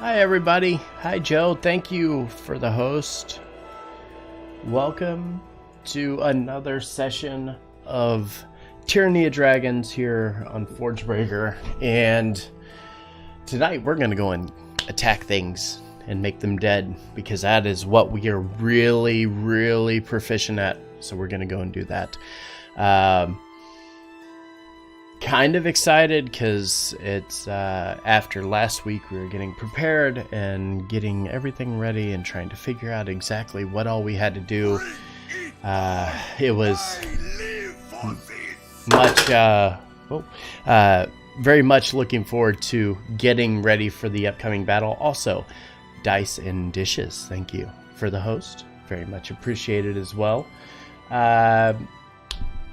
Hi, everybody. Hi, Joe. Thank you for the host. Welcome to another session of Tyranny of Dragons here on Forgebreaker. And tonight we're going to go and attack things and make them dead, because that is what we are really, really proficient at. So we're going to go and do that. Kind of excited because it's after last week we were getting prepared and getting everything ready and trying to figure out exactly what all we had to do. It was very much looking forward to getting ready for the upcoming battle. Also, dice and dishes, thank you for the host, very much appreciated as well.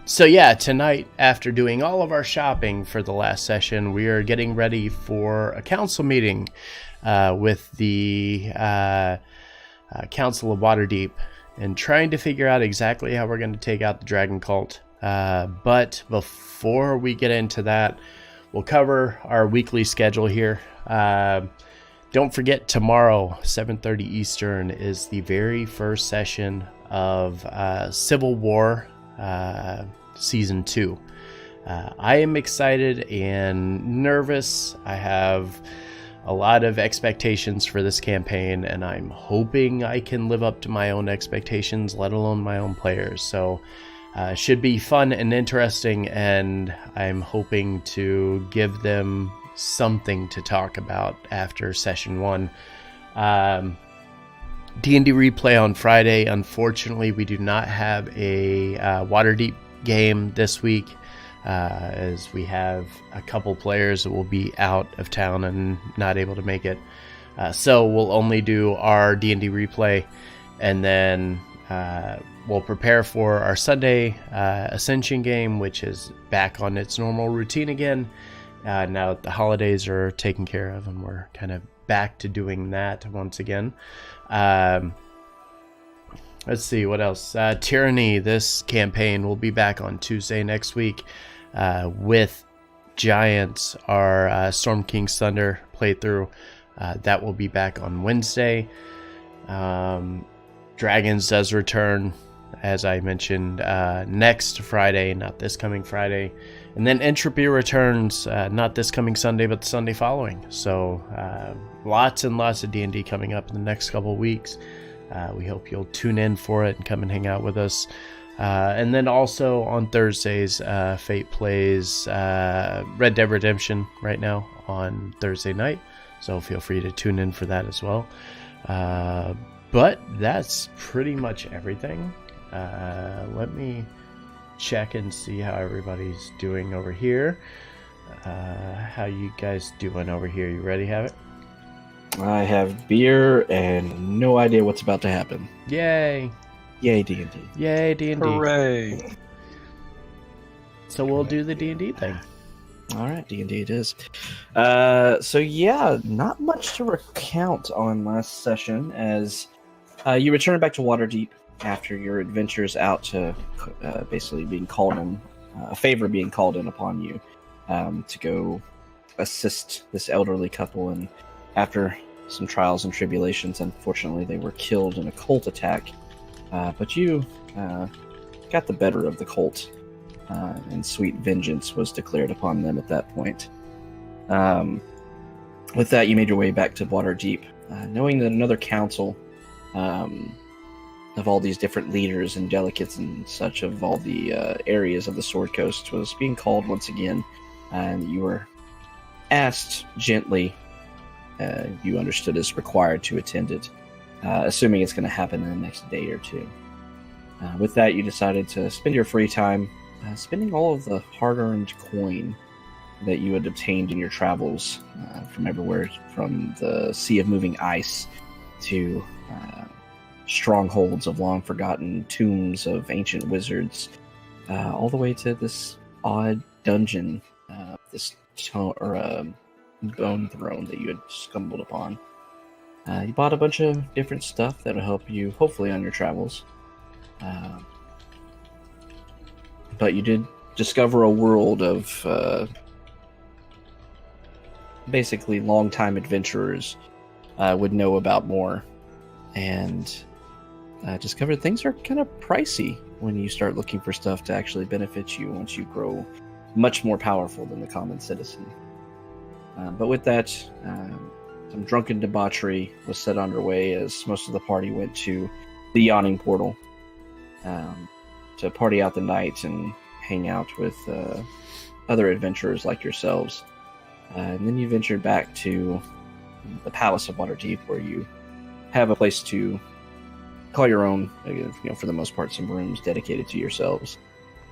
So yeah, tonight, after doing all of our shopping for the last session, we are getting ready for a council meeting with the Council of Waterdeep and trying to figure out exactly how we're going to take out the Dragon Cult. But before we get into that, we'll cover our weekly schedule here. Don't forget, tomorrow, 7:30 Eastern, is the very first session of Civil War Season 2. I am excited and nervous. I have a lot of expectations for this campaign, and I'm hoping I can live up to my own expectations, let alone my own players. So should be fun and interesting, and I'm hoping to give them something to talk about after session 1. D&D replay on Friday. Unfortunately, we do not have a Waterdeep game this week, as we have a couple players that will be out of town and not able to make it. So we'll only do our D&D replay, and then we'll prepare for our Sunday Ascension game, which is back on its normal routine again. Now that the holidays are taken care of, and we're kind of back to doing that once again. Let's see what else. Tyranny, this campaign will be back on Tuesday next week with Giants, our Storm King's Thunder playthrough. That will be back on Wednesday. Dragons does return, as I mentioned, next Friday, not this coming Friday. And then Entropy returns, not this coming Sunday, but the Sunday following. So lots and lots of D&D coming up in the next couple of weeks. We hope you'll tune in for it and come and hang out with us. And then also on Thursdays, Fate plays Red Dead Redemption right now on Thursday night. So feel free to tune in for that as well. But that's pretty much everything. Let me check and see how everybody's doing over here. How you guys doing over here? You ready? Have it? I have beer and no idea what's about to happen. Yay! Yay, D&D. Yay, D&D. Hooray! So we'll do the D&D thing. All right, D&D it is. So yeah, not much to recount on last session, as you returned back to Waterdeep after your adventures out to basically being called in, a favor being called in upon you to go assist this elderly couple. And after some trials and tribulations, unfortunately, they were killed in a cult attack. But you got the better of the cult, and sweet vengeance was declared upon them at that point. With that, you made your way back to Waterdeep, knowing that another council of all these different leaders and delegates and such of all the areas of the Sword Coast was being called once again, and you were asked gently, you understood as required to attend it, assuming it's going to happen in the next day or two. With that, you decided to spend your free time spending all of the hard-earned coin that you had obtained in your travels from everywhere, from the Sea of Moving Ice to strongholds of long-forgotten tombs of ancient wizards, all the way to this odd dungeon, this bone throne that you had stumbled upon. You bought a bunch of different stuff that will help you, hopefully, on your travels. But you did discover a world of basically long-time adventurers would know about more, and discovered things are kind of pricey when you start looking for stuff to actually benefit you once you grow much more powerful than the common citizen. But with that, some drunken debauchery was set underway as most of the party went to the yawning portal to party out the night and hang out with other adventurers like yourselves. And then you ventured back to the Palace of Waterdeep, where you have a place to call your own, for the most part, some rooms dedicated to yourselves.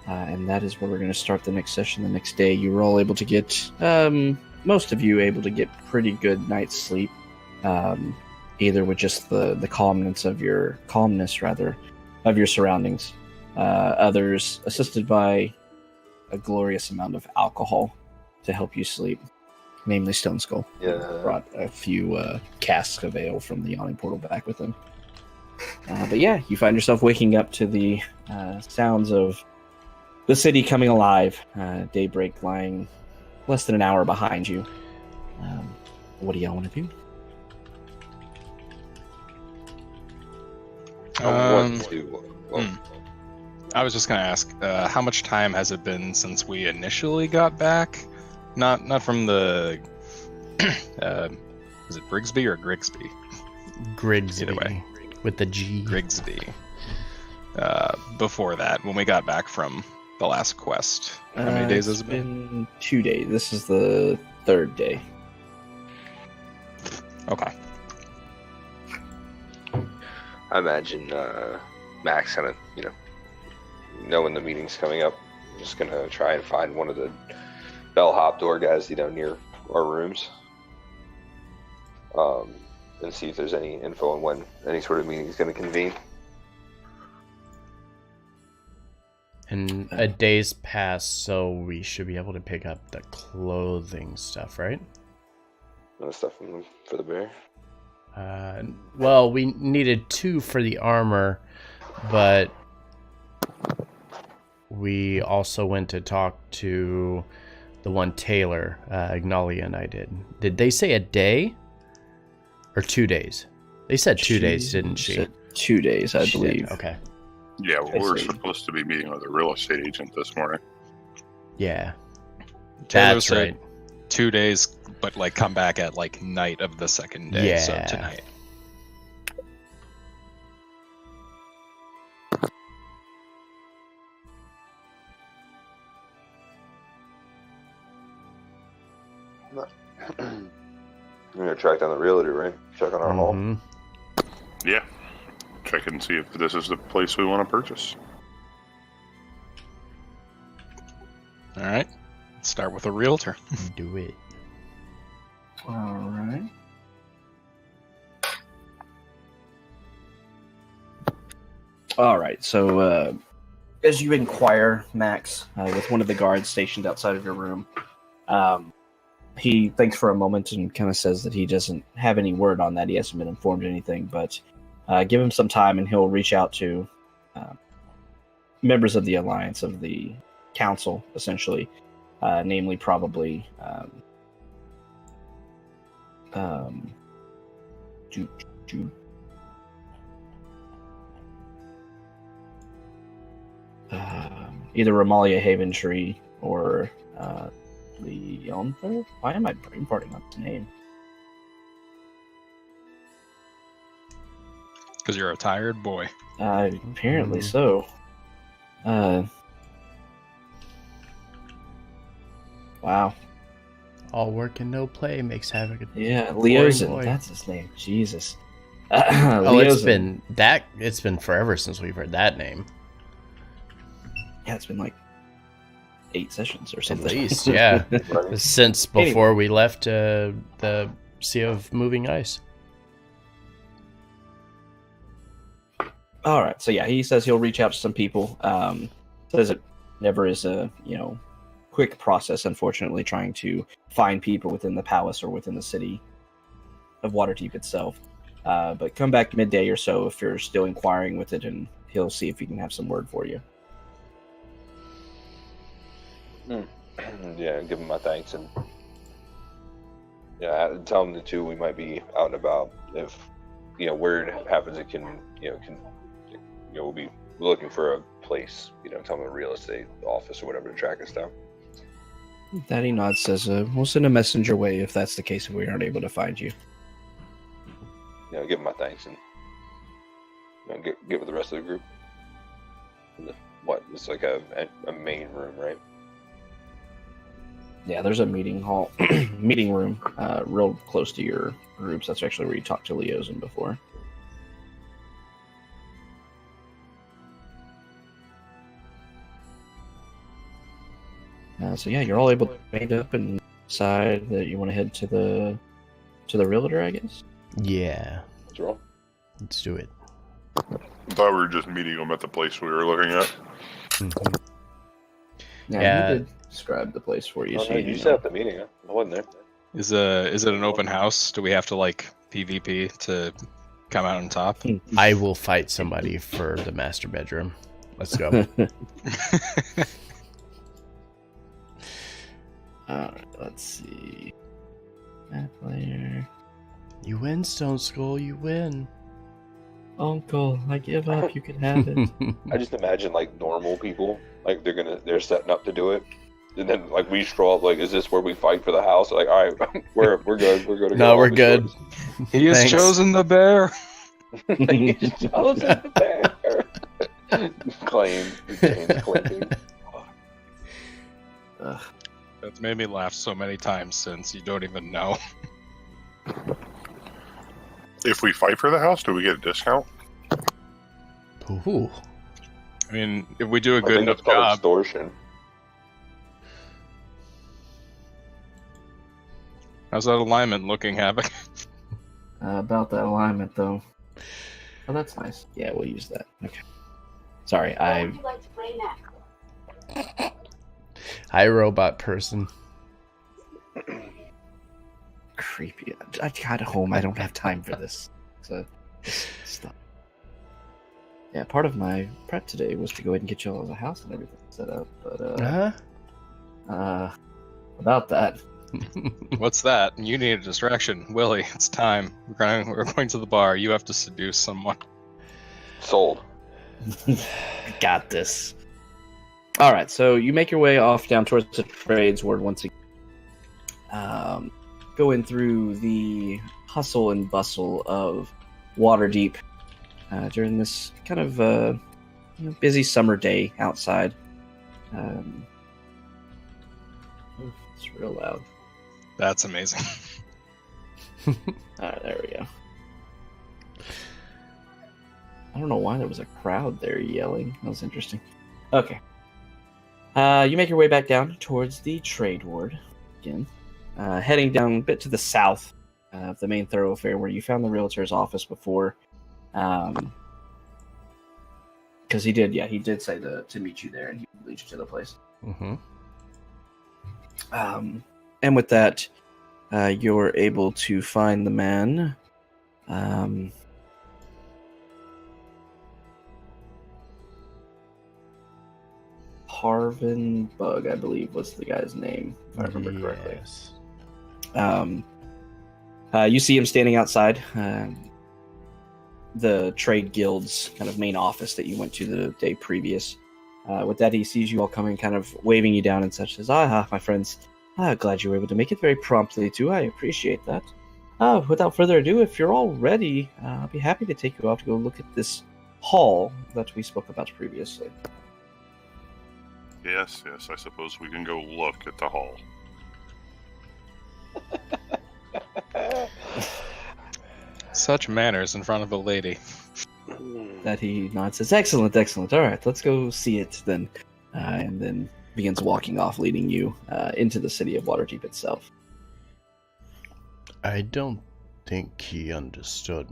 And that is where we're going to start the next session the next day. You were all able to get, most of you able to get pretty good night's sleep, either with just the calmness of your surroundings. Others assisted by a glorious amount of alcohol to help you sleep, namely Stone Skull. Yeah. Brought a few casks of ale from the yawning portal back with him. But yeah, you find yourself waking up to the sounds of the city coming alive. Daybreak lying less than an hour behind you. What do y'all want to do? I was just going to ask, how much time has it been since we initially got back? Not from the... is it Grigsby or Grigsby? Grigsby. Either way. With the G. Grigsby. Before that, when we got back from the last quest. How many days has it been? 2 days. This is the third day. Okay. I imagine Max kind of, knowing the meeting's coming up, just going to try and find one of the bellhop door guys, near our rooms. And see if there's any info on when any sort of meeting is going to convene. And a day's passed, so we should be able to pick up the clothing stuff, right? No stuff for the bear. Well, we needed 2 for the armor, but we also went to talk to the one Taylor, Ignalia and I did. Did they say a day or 2 days? They said 2 days, didn't she? Said 2 days, I believe. Okay. Yeah, well, we're supposed to be meeting with a real estate agent this morning. Yeah. Taylor That's said right. 2 days, but come back at night of the second day. Yeah. So tonight. I'm going to track down the realtor, right? Check on our hall. Mhm. Yeah. Check and see if this is the place we want to purchase. All right. Let's start with a realtor. Do it. All right. All right. So, as you inquire, Max, with one of the guards stationed outside of your room, he thinks for a moment and kind of says that he doesn't have any word on that. He hasn't been informed of anything, but give him some time and he'll reach out to members of the Alliance, of the Council, essentially, namely probably either Ramalia Haventree or Leonther? Why am I brain farting on his name? Because you're a tired boy. Apparently so. Wow. All work and no play makes havoc. Yeah, Boy, Leozen. boy. That's his name. Jesus. Oh, it's Leozen. been forever since we've heard that name. Yeah, it's been 8 sessions or At something. least, yeah. Right. Since before we left the Sea of Moving Ice. All right. So yeah, he says he'll reach out to some people. Says it never is a quick process, unfortunately, trying to find people within the palace or within the city of Waterdeep itself. But come back midday or so if you're still inquiring with it, and he'll see if he can have some word for you. Yeah, give him my thanks and Yeah, tell them the two we might be out and about. If word happens, it can we'll be looking for a place. Tell them a real estate office or whatever to track us down. Daddy nods, says, "We'll send a messenger way if that's the case. If we aren't able to find you." Give them my thanks and get with the rest of the group. What? It's like a main room, right? Yeah, there's a meeting hall, meeting room, real close to your groups. That's actually where you talked to Leosin before. So yeah, you're all able to meet up and decide that you want to head to the realtor, I guess. Yeah. Let's roll. Let's do it. I thought we were just meeting them at the place we were looking at. Mhm. Yeah, he did describe the place for you. Oh, so no, you set up the meeting. I wasn't there. Is it an open house? Do we have to like PvP to come out on top? I will fight somebody for the master bedroom. Let's go. Alright, let's see. Map player. You win, Stone Skull. You win. Uncle, I give up. You can have it. I just imagine like normal people, like they're setting up to do it, and then like we stroll up, like, is this where we fight for the house? Like, all right, we're good. We're good. No, we're good. He has Thanks. chosen the bear. He's chosen the bear. Claim. Chains clinking. Ugh. That's made me laugh so many times since you don't even know. If we fight for the house, do we get a discount? Ooh. I mean, if we do a I good think enough it's called job. extortion. How's that alignment looking, Havoc? About that alignment, though. Oh, that's nice. Yeah, we'll use that. Okay. Sorry, I. Hi, robot person. Creepy. I got home. I don't have time for this. So, stop. Yeah, part of my prep today was to go ahead and get y'all a house and everything set up, but about that. What's that? You need a distraction. Willie, it's time. We're going to the bar. You have to seduce someone. Sold. Got this. All right, so you make your way off down towards the trades ward once again. Going through the hustle and bustle of Waterdeep during this kind of busy summer day outside. It's real loud. That's amazing. All right, there we go. I don't know why there was a crowd there yelling. That was interesting. Okay. You make your way back down towards the trade ward again. Heading down a bit to the south of the main thoroughfare where you found the realtor's office before. Because he did say to meet you there and he would lead you to the place. Mm-hmm. And with that, you're able to find the man. Harvin Bug, I believe, was the guy's name, if I remember correctly. Yes. You see him standing outside the trade guild's kind of main office that you went to the day previous. With that, he sees you all coming, kind of waving you down and such. Says, my friends, glad you were able to make it very promptly, too. I appreciate that. Without further ado, if you're all ready, I'll be happy to take you off to go look at this hall that we spoke about previously. Yes, I suppose we can go look at the hall. Such manners in front of a lady. That he nods, says, excellent. All right, let's go see it then. And then begins walking off, leading you into the city of Waterdeep itself. I don't think he understood.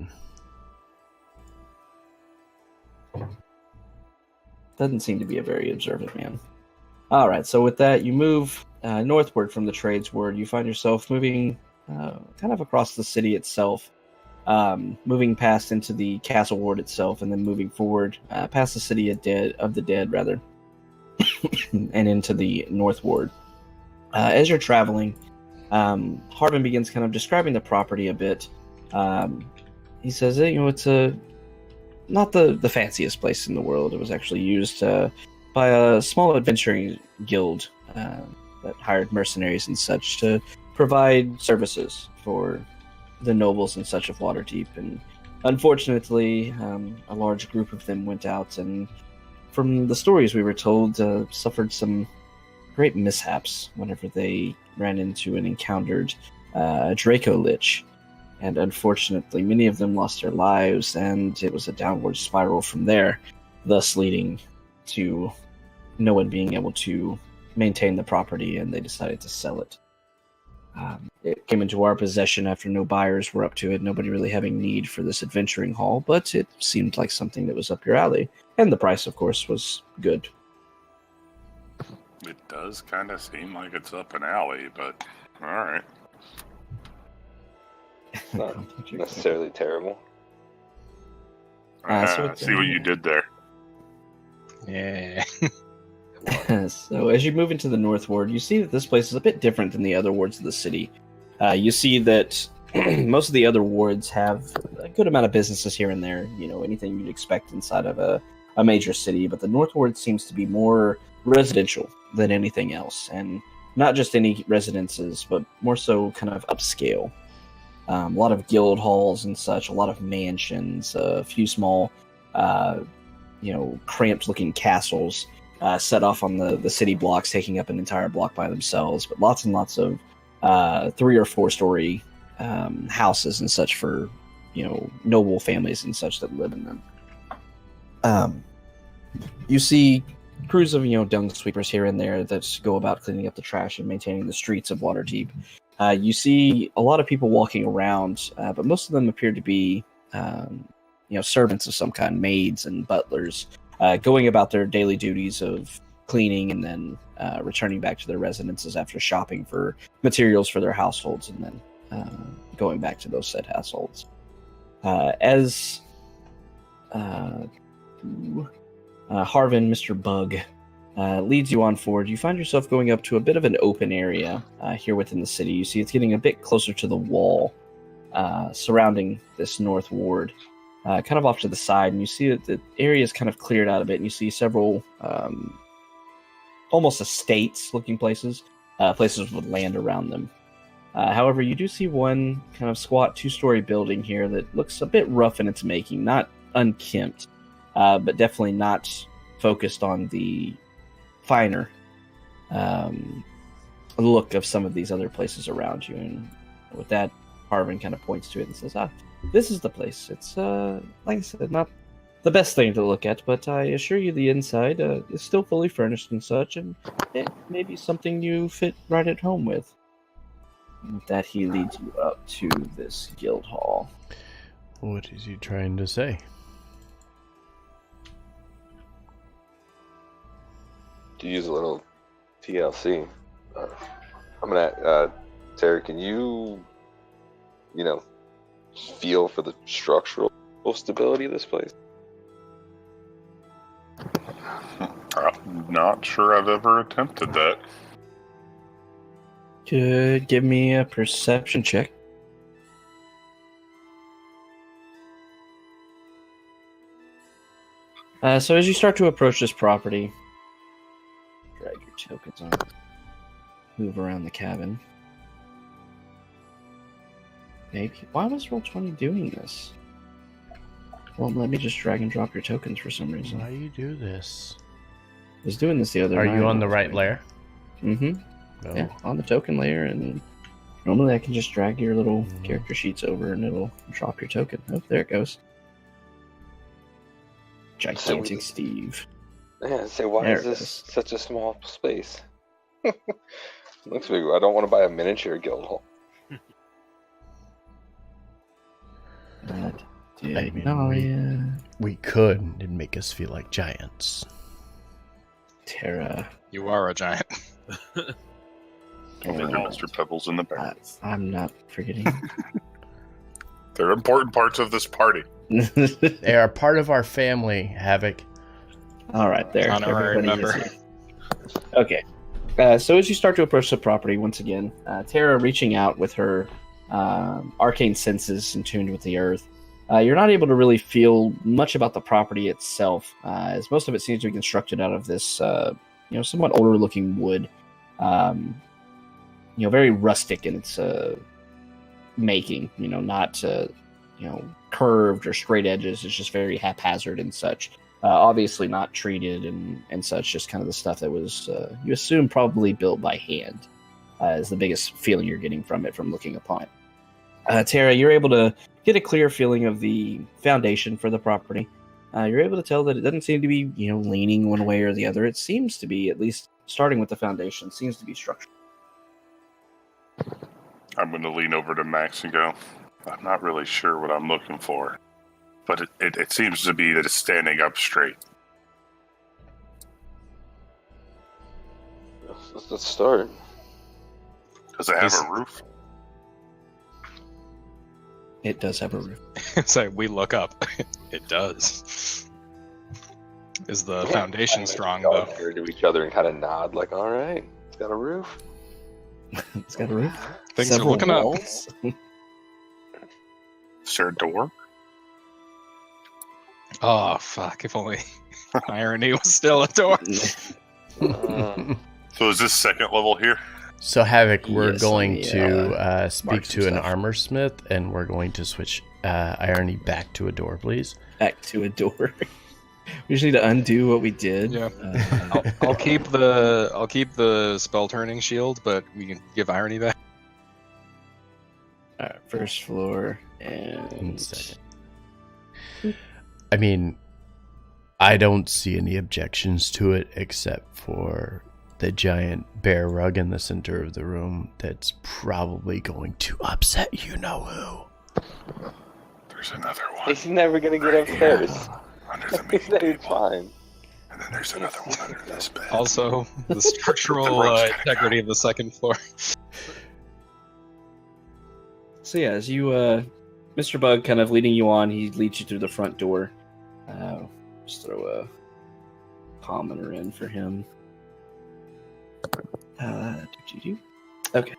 Doesn't seem to be a very observant man. All right, so with that, you move northward from the trades ward. You find yourself moving kind of across the city itself, moving past into the castle ward itself, and then moving forward past the city of the dead, rather, and into the north ward. As you're traveling, Harvin begins kind of describing the property a bit. He says, it's not the fanciest place in the world. It was actually used by a small adventuring guild that hired mercenaries and such to provide services for the nobles and such of Waterdeep. And unfortunately, a large group of them went out and, from the stories we were told, suffered some great mishaps whenever they ran into and encountered Draco Lich. And unfortunately, many of them lost their lives, and it was a downward spiral from there, thus leading to no one being able to maintain the property, and they decided to sell it. It came into our possession after no buyers were up to it, nobody really having need for this adventuring hall, but it seemed like something that was up your alley. And the price, of course, was good. It does kind of seem like it's up an alley, but all right. Not necessarily terrible. See what you did there. Yeah. So as you move into the North Ward, you see that this place is a bit different than the other wards of the city. You see that most of the other wards have a good amount of businesses here and there, anything you'd expect inside of a major city, but the North Ward seems to be more residential than anything else, and not just any residences, but more so kind of upscale. A lot of guild halls and such, a lot of mansions, a few small, cramped-looking castles set off on the city blocks, taking up an entire block by themselves, but lots and lots of 3 or 4 story houses and such for, noble families and such that live in them. You see crews of, dung sweepers here and there that go about cleaning up the trash and maintaining the streets of Waterdeep. You see a lot of people walking around, but most of them appear to be, servants of some kind, maids and butlers, going about their daily duties of cleaning and then returning back to their residences after shopping for materials for their households and then going back to those said households. As Harvin, Mr. Bug, leads you on forward, you find yourself going up to a bit of an open area here within the city. You see it's getting a bit closer to the wall surrounding this North Ward, kind of off to the side, and you see that the area is kind of cleared out a bit, and you see several almost estates-looking places, places with land around them. However, you do see one kind of squat 2-story building here that looks a bit rough in its making, not unkempt, but definitely not focused on the finer look of some of these other places around you. And with that, Harvin kind of points to it and says, this is the place. It's, like I said, not the best thing to look at, but I assure you the inside is still fully furnished and such, and it may be something you fit right at home with. And with that, he leads you up to this guild hall. What is he trying to say? To use a little TLC, I'm gonna, Terry, can you, feel for the structural stability of this place? I'm not sure I've ever attempted that. Could give me a perception check. So as you start to approach this property, drag your tokens on, move around the cabin. Maybe. Why was Roll20 doing this? Well, let me just drag and drop your tokens for some reason. Why you do this? I was doing this the other night. Are you on the right layer? Mm-hmm. No. Yeah, on the token layer, and normally I can just drag your little character sheets over and it'll drop your token. Oh, there it goes. Gigantic Steve. Yeah, say, why There is it this is. such a small space? Looks big. I don't want to buy a miniature guild hall. We could. It'd make us feel like giants. Terra. You are a giant. Look at Mr. Pebbles in the Bear. I'm not forgetting. They're important parts of this party. They are part of our family, Havoc. All right, there. Honorary Everybody is member. here. Okay. So as you start to approach the property once again, Tara reaching out with her arcane senses in tune with the earth, you're not able to really feel much about the property itself, as most of it seems to be constructed out of this, somewhat older-looking wood. Very rustic in its making. Not curved or straight edges. It's just very haphazard and such. Obviously not treated and such. Just kind of the stuff that was, you assume, probably built by hand. Is the biggest feeling you're getting from it from looking upon it. Tara, you're able to get a clear feeling of the foundation for the property. You're able to tell that it doesn't seem to be, leaning one way or the other. It seems to be, at least starting with the foundation, seems to be structured. I'm going to lean over to Max and go, I'm not really sure what I'm looking for, but it seems to be that it's standing up straight. Let's start. Does it have a roof? It does have a roof. So we look up. It does. Is the foundation strong, though? Stare to each other and kind of nod, like, all right, it's got a roof. It's got a roof. Things are looking walls. up. Is there a door? Oh, fuck. If only irony was still a door. So is this second level here? So Havoc, we're Yes, going let me, to speak mark some to an stuff. armor smith, and we're going to switch irony back to a door, please. Back to a door. We just need to undo what we did. Yeah. I'll keep the spell turning shield, but we can give irony back. All right, first floor One and second. I mean, I don't see any objections to it except for the giant bear rug in the center of the room that's probably going to upset you-know-who. There's another one. He's never gonna get upstairs. Under the He's meeting table. fine. And then there's another one under this bed. Also, the structural The rope's gonna integrity of the second floor. So yeah, as you, Mr. Bug kind of leading you on, he leads you through the front door. Just throw a commoner in for him. Okay.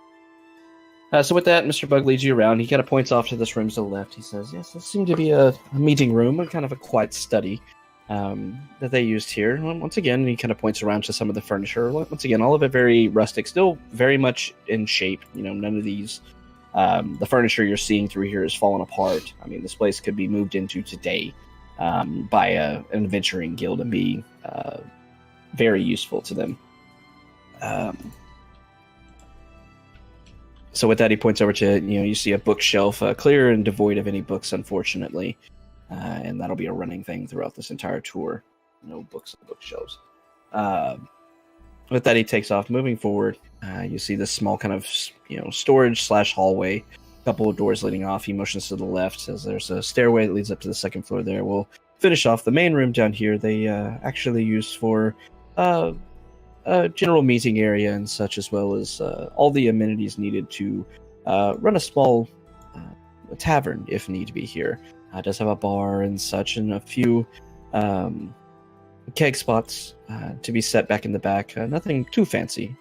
So with that, Mr. Bug leads you around. He kind of points off to this room to the left. He says, yes, this seemed to be a meeting room, and kind of a quiet study that they used here. And once again, he kind of points around to some of the furniture. Once again, all of it very rustic, still very much in shape. None of these... the furniture you're seeing through here is fallen apart. I mean, this place could be moved into today by an adventuring guild and be very useful to them. So with that, he points over to, you see a bookshelf, clear and devoid of any books, unfortunately. And that'll be a running thing throughout this entire tour. No books on bookshelves. With that, he takes off. Moving forward, you see this small kind of, storage / hallway. A couple of doors leading off. He motions to the left, says there's a stairway that leads up to the second floor there. We'll finish off the main room down here. They actually use for a general meeting area and such, as well as all the amenities needed to run a small tavern if need be here. It does have a bar and such, and a few keg spots to be set back in the back. Nothing too fancy.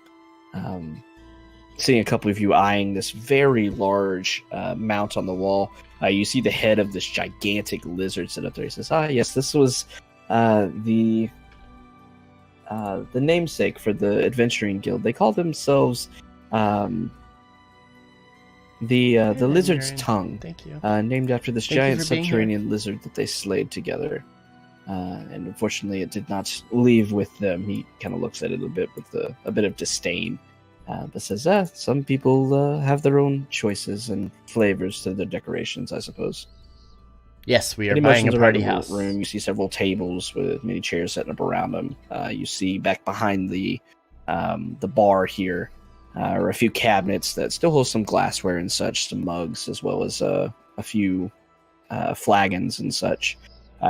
Seeing a couple of you eyeing this very large mount on the wall, you see the head of this gigantic lizard sit up there. He says, yes, this was the namesake for the adventuring guild. They call themselves the lizard's tongue. Thank you. Named after this Thank you giant for being subterranean lizard that they slayed together. And unfortunately, it did not leave with them. He kind of looks at it a bit with a bit of disdain, but says, some people have their own choices and flavors to their decorations, I suppose. Yes, we are He buying a motions around party the house. room. You see several tables with many chairs set up around them. You see back behind the bar here are a few cabinets that still hold some glassware and such, some mugs, as well as a few flagons and such.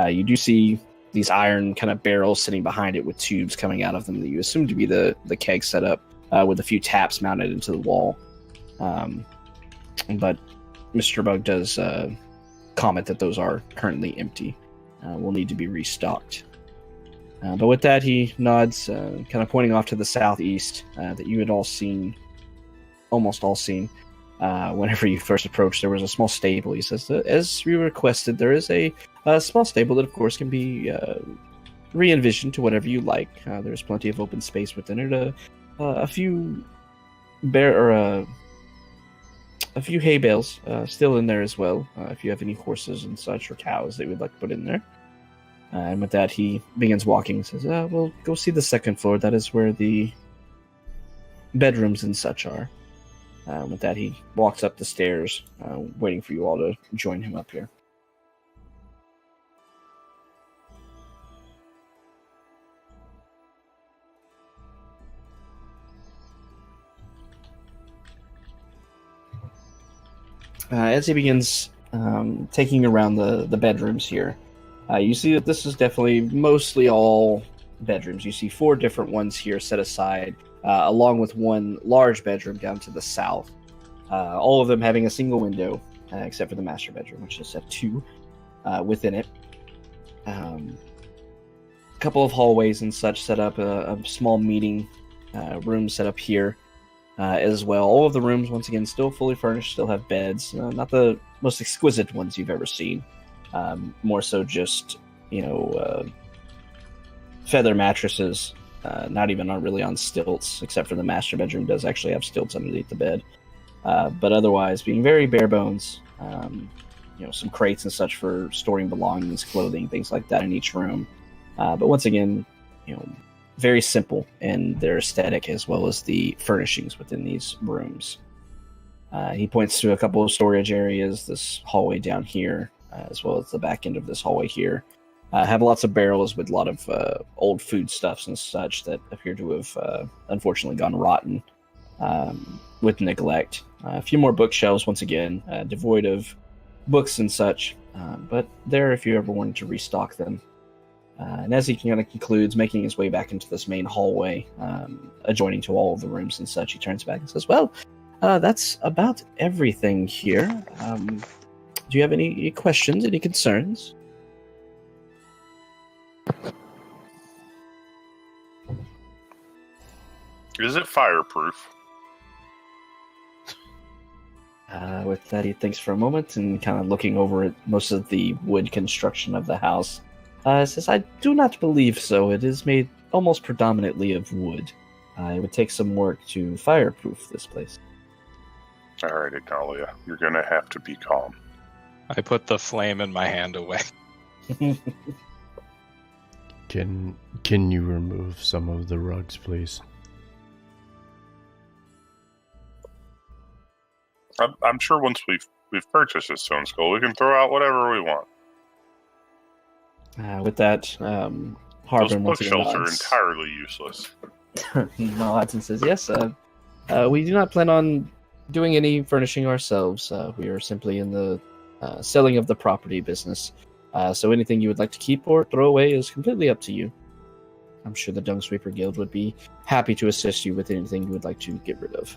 You do see these iron kind of barrels sitting behind it with tubes coming out of them that you assume to be the keg setup, with a few taps mounted into the wall. But Mr. Bug does comment that those are currently empty. Will need to be restocked. But with that, he nods, kind of pointing off to the southeast that you had almost all seen. Whenever you first approached, there was a small stable. He says, as we requested, there is a small stable that, of course, can be re-envisioned to whatever you like. There's plenty of open space within it. A few a few hay bales still in there as well. If you have any horses and such or cows that you would like to put in there. And with that, he begins walking and says, we'll go see the second floor. That is where the bedrooms and such are. With that, he walks up the stairs, waiting for you all to join him up here. As he begins taking around the bedrooms here, you see that this is definitely mostly all bedrooms. You see 4 different ones here set aside, along with one large bedroom down to the south. All of them having a single window, except for the master bedroom, which is at 2 within it. A couple of hallways and such set up, a small meeting room set up here as well. All of the rooms, once again, still fully furnished, still have beds. Not the most exquisite ones you've ever seen. More so just, feather mattresses, not even really on stilts, except for the master bedroom does actually have stilts underneath the bed. But otherwise, being very bare bones, some crates and such for storing belongings, clothing, things like that in each room. But once again, very simple in their aesthetic as well as the furnishings within these rooms. He points to a couple of storage areas, this hallway down here, as well as the back end of this hallway here. Have lots of barrels with a lot of old foodstuffs and such that appear to have unfortunately gone rotten with neglect. A few more bookshelves, once again, devoid of books and such, but there if you ever wanted to restock them. And as he kind of concludes, making his way back into this main hallway, adjoining to all of the rooms and such, he turns back and says, well, that's about everything here. Do you have any questions, any concerns? Is it fireproof? With that, he thinks for a moment and kind of looking over at most of the wood construction of the house. Says, I do not believe so. It is made almost predominantly of wood. It would take some work to fireproof this place. All right, Ignalia, you're going to have to be calm. I put the flame in my hand away. Can you remove some of the rugs, please? I'm sure once we've purchased this stone skull, we can throw out whatever we want. With that, Harbin Those once again bookshelves are nods. entirely useless. He nods and says, yes, we do not plan on doing any furnishing ourselves. We are simply in the selling of the property business. So anything you would like to keep or throw away is completely up to you. I'm sure the Dung Sweeper Guild would be happy to assist you with anything you would like to get rid of.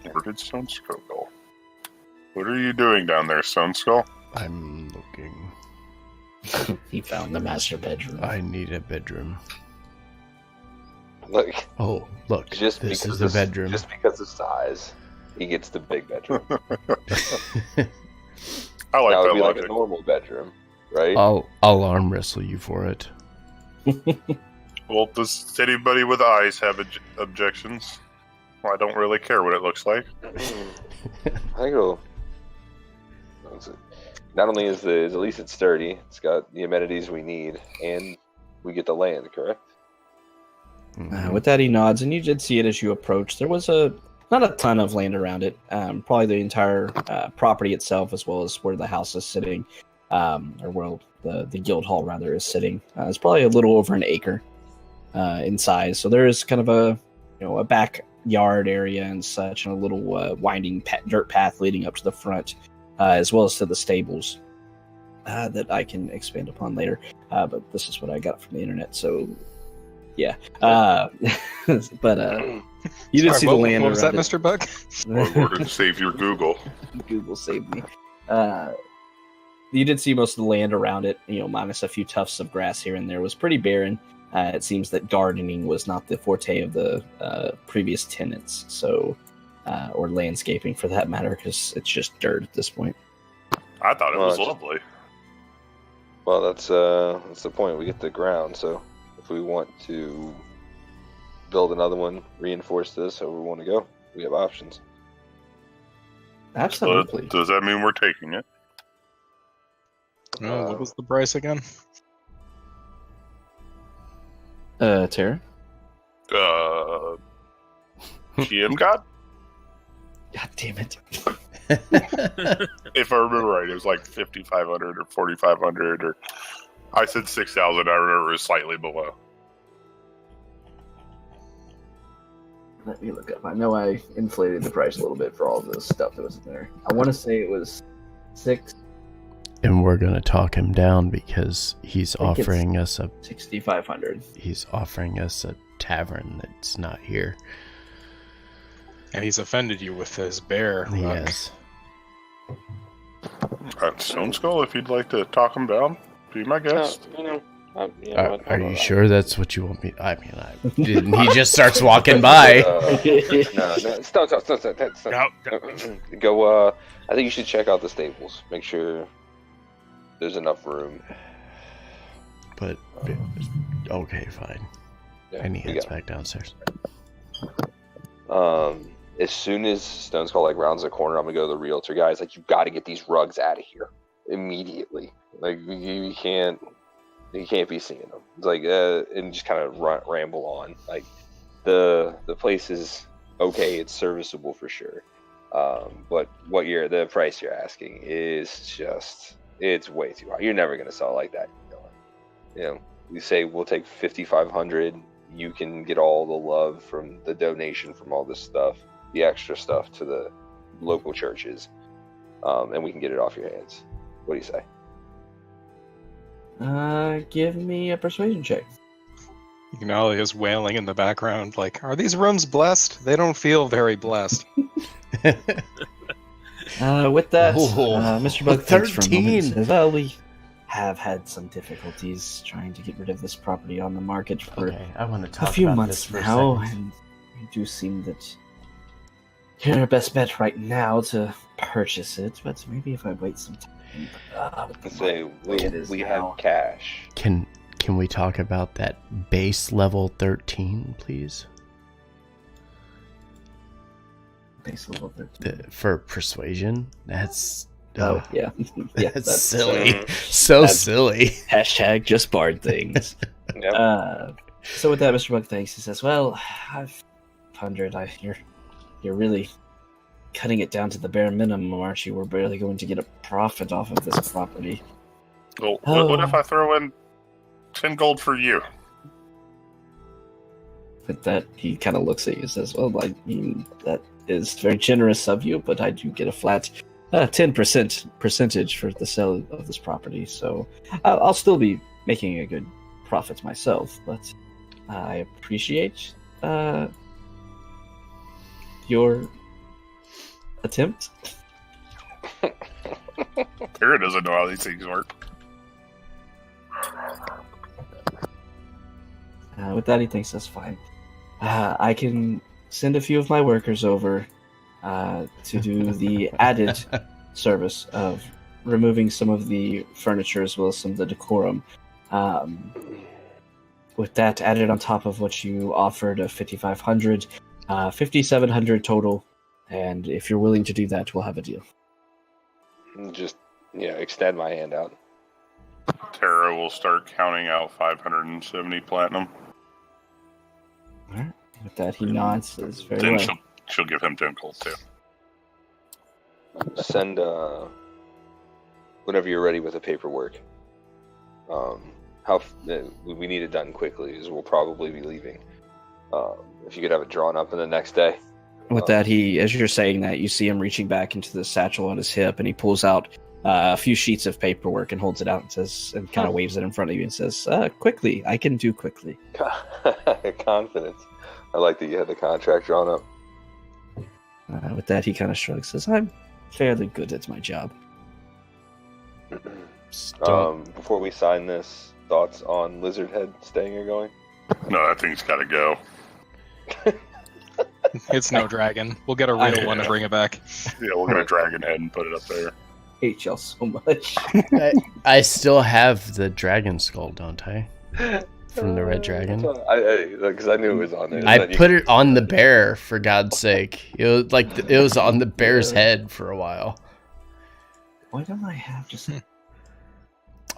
Where did Stone Skull go? What are you doing down there, Stone Skull? I'm looking. He found the master bedroom. I need a bedroom. Look, Oh, look. just This because is the of, bedroom. Just because of size, he gets the big bedroom. I like That that would be like logic. a normal bedroom, right? I'll arm wrestle you for it. Well, does anybody with eyes have objections? Well, I don't really care what it looks like. I go. Not only is at least it's sturdy, it's got the amenities we need, and we get the land, correct? With that, he nods, and you did see it as you approached. There was not a ton of land around it. Probably the entire property itself, as well as where the house is sitting, or where the guild hall rather is sitting. It's probably a little over an acre in size. So there is kind of a backyard area and such, and a little winding dirt path leading up to the front, as well as to the stables that I can expand upon later. But this is what I got from the internet. So Yeah. But you did Sorry, see the land what was that, around it. Mr. Bug? Or Lord save your Google. Google saved me. You did see most of the land around it, minus a few tufts of grass here and there, was pretty barren. It seems that gardening was not the forte of the previous tenants, or landscaping for that matter, because it's just dirt at this point. I thought it Well, was it's- lovely. Well, that's the point. We get the ground, so if we want to build another one, reinforce this, however we want to go, we have options. Absolutely. But does that mean we're taking it? What was the price again? Tara? GM God? God damn it. If I remember right, it was like 5,500 or 4,500, or I said 6,000. I remember it was slightly below. Let me look up. I know I inflated the price a little bit for all of the stuff that was in there. I want to say it was 6. And we're gonna talk him down because he's I think it's offering us a 6,500. tavern that's not here. And he's offended you with his bear. Yes. Stone Skull, if you'd like to talk him down, be my guest. Are you sure that's what you want me? I mean, I didn't. He just starts walking by. No, stop. Go. I think you should check out the stables. Make sure there's enough room. But okay, fine. Yeah, And he we heads got it. back downstairs. As soon as Stone Skull rounds the corner, I'm gonna go to the realtor guys. Like, you got to get these rugs out of here immediately. Like, you can't be seeing them. It's like, and just kind of ramble on. Like, the place is okay. It's serviceable for sure. But the price you're asking is just, it's way too high. You're never gonna sell it like that. You say we'll take 5,500. You can get all the love from the donation from all this stuff, the extra stuff to the local churches, and we can get it off your hands. What do you say? Give me a persuasion check. You can all is wailing in the background, like, are these rooms blessed? They don't feel very blessed. With that, Mr. Bug thinks for a moment and 13. says, well, we have had some difficulties trying to get rid of this property on the market for Okay, I want to a talk few about months this for now, a second. and you do seem that you're our best bet right now to purchase it, but maybe if I wait some time. I say we now. have cash. Can we talk about that base level 13, please? Base level 13. For persuasion? That's Oh, yeah. Yeah, that's silly. Mhm. So That's- silly. Hashtag just barred things. Yep. So with that, Mr. Bug thanks. He says, well, I've pondered. You're really cutting it down to the bare minimum, aren't you? We're barely going to get a profit off of this property. Well, Oh. what if I throw in 10 gold for you? With that, he kind of looks at you and says, well, I mean, that is very generous of you, but I do get a flat 10% percentage for the sale of this property, so I'll still be making a good profit myself, but I appreciate your attempt. Tara doesn't know how these things work. With that, he thinks that's fine. I can send a few of my workers over to do the added service of removing some of the furniture as well as some of the decorum. With that added on top of what you offered of 5,500, 5,700 total. And if you're willing to do that, we'll have a deal. Just extend my hand out. Tara will start counting out 570 platinum. All right. With that, he nods. Says, very Then well. she'll give him 10 gold too. Send whenever you're ready with the paperwork. We need it done quickly, as we'll probably be leaving. If you could have it drawn up in the next day. With that, as you're saying that, you see him reaching back into the satchel on his hip, and he pulls out a few sheets of paperwork and holds it out and says, and kind of waves it in front of you and says, quickly, I can do quickly. Confidence. I like that you had the contract drawn up. With that, he kind of shrugs, says, I'm fairly good at my job. Before we sign this, thoughts on Lizard Head staying or going? No, that thing's got to go. It's no dragon. We'll get a real one and bring it back. Yeah, we're gonna dragon head and put it up there. Hate y'all so much. I still have the dragon skull, don't I? From the red dragon. Because I knew it was on there. I put it on the bear, for God's sake. It was like it was on the bear's head for a while. Why don't I have just...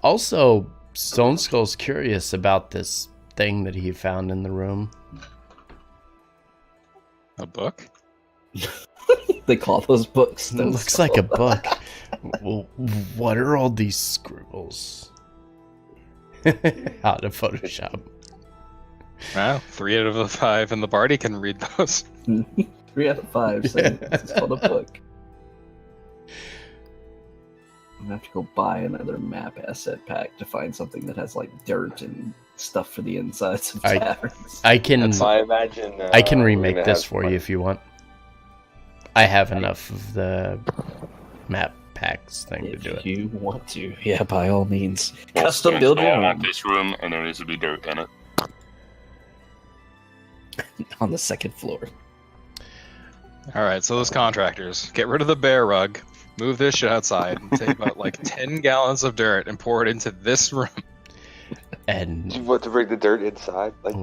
Also, Stone Skull's curious about this thing that he found in the room. A book? They call those books. It looks like a book. Well, what are all these scribbles? How to Photoshop. Well, 3 out of the 5 in the party can read those. 3 out of 5 say it's called a book. I'm gonna have to go buy another map asset pack to find something that has like dirt and stuff for the insides of taverns. I can remake gonna this have for fun. you if you want. I have enough of the map packs thing to do it. If you want to, yeah, by all means. Well, Custom Stone build Skull your want own this room, and there needs to be dirt in it. on the second floor. Alright, so those contractors. Get rid of the bear rug. Move this shit outside. Take about like 10 gallons of dirt and pour it into this room. And Do you want to bring the dirt inside? Like,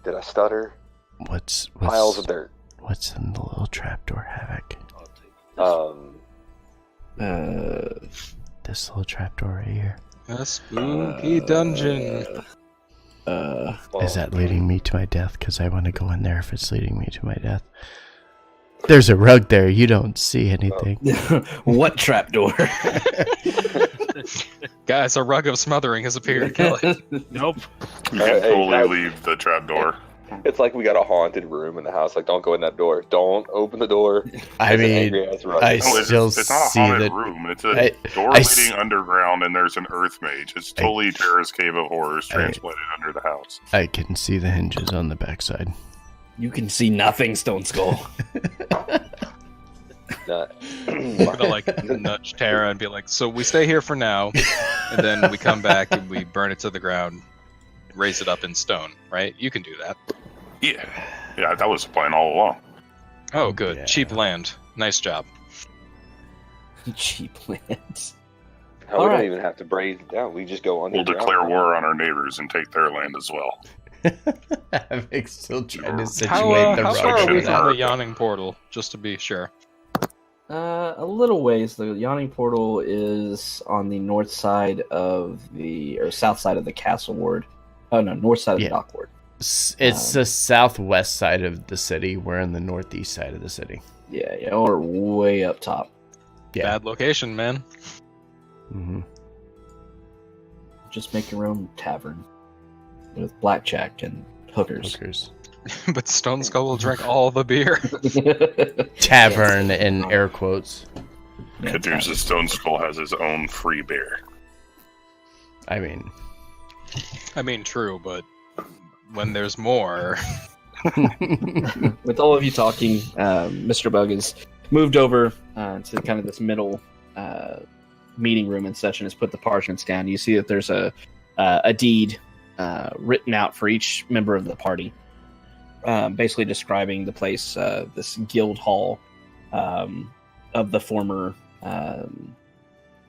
did I stutter? what's Piles of dirt. What's in the little trapdoor, Havoc? This little trapdoor right here. A spooky dungeon. Is that leading me to my death? Because I want to go in there if it's leading me to my death. There's a rug there. You don't see anything. What trapdoor? Guys, a rug of smothering has appeared. Kill it. Nope. You Hey, can fully guys. leave the trapdoor. It's like we got a haunted room in the house. Like, don't go in that door. Don't open the door. I There's an mean, angry-ass rug. I No, still it's not a see haunted that. room. It's a door I s- leading underground, and there's an earth mage. It's totally Terra's Cave of Horrors transplanted under the house. I can see the hinges on the backside. You can see nothing, Stone Skull. Not- I'm gonna like nudge Tara and be like, so we stay here for now, and then we come back and we burn it to the ground, raise it up in stone, right? You can do that. Yeah, that was the plan all along. Oh, good. Yeah. Cheap land. Nice job. Cheap lands. Hell, we Alright. don't even have to braze it down. We just go We'll underground. declare war on our neighbors and take their land as well. Havoc's still trying to How, situate the how far rug. are we for from that. the yawning portal? Just to be sure. A little ways. The Yawning Portal is on the north side of or south side of the castle ward. Oh no, north side of Yeah. the dock ward. It's the southwest side of the city. We're in the northeast side of the city. Yeah, or way up top. Yeah. Bad location, man. hmm Just make your own tavern with blackjack and hookers. Hookers. But Stone Skull will drink all the beer. Tavern in air quotes. Yeah, Caduceus tavern. Stone Skull has his own free beer. I mean, I mean, true, but when there's more... With all of you talking, Mr. Bug is moved over to kind of this middle meeting room and such, and has put the parchments down. You see that there's a deed written out for each member of the party, basically describing the place, this guild hall of the former.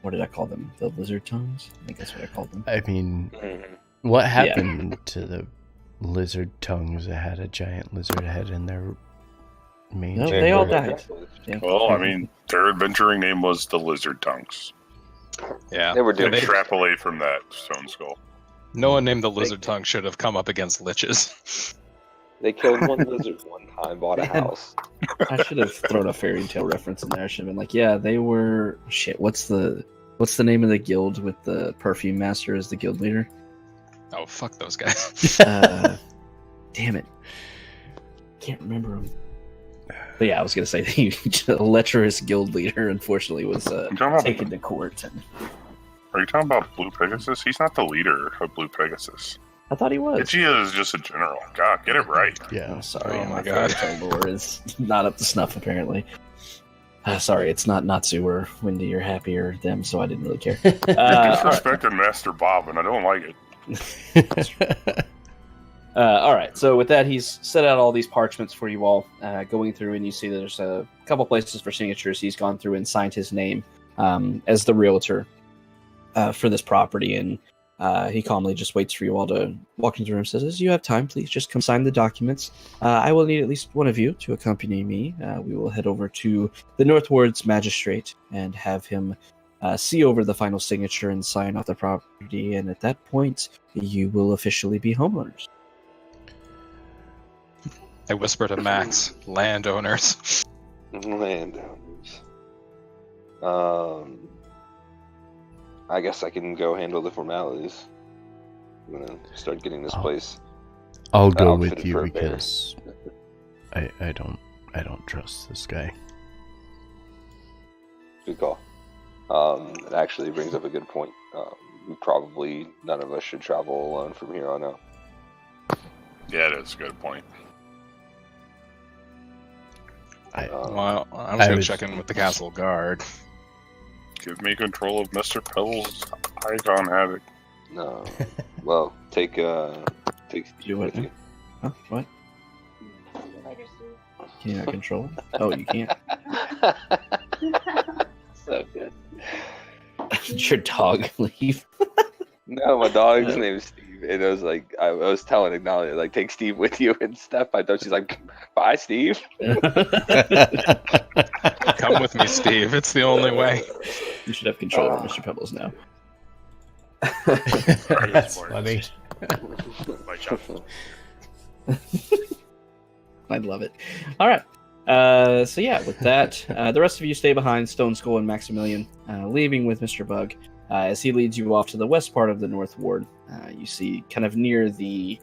What did I call them? The lizard tongues? I think that's what I called them. I mean, Mhm. what happened to the lizard tongues that had a giant lizard head in their main? No, chamber? they all died. Yeah. Well, I mean, their adventuring name was the Lizard Tongues. Yeah. They were doing They- Extrapolate from that, Stone Skull. no one named the Lizard Tongue should have come up against liches. They killed one lizard one time, bought a They had- house. I should have thrown a fairy tale reference in there. I should have been like, yeah, they were shit. What's the name of the guild with the perfume master as the guild leader? Oh, fuck those guys. Damn it, can't remember him. But yeah, I was going to say the lecherous guild leader, unfortunately, was taken to court. And... Are you talking about Blue Pegasus? He's not the leader of Blue Pegasus. I thought he was. Ichia is just a general. God, get it right. Yeah. I'm sorry. Oh my God. Lore is not up to snuff, apparently. Sorry, it's not Natsu or Wendy or Happy or them, so I didn't really care. Disrespected Master Bob, and I don't like it. All right, so with that, he's set out all these parchments for you all, going through, and you see that there's a couple places for signatures. He's gone through and signed his name as the realtor for this property, and he calmly just waits for you all to walk into the room and says, as you have time, please just come sign the documents. I will need at least one of you to accompany me. We will head over to the Northwards Magistrate and have him see over the final signature and sign off the property, and at that point, you will officially be homeowners. I whisper to Max, landowners. Landowners. I guess I can go handle the formalities. I'm gonna start getting this place. I'll go outfitted with you for a bear. because I don't trust this guy. Good call. It actually brings up a good point. Probably none of us should travel alone from here on out. Yeah, that's a good point. Well, I'm just going to check in with the castle guard. Give me control of Mr. Pebbles' Icon Havoc. No. Well, take Steve Do what? with you. Huh? What? Can you not control it? Oh, you can't? So good. Did your dog leave? No, my dog's name is Steve, and I was like, I was telling Ignalia, like, take Steve with you and stuff. I thought she's like, bye, Steve. Come with me, Steve. It's the only way. You should have control over Mr. Pebbles now. That's funny. My job. I'd love it. All right. So yeah, with that, the rest of you stay behind Stone Skull and Maximilian, leaving with Mr. Bug. As he leads you off to the west part of the North Ward, you see kind of near the...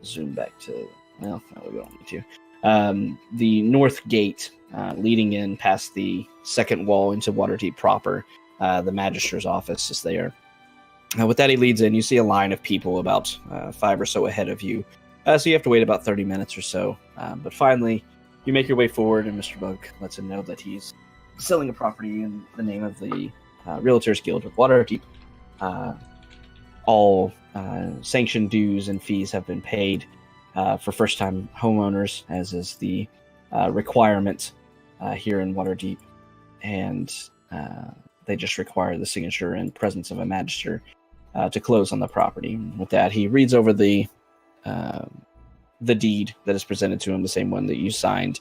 Zoom back to... Well, no, we don't need to. The north gate leading in past the second wall into Waterdeep proper. The Magister's office is there. With that, he leads in. You see a line of people about 5 or so ahead of you. So you have to wait about 30 minutes or so. But finally, you make your way forward, and Mr. Bug lets him know that he's selling a property in the name of the Realtors Guild with Waterdeep. All sanctioned dues and fees have been paid for first-time homeowners, as is the requirement here in Waterdeep. And they just require the signature and presence of a magister to close on the property. With that, he reads over the deed that is presented to him, the same one that you signed,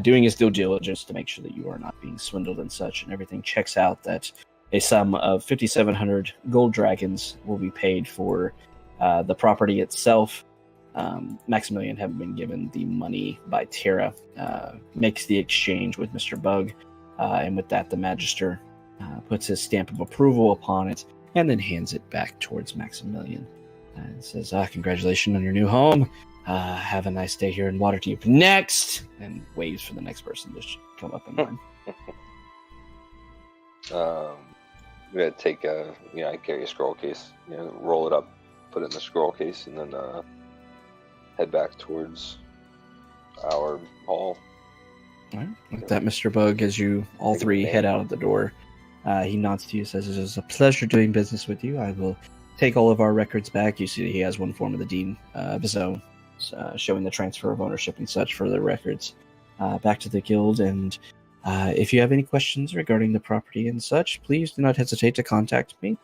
doing his due diligence to make sure that you are not being swindled and such, and everything checks out. That a sum of 5,700 gold dragons will be paid for the property itself. Maximilian, having been given the money by Tara, makes the exchange with Mr. Bug, and with that, the Magister puts his stamp of approval upon it, and then hands it back towards Maximilian, and says, congratulations on your new home. Have a nice day here in Waterdeep. Next! And waves for the next person to come up in line. I'm gonna take I carry a scroll case, roll it up, put it in the scroll case, and then head back towards our hall. All right. With that, Mr. Bug, as you all three head out of the door, he nods to you, says, it is a pleasure doing business with you. I will take all of our records back. You see that he has one form of the deed of his own, showing the transfer of ownership and such for the records back to the guild. And if you have any questions regarding the property and such, please do not hesitate to contact me.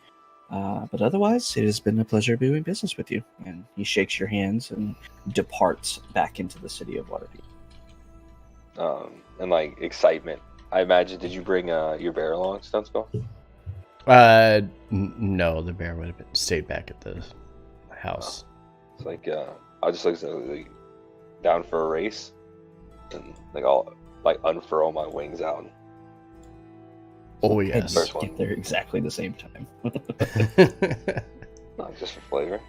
But otherwise, it has been a pleasure doing business with you. And he shakes your hands and departs back into the city of Waterdeep. And like excitement. I imagine, did you bring your bear along, Stone Skull? No, the bear would have stayed back at the house. It's like I just like down for a race, and I'll unfurl my wings out. Oh yes, First one. Get there exactly the same time. Not just for flavor.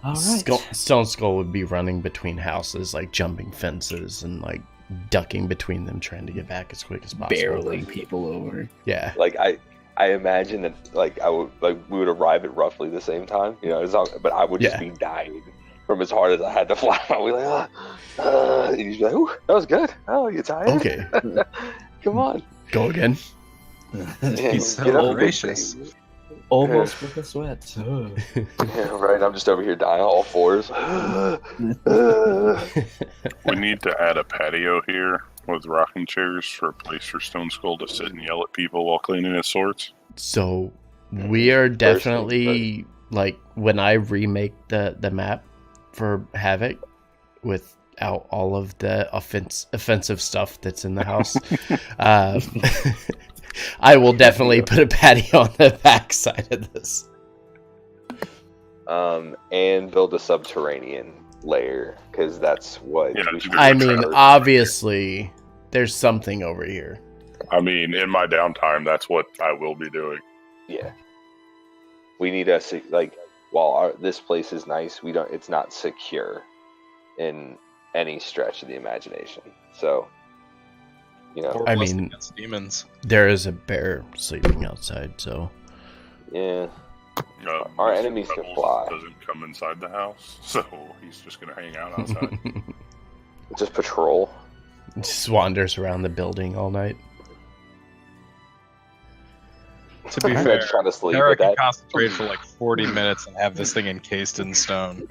All right. Stone Skull would be running between houses, like jumping fences and like ducking between them, trying to get back as quick as possible. Barreling people over. Yeah. Like I imagine that like we would arrive at roughly the same time, you know, but I would just be dying from as hard as I had to fly. I'd be like, and you'd be like, ooh, that was good. Oh, you tired? Okay. Come on. Go again. He's so Get up, gracious. big baby. Almost with a sweat. Yeah, right. I'm just over here dying all fours. We need to add a patio here with rocking chairs for a place for Stone Skull to sit and yell at people while cleaning his swords. So we are definitely like when I remake the map for Havoc without all of the offensive stuff that's in the house. I will definitely put a patio on the back side of this. And build a subterranean layer, because that's what we should I do. mean, obviously, there's something over here. I mean, in my downtime, that's what I will be doing. Yeah. We need a like. While this place is nice, it's not secure in any stretch of the imagination. So, you know, I mean, against demons. There is a bear sleeping outside, so yeah. Our Mr. enemies can Pebbles fly. Doesn't come inside the house, so he's just gonna hang out outside. Just patrol. just wanders around the building all night. To be I'm fair, just trying to sleep Tara with can that. concentrate for like 40 minutes and have this thing encased in stone.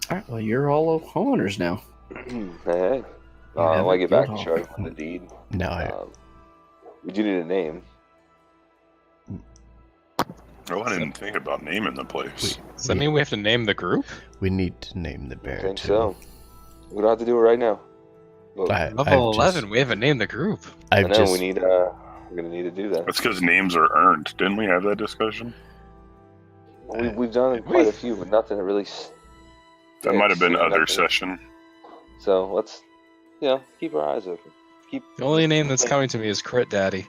All right. Well, you're all homeowners now. Hey. have When I a get back good and show you the deed. No, We do need a name. Oh, I didn't think about naming the place. Does that mean we have to name the group? we need to name the bear I think too. so. We don't have to do it right now. Well, Level 11, we haven't named the group. I I've know just we need. We're gonna need to do that. That's because names are earned. Didn't we have that discussion? We've done quite a few, but nothing that really. That might have been sticks, other nothing. session. So let's, keep our eyes open. The only name that's coming to me is Crit Daddy.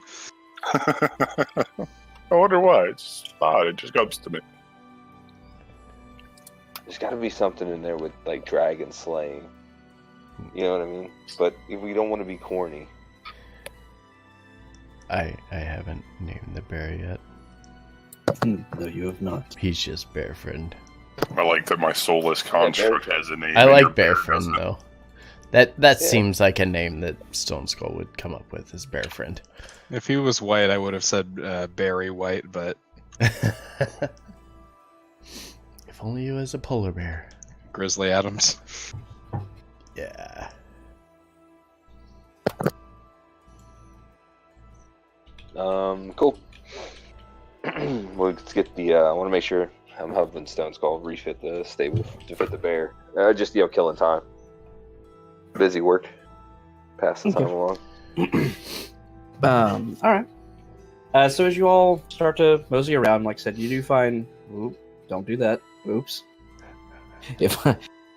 I wonder why. It's odd. It just comes to me. There's got to be something in there with like dragon slaying. You know what I mean? But if we don't want to be corny. I haven't named the bear yet. No, you have not. He's just bear friend. I like that my soulless construct has a name. I and your like bear friend doesn't. though. That seems like a name that Stone Skull would come up with, is bear friend. If he was white, I would have said Barry White, but If only he was a polar bear. Grizzly Adams. Yeah. Cool. Well, let's get the. I want to make sure I'm helping Stone Skull refit the stable to fit the bear. Just killing time. Busy work. Pass the time along. All right. So as you all start to mosey around, like I said, you do find. Oop, don't do that. Oops.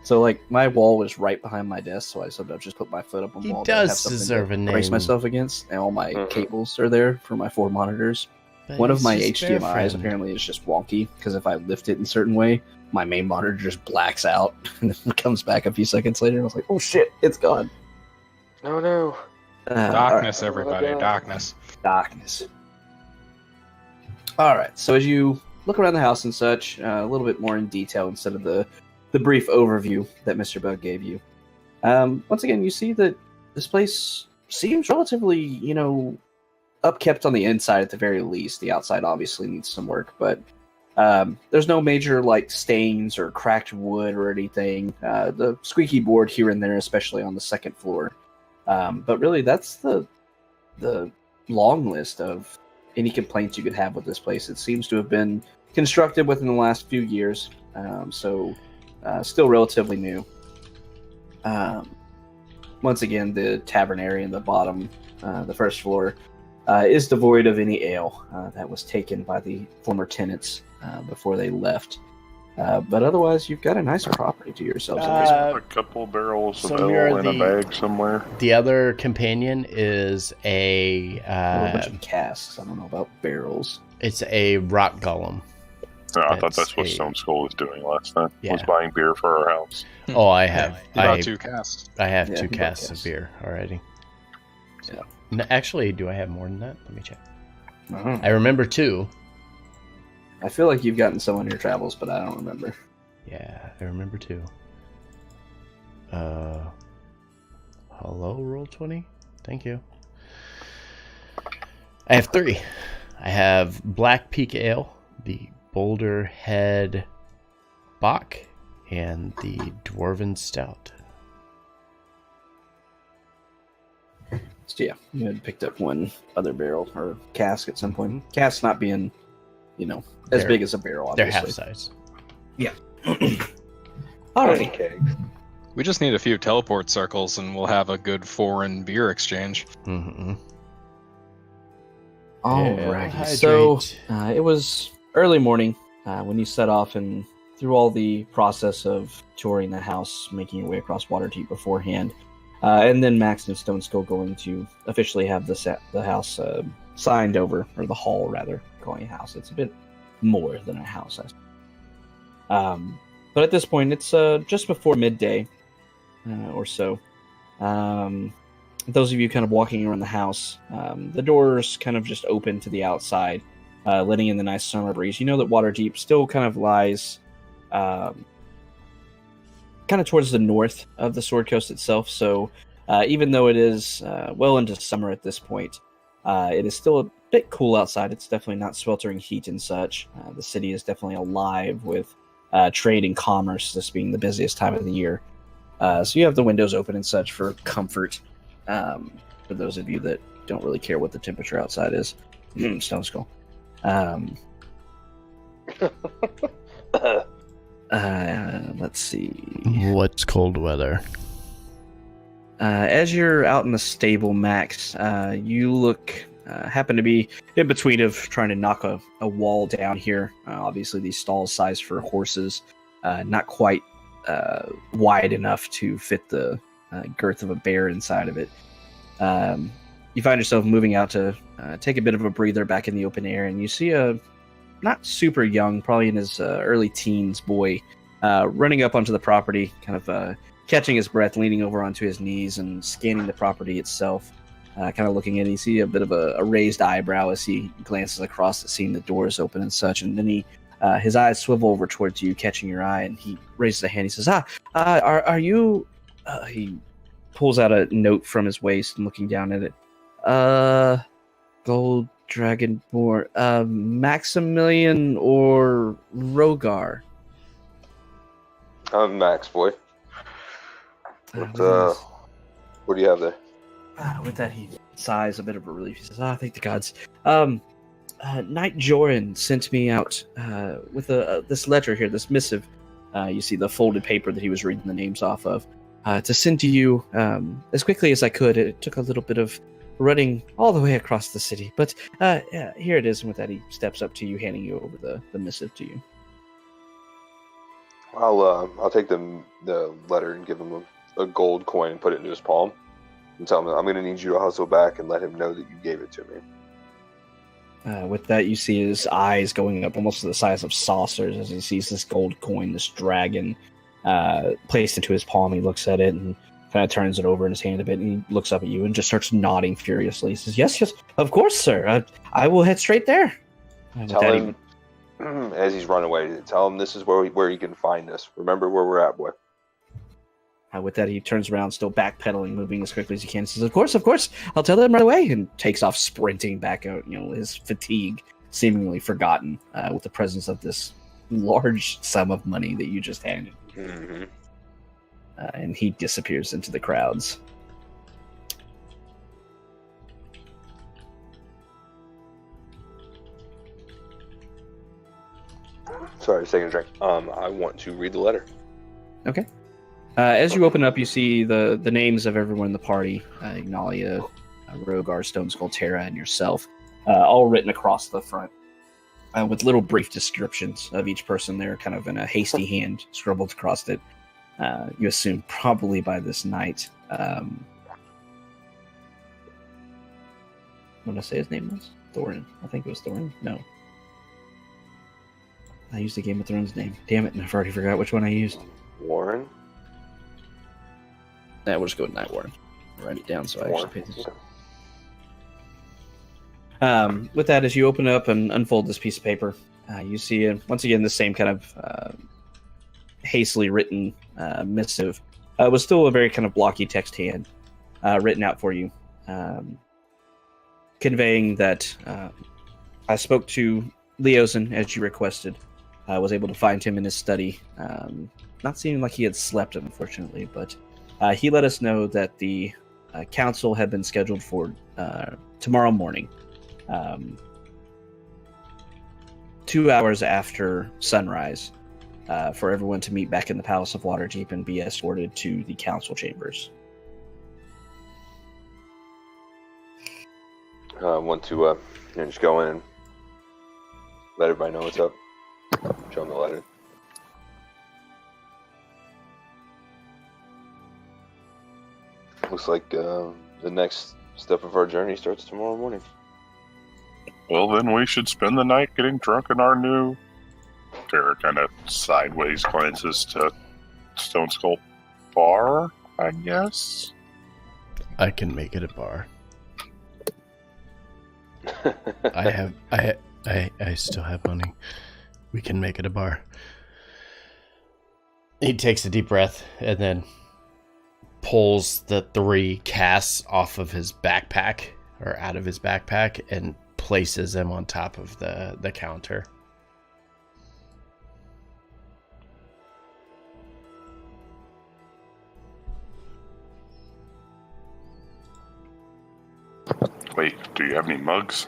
So like my wall was right behind my desk, so I sometimes just put my foot up on the He wall. does deserve a name. Brace myself against, and all my cables are there for my 4 monitors. But One of he's my just bear HDMIs friend. apparently is just wonky because if I lift it in a certain way, my main monitor just blacks out and then comes back a few seconds later. And I was like, "Oh shit, it's gone." Oh no. Darkness, all right. everybody. Oh my God. Darkness. Darkness. All right. So as you look around the house and such, a little bit more in detail instead of the brief overview that Mr. Bug gave you. Once again, you see that this place seems relatively, upkept on the inside at the very least. The outside obviously needs some work, but there's no major like stains or cracked wood or anything. The squeaky board here and there, especially on the second floor. But really, that's the long list of any complaints you could have with this place. It seems to have been constructed within the last few years, so still relatively new. Once again, the tavern area in the bottom, the first floor, is devoid of any ale that was taken by the former tenants before they left. But otherwise, you've got a nice property to yourselves. A couple barrels of ale in a bag somewhere. The other companion is a bunch of casks. I don't know about barrels. It's a rock golem. No, I thought that's what Stone Skull was doing last time. Yeah. Was buying beer for our house. Oh, I have. You bought 2 casks. I have 2 casks of beer already. Yeah. No, actually, do I have more than that? Let me check. Uh-huh. I remember 2. I feel like you've gotten some on your travels, but I don't remember. Yeah, I remember 2. Hello, Roll20? Thank you. I have 3. I have Black Peak Ale, the Boulder Head Bock, and the Dwarven Stout. So yeah, you had picked up one other barrel or cask at some point. Cask not being, as big as a barrel, obviously. They're half size. Yeah. Alright. Kegs. We just need a few teleport circles, and we'll have a good foreign beer exchange. Mm-hmm. Alrighty. Yeah, So it was early morning when you set off, and through all the process of touring the house, making your way across Waterdeep beforehand, and then Max and Stone Skull going to officially have the house signed over, or the hall rather, calling a house. It's a bit more than a house, I suppose. But at this point, it's just before midday or so. Those of you kind of walking around the house, the doors kind of just open to the outside, letting in the nice summer breeze. You know that Waterdeep still kind of lies kind of towards the north of the Sword Coast itself. So even though it is well into summer at this point, it is still a bit cool outside. It's definitely not sweltering heat and such. The city is definitely alive with trade and commerce, this being the busiest time of the year. So you have the windows open and such for comfort. For those of you that don't really care what the temperature outside is. Stone Skull. Let's see. What's cold weather? As you're out in the stable, Max, you happen to be in between of trying to knock a wall down here. Obviously, these stalls sized for horses, not quite wide enough to fit the girth of a bear inside of it. You find yourself moving out to take a bit of a breather back in the open air, and you see a not super young, probably in his early teens boy, running up onto the property, kind of catching his breath, leaning over onto his knees and scanning the property itself, kind of looking at it. You see a bit of a raised eyebrow as he glances across at seeing the doors open and such, and then his eyes swivel over towards you, catching your eye, and he raises a hand. He says, are you... he pulls out a note from his waist and looking down at it. Gold Dragonborn, Maximilian or Rogar? I'm Max, boy. What do you have there? With that, he sighs a bit of a relief. He says, thank the gods. Knight Joran sent me out with this letter here, this missive. You see the folded paper that he was reading the names off of. To send to you as quickly as I could. It took a little bit of running all the way across the city, but here it is. And with that, he steps up to you, handing you over the missive to you. I'll take the letter and give him a gold coin and put it into his palm, and tell him I'm going to need you to hustle back and let him know that you gave it to me. With that, you see his eyes going up almost to the size of saucers as he sees this gold coin, this dragon, placed into his palm. He looks at it and kind of turns it over in his hand a bit, and he looks up at you and just starts nodding furiously. He says, yes, of course, sir. I will head straight there. Tell him, as he's running away, tell him this is where he can find us. Remember where we're at, boy. With that, he turns around, still backpedaling, moving as quickly as he can. He says, of course, I'll tell them right away, and takes off sprinting back out, his fatigue seemingly forgotten with the presence of this large sum of money that you just handed. Mm-hmm. And he disappears into the crowds. Sorry, taking a drink. I want to read the letter. Okay. As you open up, you see the names of everyone in the party: Ignalia, Rogar, Stone Skull, Terra, and yourself, all written across the front. with little brief descriptions of each person there, kind of in a hasty hand scribbled across it. You assume probably by this night. What did I say his name was? Thorin. I think it was Thorin. No. I used the Game of Thrones name. Damn it, and I've already forgot which one I used. Warren? Yeah, we'll just go with Night Warren. Write it down so I actually pay attention. With that, as you open it up and unfold this piece of paper, you see, once again, the same kind of hastily written missive. It was still a very kind of blocky text hand written out for you, conveying that I spoke to Leosin as you requested. I was able to find him in his study. Not seeming like he had slept, unfortunately, but he let us know that the council had been scheduled for tomorrow morning. 2 hours after sunrise, for everyone to meet back in the Palace of Waterdeep and be escorted to the council chambers. I want to just go in and let everybody know what's up. Show them the letter. Looks like the next step of our journey starts tomorrow morning. Well, then we should spend the night getting drunk in our new... Tara kind of sideways glances to Stone Skull bar, I guess? I can make it a bar. I still have money. We can make it a bar. He takes a deep breath and then pulls the 3 casts off of his backpack, or out of his backpack, and places them on top of the counter. Wait, do you have any mugs?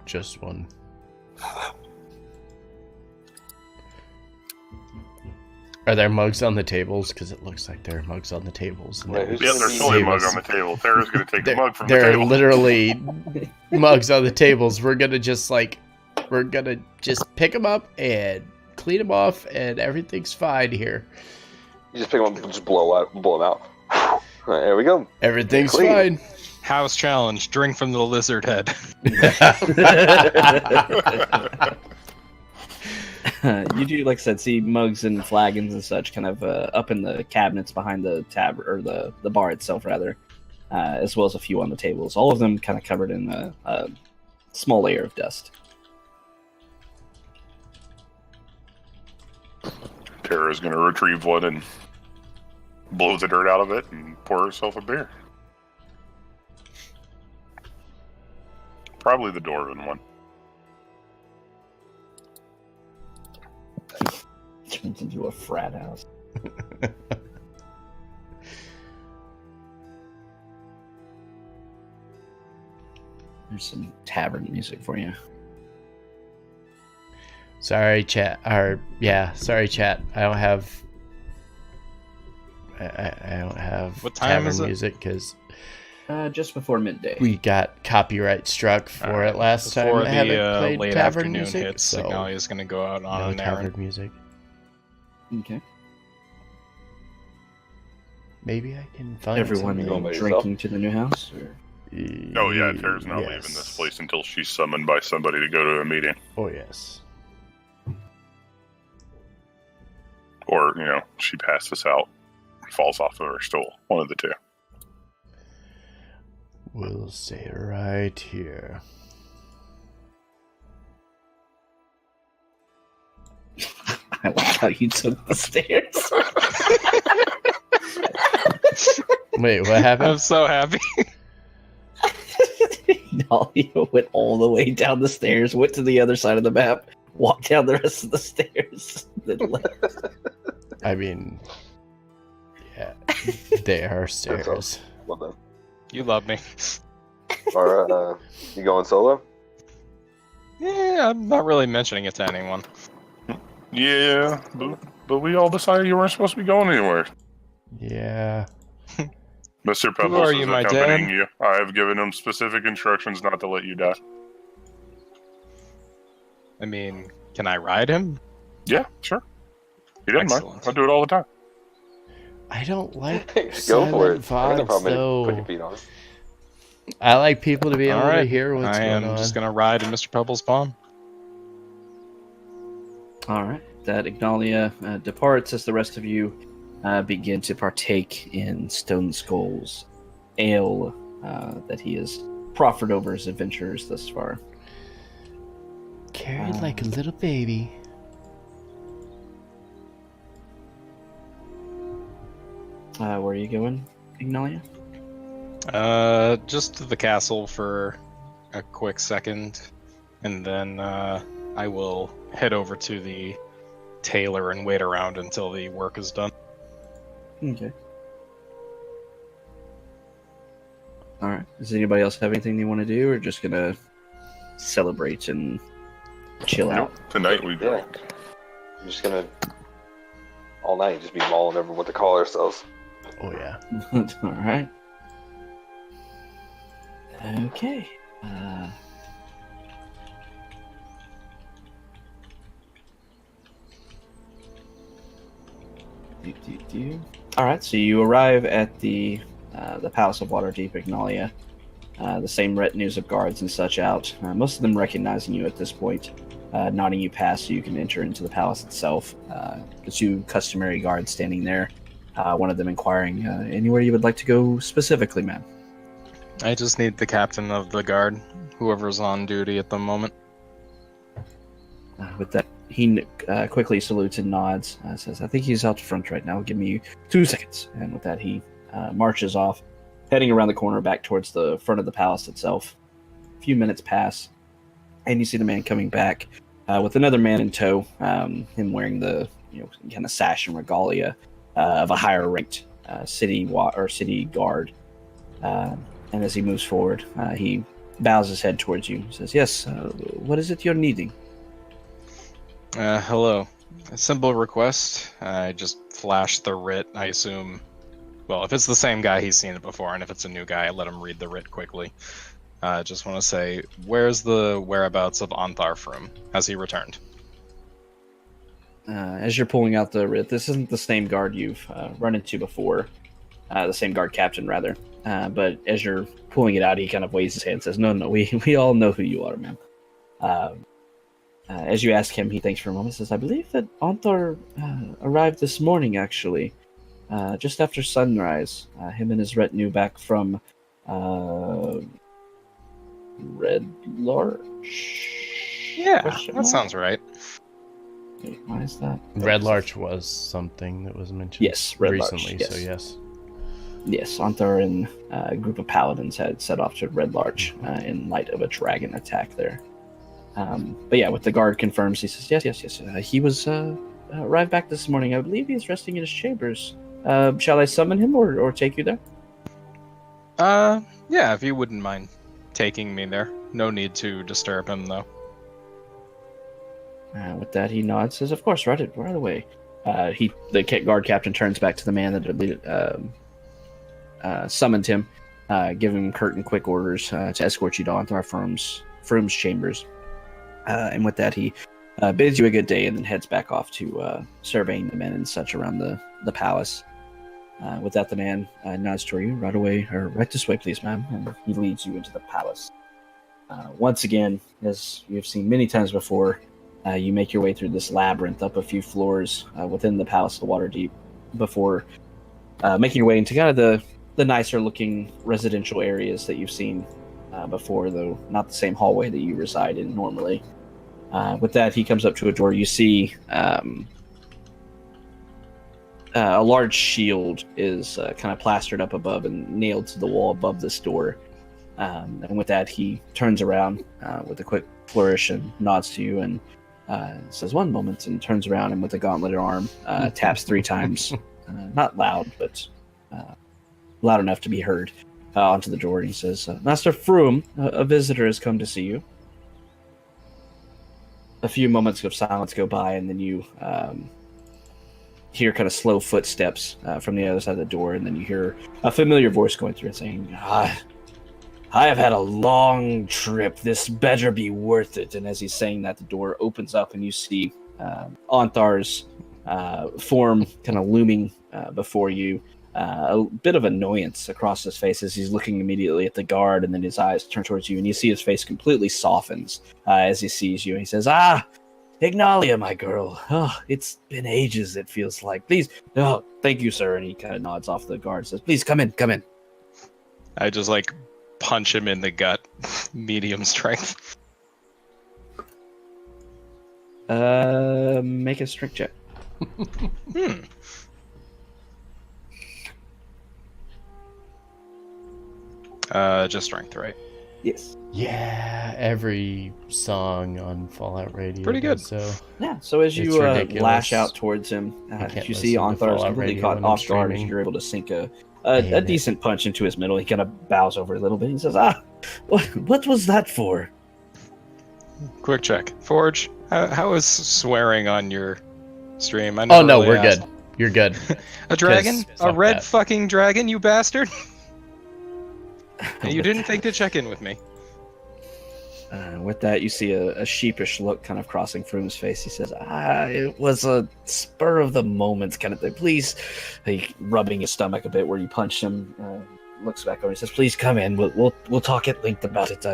Just one. Are there mugs on the tables? Because it looks like there are mugs on the tables. And Wait, Yeah, there's only a mug on the table. Tara's going to take a mug from the There are table. literally mugs on the tables. We're gonna just pick them up and clean them off, and everything's fine here. You just pick them up and just blow them out. All right, there we go. Everything's Clean. fine. House challenge: drink from the lizard head. You do, like I said, see mugs and flagons and such kind of up in the cabinets behind the tab, or the bar itself, rather, as well as a few on the tables. All of them kind of covered in a small layer of dust. Tara's going to retrieve one and blow the dirt out of it and pour herself a beer. Probably the Dwarven one. Turns into a frat house. There's some tavern music for you. Sorry, chat. Sorry, chat. I don't have. I don't have What time tavern is it? music because Just before midday. we got copyright struck for Alright, it last time. Before I haven't the played late tavern afternoon music, hits, so Signalia's going to go out on no an tavern errand. music. Maybe I can find Everyone Going by drinking to the new house? Or? Oh yeah, Tara's not leaving this place until she's summoned by somebody to go to a meeting. Oh yes. Or, she passes out, falls off of her stool. One of the two. We'll stay right here. I like how you took the stairs. Wait, what happened? I'm so happy. Dahlia went all the way down the stairs, went to the other side of the map, walked down the rest of the stairs, then left. I mean, yeah, they are That's stairs. awesome. Well done. You love me. Alright, you going solo? Yeah, I'm not really mentioning it to anyone. Yeah, but we all decided you weren't supposed to be going anywhere. Yeah. Mr. are Pebbles you, is my accompanying dad? you. I have given him specific instructions not to let you die. I mean, can I ride him? Yeah, sure. He doesn't mind. Excellent. I do it all the time. I don't like Go for it. silent I got no VODs, problem putting your though. feet on. I like people to be All able right. to hear what's I going am on. just gonna ride in Mr. Pebbles' palm. All right. That Ignalia departs as the rest of you begin to partake in Stone Skull's ale that he has proffered over his adventures thus far. Carried like a little baby. Where are you going, Ignalia? Just to the castle for a quick second, and then I will head over to the tailor and wait around until the work is done. Okay. All right. Does anybody else have anything they want to do, or just gonna celebrate and chill out? Nope. Tonight we drink. I'm just gonna all night just be mulling over what to call ourselves. Oh, yeah. All right. Okay. All right. So you arrive at the Palace of Waterdeep, Ignalia. The same retinues of guards and such out. Most of them recognizing you at this point, nodding you past so you can enter into the palace itself. The two customary guards standing there. One of them inquiring, anywhere you would like to go specifically, ma'am? I just need the captain of the guard, whoever's on duty at the moment. With that, he quickly salutes and nods. Says, I think he's out front right now. Give me 2 seconds. And with that, he marches off, heading around the corner back towards the front of the palace itself. A few minutes pass, and you see the man coming back with another man in tow, him wearing the kind of sash and regalia of a higher ranked city guard. And as he moves forward, he bows his head towards you. He says, yes, what is it you're needing? Hello. A simple request. I just flashed the writ, I assume. Well, if it's the same guy, he's seen it before, and if it's a new guy, I let him read the writ quickly. Just want to say, where's the whereabouts of Antharfrum? Has he returned? As you're pulling out the writ, this isn't the same guard you've run into before. The same guard captain, rather. But as you're pulling it out, he kind of waves his hand and says, no, we all know who you are, ma'am. As you ask him, he thinks for a moment and says, I believe that Anthar arrived this morning, actually. Just after sunrise. Him and his retinue back from Red Larch? Yeah, Question that mark? sounds right. Wait, why is that? Red Larch was something that was mentioned Yes, Red Larch, recently, yes. so yes. Yes, Anthar and a group of paladins had set off to Red Larch in light of a dragon attack there. But yeah, with the guard confirms, he says, yes. He was arrived back this morning. I believe he is resting in his chambers. Shall I summon him or take you there? Yeah, if you wouldn't mind taking me there. No need to disturb him, though. With that, he nods, says, of course, right away. The guard captain turns back to the man that summoned him, giving him curt and quick orders to escort you to Antharfrum's chambers. And with that, he bids you a good day and then heads back off to surveying the men and such around the palace. With that, the man nods toward you, right this way, please, ma'am, and he leads you into the palace. Once again, as you've seen many times before, you make your way through this labyrinth up a few floors within the Palace of Waterdeep before making your way into kind of the nicer looking residential areas that you've seen before, though not the same hallway that you reside in normally. With that, he comes up to a door. You see a large shield is kind of plastered up above and nailed to the wall above this door. And with that, he turns around with a quick flourish and nods to you and says, one moment, and turns around and with a gauntleted arm taps 3 times. Not loud, but loud enough to be heard onto the door. And he says, Master Froome, a visitor has come to see you. A few moments of silence go by, and then you hear kind of slow footsteps from the other side of the door, and then you hear a familiar voice going through it saying, I have had a long trip. This better be worth it. And as he's saying that, the door opens up and you see Onthar's form kind of looming before you. A bit of annoyance across his face as he's looking immediately at the guard, and then his eyes turn towards you, and you see his face completely softens as he sees you. And he says, Ignalia, my girl. Oh, it's been ages, it feels like. Please. Oh, thank you, sir. And he kind of nods off the guard and says, please, come in, come in. I just, punch him in the gut. Medium strength. Make a strength check. Just strength, right? Yes. Yeah, every song on Fallout Radio. Pretty good. So Yeah, so as you ridiculous. lash out towards him, you see Onthar's completely caught off guard as you're able to sink a decent punch into his middle. He kind of bows over a little bit. He says, what was that for? Quick check. Forge, how is swearing on your stream? I never oh no, really we're asked. good. You're good. A dragon? A fuck red that. fucking dragon, you bastard? You didn't think to check in with me. With that, you see a sheepish look kind of crossing Froom's face. He says, it was a spur of the moment kind of thing. Please, rubbing his stomach a bit where you punched him, looks back over and says, please come in. We'll talk at length about it.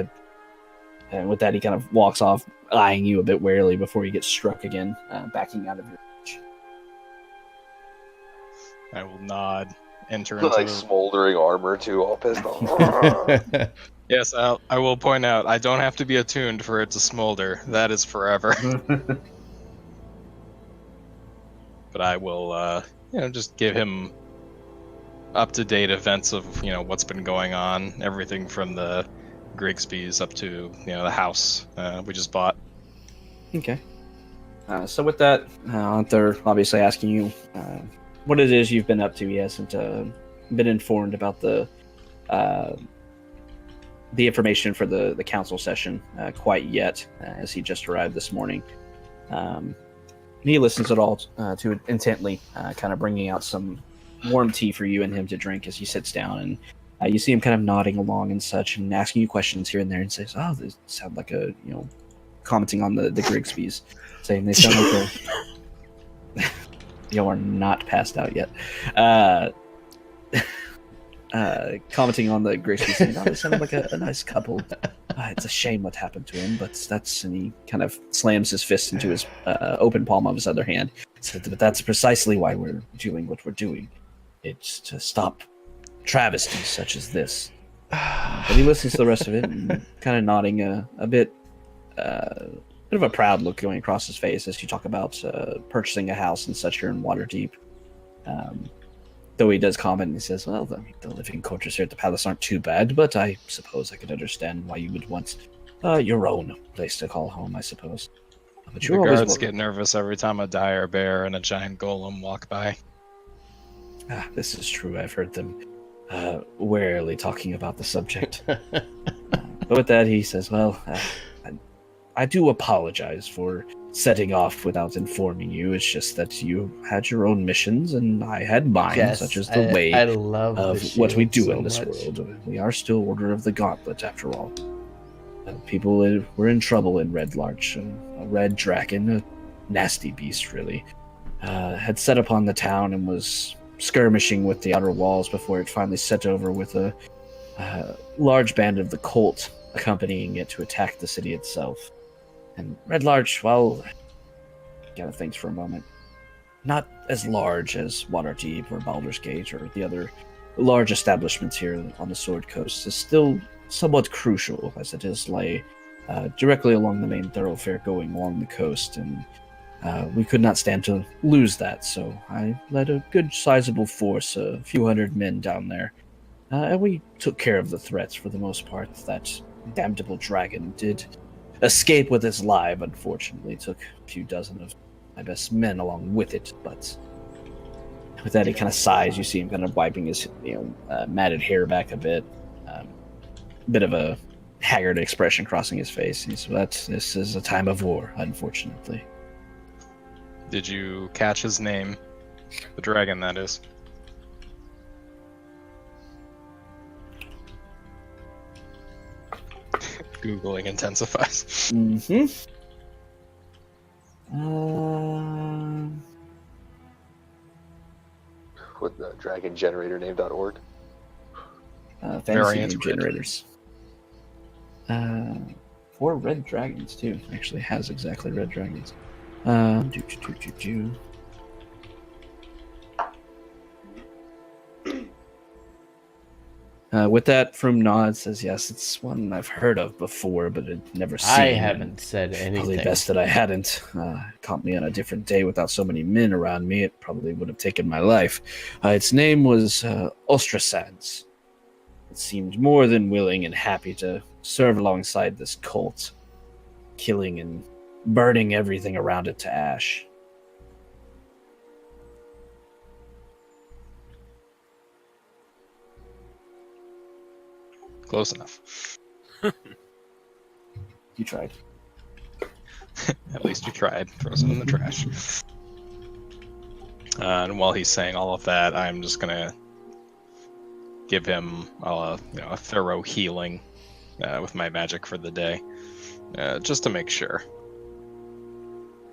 And with that, he kind of walks off, eyeing you a bit warily before he gets struck again, backing out of your reach. I will nod. Enter Like into smoldering armor too, all pissed off. Yes, I will point out, I don't have to be attuned for it to smolder. That is forever. But I will, just give him up-to-date events of, what's been going on. Everything from the Grigsby's up to, the house we just bought. Okay. So with that, Onthar obviously asking you what it is you've been up to. He hasn't been informed about the information for the council session quite yet, as he just arrived this morning. He listens at all to it intently, kind of bringing out some warm tea for you and him to drink as he sits down, and you see him kind of nodding along and such, and asking you questions here and there, and says, "Oh, they sound like a commenting on the Grigsby's, saying they sound like a." You are not passed out yet. Commenting on the Grigsby, saying, "Oh, they sounded like a nice couple. It's a shame what happened to him, but that's..." And he kind of slams his fist into his open palm of his other hand. Said, "But that's precisely why we're doing what we're doing. It's to stop travesties such as this." But he listens to the rest of it, and kind of nodding a bit of a proud look going across his face as you talk about purchasing a house and such here in Waterdeep. Though he does comment, and he says, "Well, the living quarters here at the palace aren't too bad, but I suppose I could understand why you would want your own place to call home, I suppose." But The you're always guards welcome. get nervous every time a dire bear and a giant golem walk by. This is true. I've heard them warily talking about the subject. But with that, he says, "Well, I do apologize for setting off without informing you. It's just that you had your own missions and I had mine, such as the way I love of the what we shield do so in this much. world. We are still Order of the Gauntlet, after all. People were in trouble in Red Larch. A red dragon, a nasty beast, really, had set upon the town and was skirmishing with the outer walls before it finally set over with a large band of the cult accompanying it to attack the city itself. And Red Larch, well, gotta think for a moment. Not as large as Waterdeep or Baldur's Gate or the other large establishments here on the Sword Coast, is still somewhat crucial, as it is lay directly along the main thoroughfare going along the coast, and we could not stand to lose that, so I led a good sizable force, a few hundred men down there, and we took care of the threats for the most part. That damnable dragon did escape with his life, unfortunately. Took a few dozen of my best men along with it, but with that he kind of sighs. You see him kind of wiping his matted hair back a bit, bit of a haggard expression crossing his face. He says, "This is a time of war, unfortunately." Did you catch his name? The dragon, that is. Googling intensifies. Mm-hmm. With the dragongeneratername.org. Fantasy Variant name red. generators. 4 red dragons too. Actually has exactly red dragons. With that, Froome nods, says, yes, it's one I've heard of before, but I'd never seen. I haven't said Probably anything. best that I hadn't. Caught me on a different day without so many men around me. It probably would have taken my life. Its name was Ostrasands. It seemed more than willing and happy to serve alongside this cult, killing and burning everything around it to ash. Close enough. You tried. At least you tried. Throws it in the trash. And while he's saying all of that, I'm just gonna give him a thorough healing with my magic for the day, just to make sure.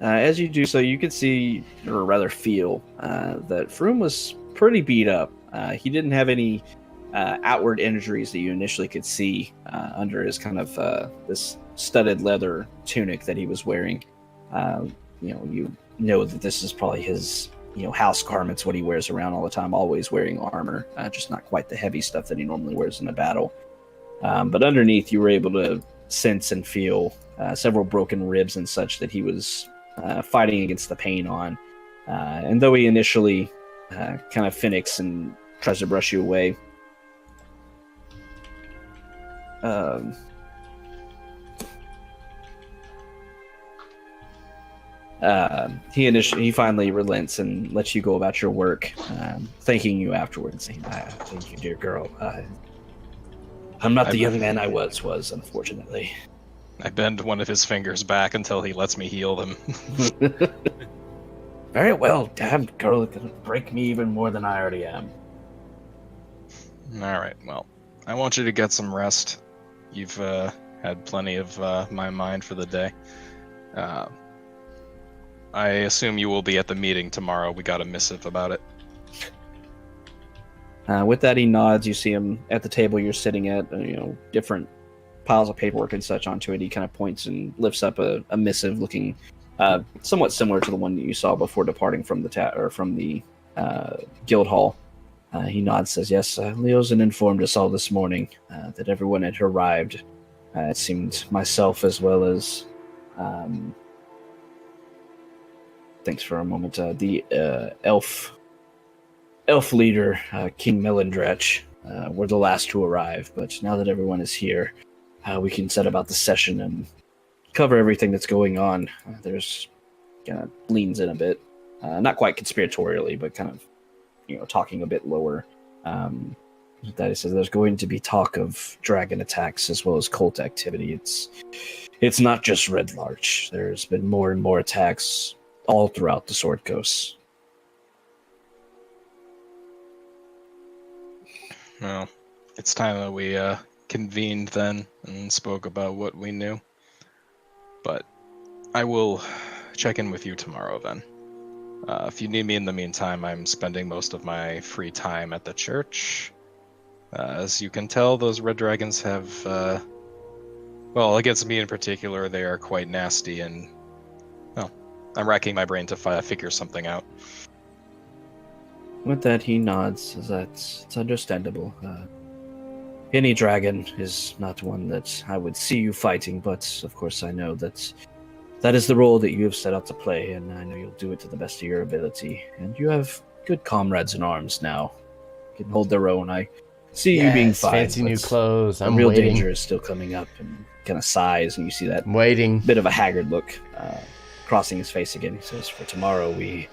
As you do so, you can see, or rather feel, that Froome was pretty beat up. He didn't have any outward injuries that you initially could see under his kind of this studded leather tunic that he was wearing. You know that this is probably his house garments, what he wears around all the time, always wearing armor, just not quite the heavy stuff that he normally wears in a battle. But underneath, you were able to sense and feel several broken ribs and such that he was fighting against the pain on. And though he initially kind of phoenix and tries to brush you away, he finally relents and lets you go about your work, thanking you afterwards, saying, "Thank you, dear girl. I'm not the young man I was, unfortunately." I bend one of his fingers back until he lets me heal them. Very well, damned girl. It's gonna break me even more than I already am. All right, well, I want you to get some rest. You've had plenty of my mind for the day. I assume you will be at the meeting tomorrow. We got a missive about it. With that, he nods. You see him at the table you're sitting at. Different piles of paperwork and such onto it. He kind of points and lifts up a missive, looking somewhat similar to the one that you saw before departing from the guild hall. He nods, says, "Yes, Leosin informed us all this morning that everyone had arrived. It seemed myself as well as." Thanks for a moment. The elf leader, King Melindretch, were the last to arrive. But now that everyone is here, we can set about the session and cover everything that's going on. There's kind of leans in a bit, not quite conspiratorially, but kind of talking a bit lower. That he says there's going to be talk of dragon attacks as well as cult activity. It's not just Red Larch. There's been more and more attacks all throughout the Sword Coast. Well, it's time that we convened then and spoke about what we knew. But I will check in with you tomorrow then. If you need me in the meantime, I'm spending most of my free time at the church. As you can tell, those red dragons have, well, against me in particular, they are quite nasty, and, well, I'm racking my brain to figure something out. With that, he nods, says that's it's understandable. Any dragon is not one that I would see you fighting, but of course I know that is the role that you have set out to play, and I know you'll do it to the best of your ability. And you have good comrades in arms now. Can hold their own. I see you being fine. Fancy new clothes. I'm real waiting. danger is still coming up, and kind of sighs, and you see that I'm waiting. bit of a haggard look crossing his face again. He says, "For tomorrow we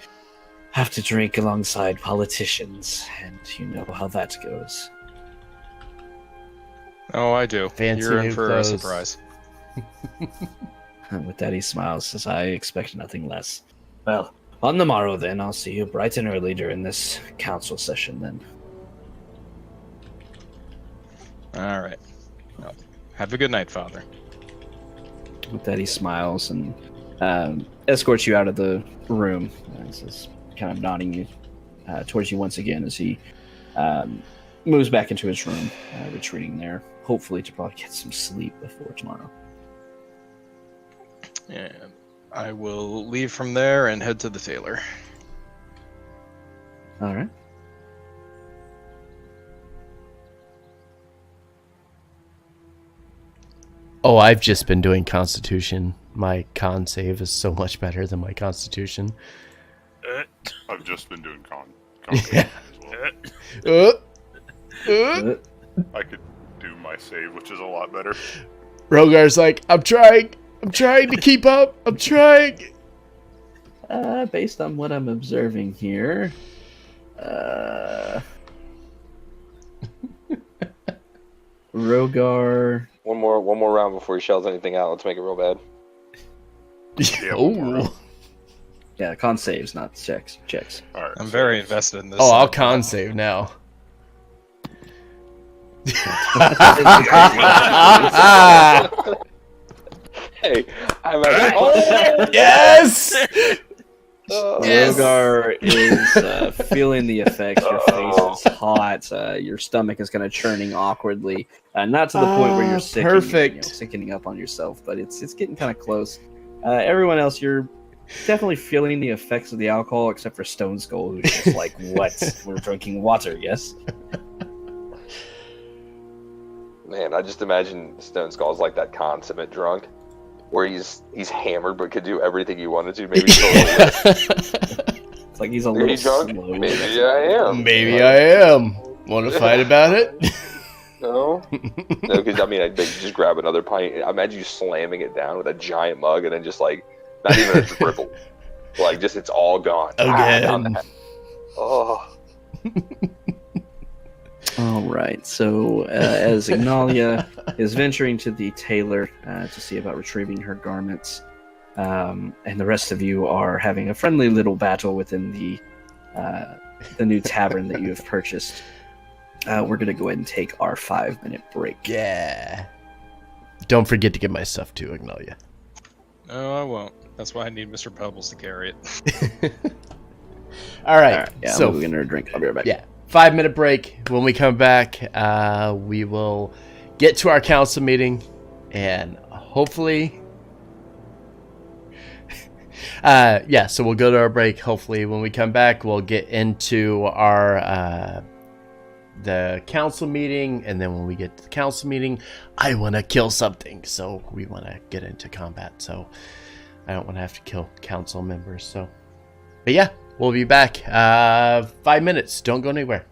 have to drink alongside politicians, and you know how that goes." Oh, I do. Fancy You're in new for clothes. a surprise. And with that, he smiles, says, "I expect nothing less. Well, On the morrow, then, I'll see you bright and early during this council session, then. All right. Well, have a good night, Father. With that, he smiles and escorts you out of the room. Says, kind of nodding you towards you once again as he moves back into his room, retreating there, hopefully to probably get some sleep before tomorrow. And I will leave from there and head to the tailor. All right. Oh, I've just been doing Constitution. My con save is so much better than my Constitution. I've just been doing con Yeah. as well. Uh. I could do my save, which is a lot better. Rogar's like, I'm trying to keep up. I'm trying. Based on what I'm observing here, Rogar. One more round before he shells anything out. Let's make it real bad. Yeah, one more Oh. round. Yeah, con saves, not checks. All right, I'm so very invested in this. Oh, I'll con save now. Hey, I'm at oh, Yes! Yes! Rogar is feeling the effects. Your face is hot. Your stomach is kind of churning awkwardly. Not to the point where you're sick, perfect. sickening up on yourself, but it's getting kind of close. Everyone else, you're definitely feeling the effects of the alcohol, except for Stone Skull, who's just like, "What? We're drinking water, yes." man, I just imagine Stone Skull's like that consummate drunk, where he's hammered but could do everything he wanted to. Maybe It's like he's a Are little you drunk? slow. Maybe I am. Maybe I am. Want to fight about it? No, because I mean, I'd just grab another pint. I imagine you slamming it down with a giant mug and then just like not even a dribble, like just it's all gone. Down Again. that. Oh, All right. So as Ignalia is venturing to the tailor to see about retrieving her garments, and the rest of you are having a friendly little battle within the new tavern that you have purchased, we're going to go ahead and take our 5-minute break. Yeah. Don't forget to get my stuff too, Ignalia. No, I won't. That's why I need Mr. Pebbles to carry it. All right. Yeah, So, I'm going to drink. I'll be right back. yeah, 5-minute break. When we come back, we will get to our council meeting and hopefully... so we'll go to our break. Hopefully when we come back, we'll get into our... the council meeting, and then when we get to the council meeting, I want to kill something, so we want to get into combat, so I don't want to have to kill council members. So, but yeah, we'll be back 5 minutes. Don't go anywhere.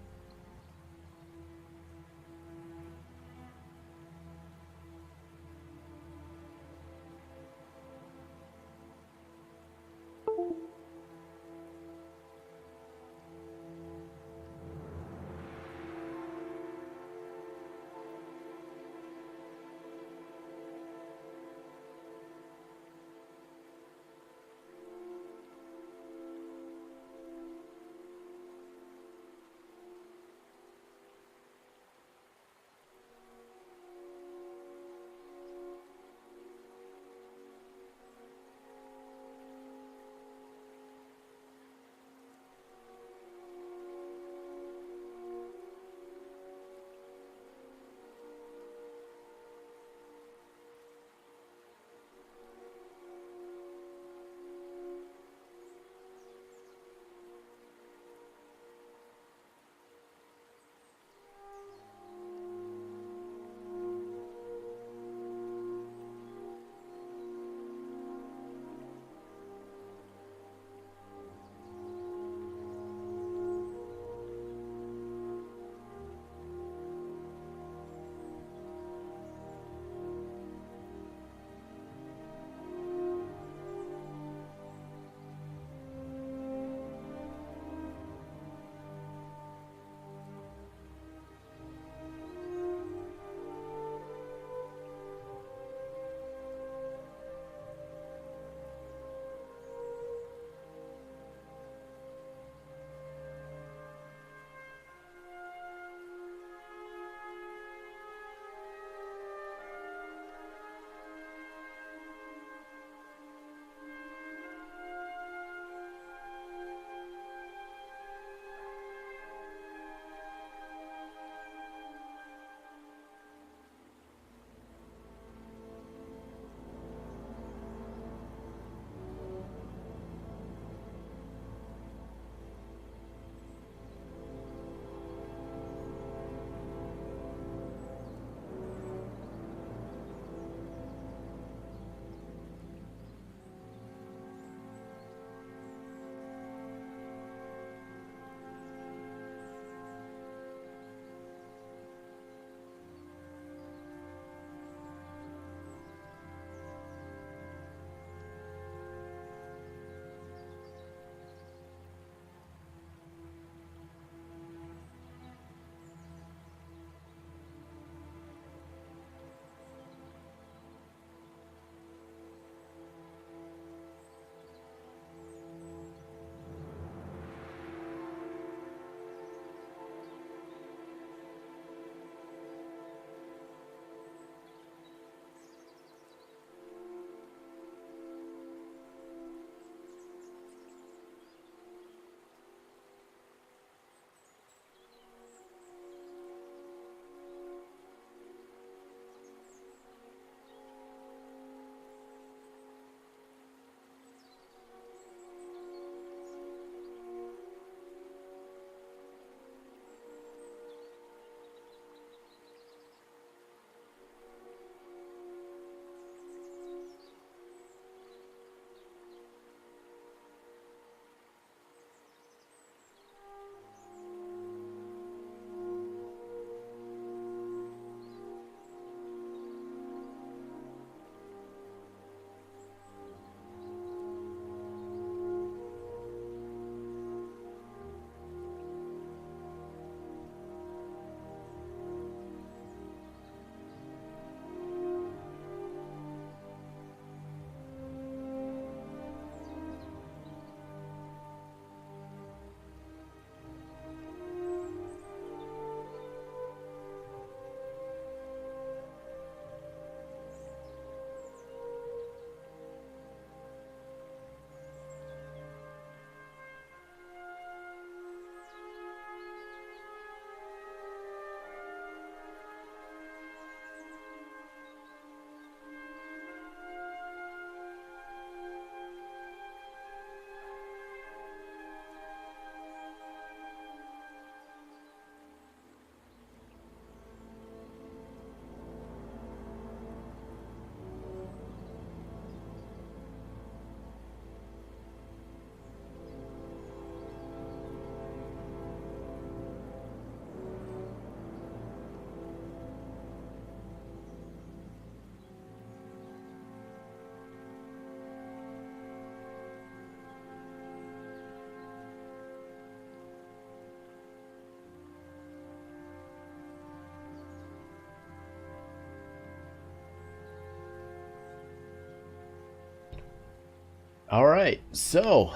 All right, so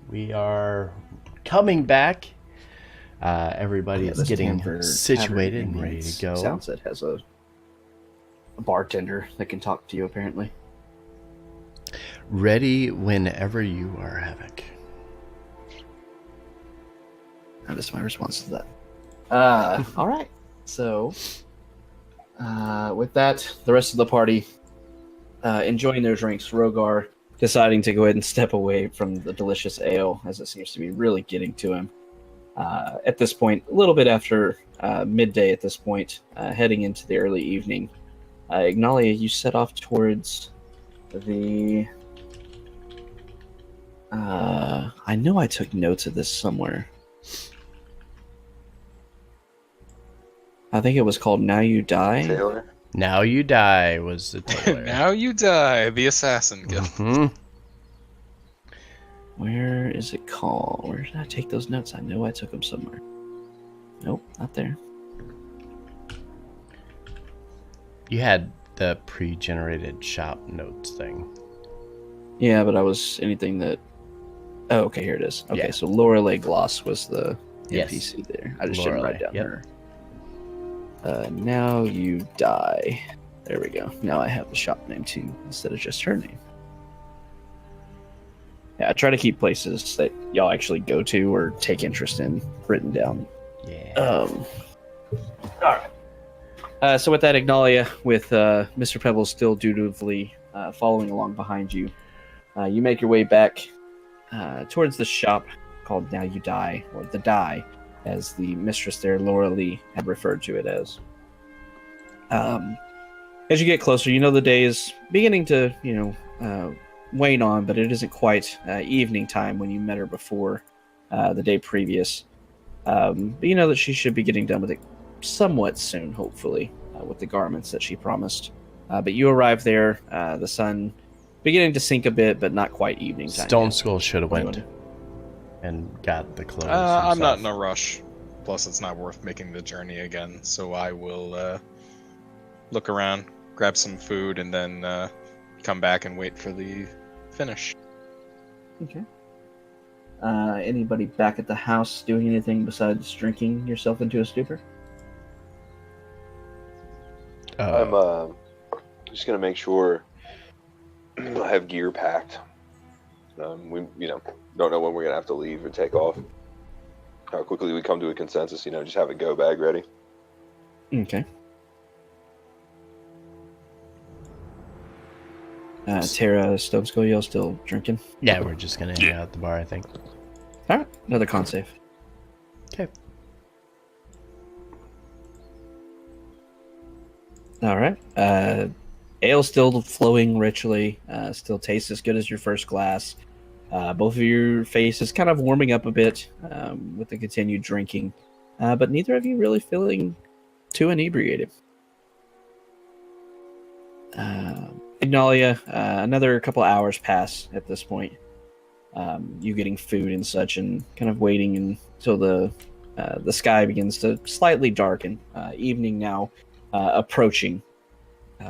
we are coming back. Everybody is getting situated and ready to go. Soundset has a bartender that can talk to you, apparently. Ready whenever you are, Havoc. That is my response to that. All right. So, with that, the rest of the party enjoying their drinks. Rogar deciding to go ahead and step away from the delicious ale, as it seems to be really getting to him. At this point, a little bit after midday at this point, heading into the early evening, Ignalia, you set off towards the... I know I took notes of this somewhere. I think it was called Now You Die. Taylor? Now You Die was the Taylor. Now You Die, the Assassin Guild. Mhm. Where is it called? Where did I take those notes? I know I took them somewhere. Nope, not there. You had the pre-generated shop notes thing. Yeah, but I was anything that... Oh, okay, here it is. Okay, Yeah. so Lorelei Gloss was the Yes. NPC there. I just didn't write Lorelei, down yep. her. Now You Die. There we go. Now I have the shop name too, instead of just her name. Yeah, I try to keep places that y'all actually go to or take interest in written down. Yeah. All right. So with that, Ignalia, with Mr. Pebbles still dutifully following along behind you, you make your way back towards the shop called Now You Die, or The Die, as the mistress there, Laura Lee, had referred to it as. As you get closer, you know the day is beginning to, wane on, but it isn't quite evening time when you met her before the day previous. But you know that she should be getting done with it somewhat soon, hopefully, with the garments that she promised. But you arrive there, the sun beginning to sink a bit, but not quite evening time. Stone yet. Skull should have What do you went and got the clothes. I'm not in himself. a rush. Plus, it's not worth making the journey again. So I will look around, grab some food, and then come back and wait for the finish. Okay. Anybody back at the house doing anything besides drinking yourself into a stupor? I'm just gonna make sure I have gear packed. We don't know when we're gonna have to leave and take off. How quickly we come to a consensus, just have a go bag ready. Okay. Tara, Stone Skull, y'all still drinking? Yeah, we're just gonna hang out at the bar, I think. All right, another con save. Okay. All right. Ale still flowing richly. Still tastes as good as your first glass. Both of your faces kind of warming up a bit with the continued drinking, but neither of you really feeling too inebriated. Ignalia, another couple hours pass at this point. You getting food and such, and kind of waiting until the sky begins to slightly darken. Evening now approaching.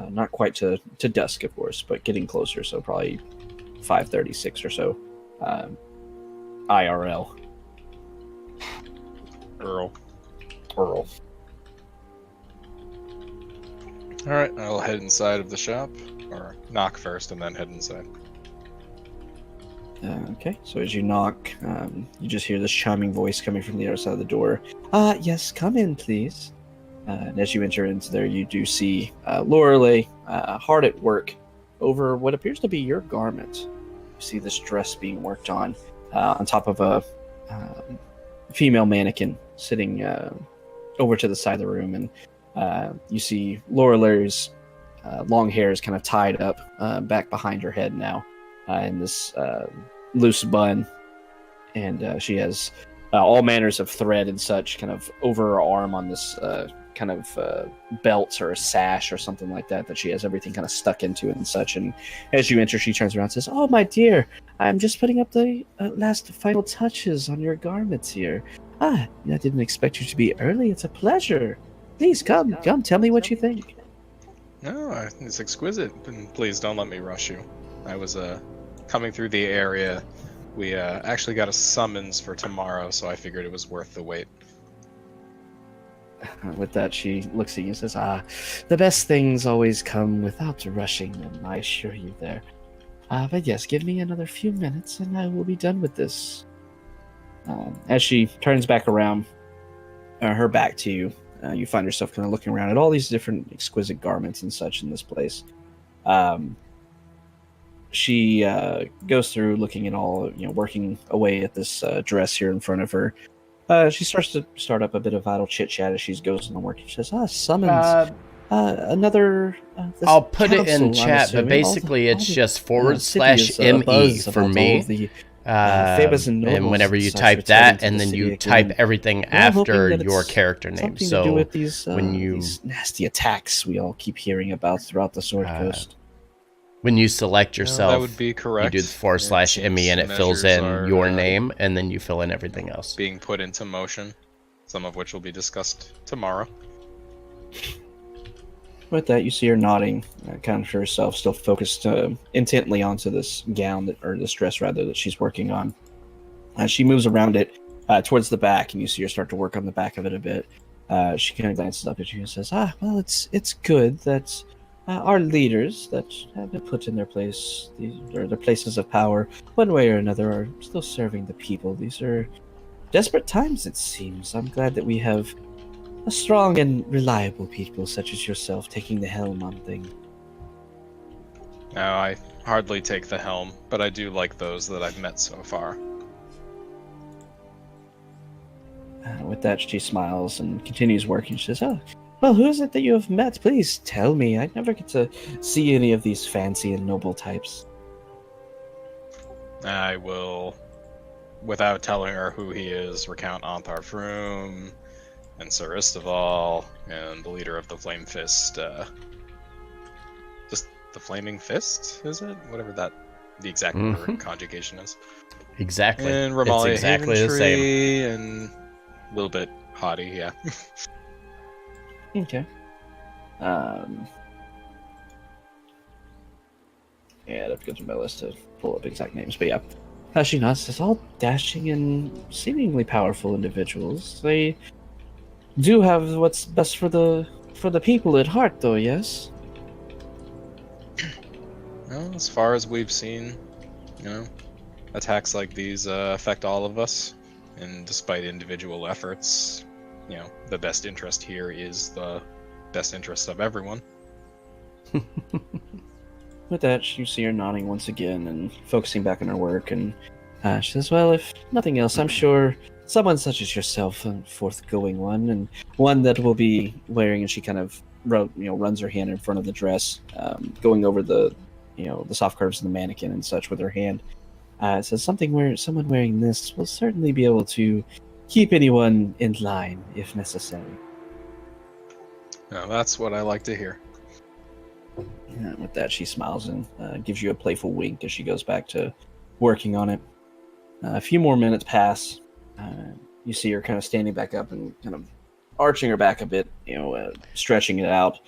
Not quite to dusk, of course, but getting closer. So probably 5:36 or so. IRL. Earl. Earl. Alright, I'll head inside of the shop. Or knock first and then head inside. Okay, so as you knock, you just hear this chiming voice coming from the other side of the door. Yes, come in, please. And as you enter into there, you do see Lorelei hard at work over what appears to be your garment. You see this dress being worked on top of a female mannequin sitting over to the side of the room. And you see Lorelei's long hair is kind of tied up back behind her head now in this loose bun. And she has all manners of thread and such kind of over her arm on this kind of belt or a sash or something like that she has everything kind of stuck into it and such. And as you enter, she turns around and says, "Oh, my dear, I'm just putting up the last final touches on your garments here. I didn't expect you to be early. It's a pleasure. Please come, tell me what you think." No, it's exquisite. And please don't let me rush you. I was coming through the area, we actually got a summons for tomorrow, so I figured it was worth the wait. With that, she looks at you and says, the best things always come without rushing them, I assure you there. But yes, give me another few minutes and I will be done with this. As she turns back around, her back to you, you find yourself kind of looking around at all these different exquisite garments and such in this place. She goes through looking at all, working away at this dress here in front of her. She starts to start up a bit of idle chit chat as she goes on work. She says, summons another. I'll put it in council, I'm chat, but assuming. basically All it's the just city is /ME abuzz for about all me. of the, famous and nobles whenever and you such type returning that, to and the then city you again. type everything I'm hoping after that your it's character name. something to So do with these, when you these nasty attacks we all keep hearing about throughout the Sword Coast. when you select yourself, that would be correct. you do the /ME and it fills Measures in are, your name, and then you fill in everything else. being put into motion, some of which will be discussed tomorrow. With that, you see her nodding, kind of to herself, still focused intently onto this gown, or this dress rather, that she's working on. She moves around it towards the back, and you see her start to work on the back of it a bit. She kind of glances up at you and says, well, it's good that our leaders that have been put in their place, their places of power, one way or another, are still serving the people. These are desperate times, it seems. I'm glad that we have a strong and reliable people such as yourself taking the helm on things. Now, I hardly take the helm, but I do like those that I've met so far. With that, she smiles and continues working. She says, well, who is it that you have met? Please tell me. I never get to see any of these fancy and noble types. I will, without telling her who he is, recount Anthar Froom, and Sir Istival, and the leader of the Flame Fist, just the Flaming Fist, is it? Whatever the exact word conjugation is. Exactly. And Ramalia it's exactly the same. Haventree, and a little bit haughty, yeah. Okay. Yeah, I'd have to go through my list to pull up exact names, but yeah. She nods, says, all dashing and seemingly powerful individuals. They do have what's best for the people at heart, though, yes? Well, as far as we've seen, attacks like these affect all of us, and despite individual efforts, the best interest here is the best interest of everyone. With that, you see her nodding once again and focusing back on her work, and she says, well, if nothing else, I'm sure someone such as yourself, a forthgoing one, and one that will be wearing, and she kind of runs her hand in front of the dress, going over the soft curves of the mannequin and such with her hand. Says someone wearing this will certainly be able to keep anyone in line if necessary. Now, that's what I like to hear. And with that, she smiles and gives you a playful wink as she goes back to working on it. A few more minutes pass. You see her kind of standing back up and kind of arching her back a bit, stretching it out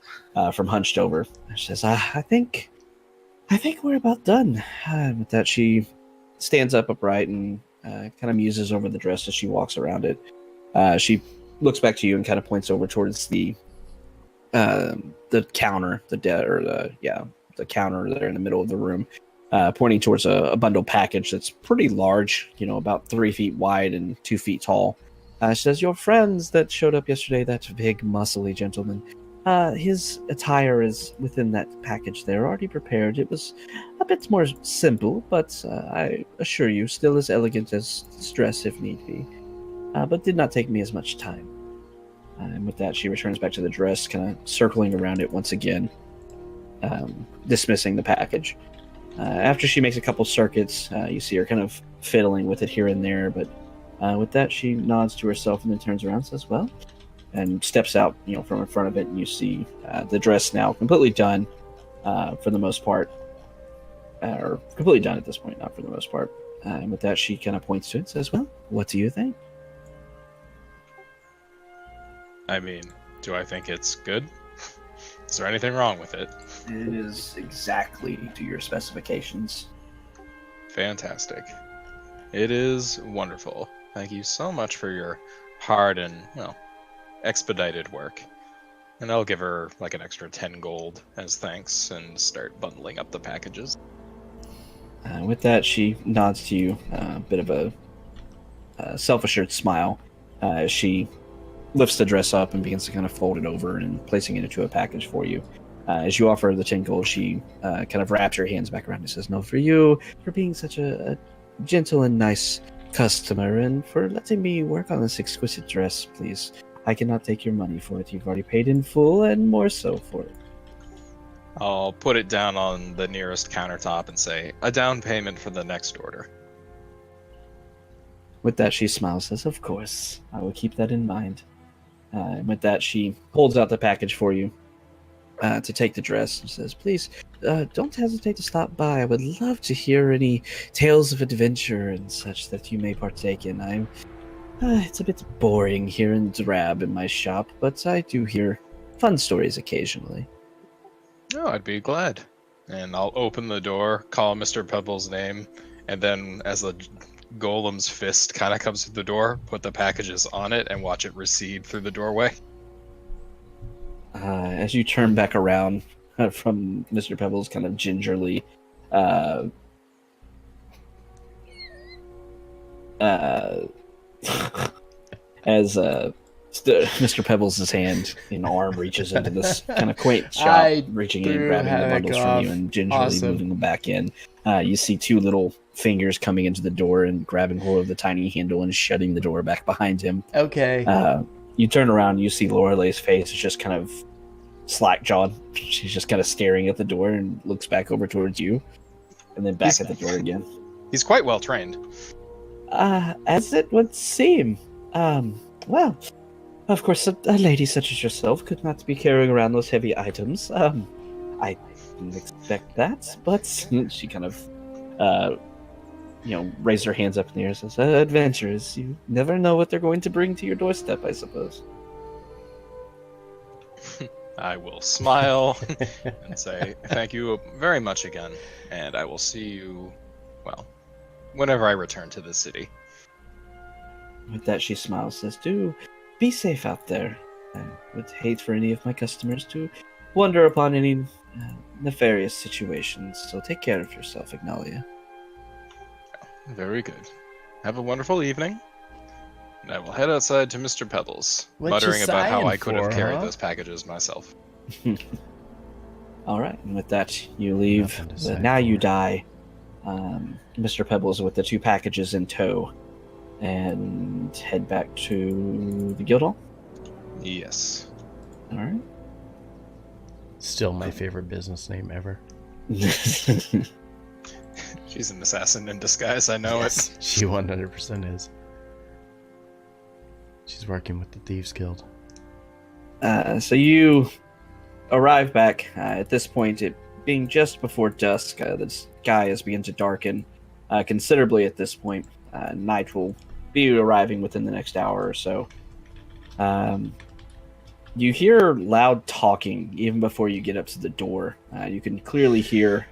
from hunched over. She says, I think we're about done. With that, she stands up upright and kind of muses over the dress as she walks around it. She looks back to you and kind of points over towards the counter, the counter there in the middle of the room, pointing towards a bundle package that's pretty large, about 3 feet wide and 2 feet tall. She says, your friends that showed up yesterday, that big, muscly gentleman, his attire is within that package there, already prepared. It was a bit more simple, but I assure you, still as elegant as this dress if need be. But did not take me as much time. And with that, she returns back to the dress, kind of circling around it once again, dismissing the package. After she makes a couple circuits, you see her kind of fiddling with it here and there, but with that, she nods to herself and then turns around and says, well, and steps out, from in front of it, and you see the dress now completely done for the most part, or completely done at this point, not for the most part. And with that, she kind of points to it and says, well, what do you think? I mean, do I think it's good? Is there anything wrong with it? It is exactly to your specifications. Fantastic. It is wonderful. Thank you so much for your hard and, well, expedited work. And I'll give her like an extra 10 gold as thanks and start bundling up the packages. With that, she nods to you, a bit of a self-assured smile as she lifts the dress up and begins to kind of fold it over and placing it into a package for you. As you offer her the 10 gold, she kind of wraps her hands back around and says, "No, for you, for being such a gentle and nice customer, and for letting me work on this exquisite dress, please. I cannot take your money for it. You've already paid in full and more so for it." I'll put it down on the nearest countertop and say, a down payment for the next order. With that, she smiles, says, "Of course, I will keep that in mind." And with that, she holds out the package for you to take the dress and says, "Please, don't hesitate to stop by. I would love to hear any tales of adventure and such that you may partake in. It's a bit boring here and drab in my shop, but I do hear fun stories occasionally." Oh, I'd be glad. And I'll open the door, call Mr. Pebble's name, and then as the golem's fist kind of comes through the door, put the packages on it and watch it recede through the doorway. As you turn back around from Mr. Pebble's kind of gingerly as Mr. Pebbles' hand and arm reaches into this kind of quaint shop, reaching in, grabbing the bundles from you, and gingerly moving them back in. You see two little fingers coming into the door and grabbing hold of the tiny handle and shutting the door back behind him. Okay. You turn around, you see Lorelei's face is just kind of slack-jawed. She's just kind of staring at the door and looks back over towards you, and then back at the door again. He's quite well trained. As it would seem. Well, of course, a lady such as yourself could not be carrying around those heavy items. I didn't expect that, but she kind of, raised her hands up in the air and says, "Adventures, you never know what they're going to bring to your doorstep, I suppose." I will smile and say, "Thank you very much again, and I will see you, well, whenever I return to the city." With that, she smiles, says, "Do be safe out there. I would hate for any of my customers to wonder upon any nefarious situations, so take care of yourself, Ignalia." Very good. Have a wonderful evening. And I will head outside to Mr. Pebbles, muttering about how I could have carried those packages myself. All right, and with that, you leave. Now you die. Mr. Pebbles with the two packages in tow, and head back to the guild hall. Yes. All right. Still my favorite business name ever. She's an assassin in disguise, I know it. She 100% is. She's working with the Thieves Guild. So you arrive back. At this point, it being just before dusk, the sky has begun to darken considerably at this point. Night will be arriving within the next hour or so. You hear loud talking even before you get up to the door. You can clearly hear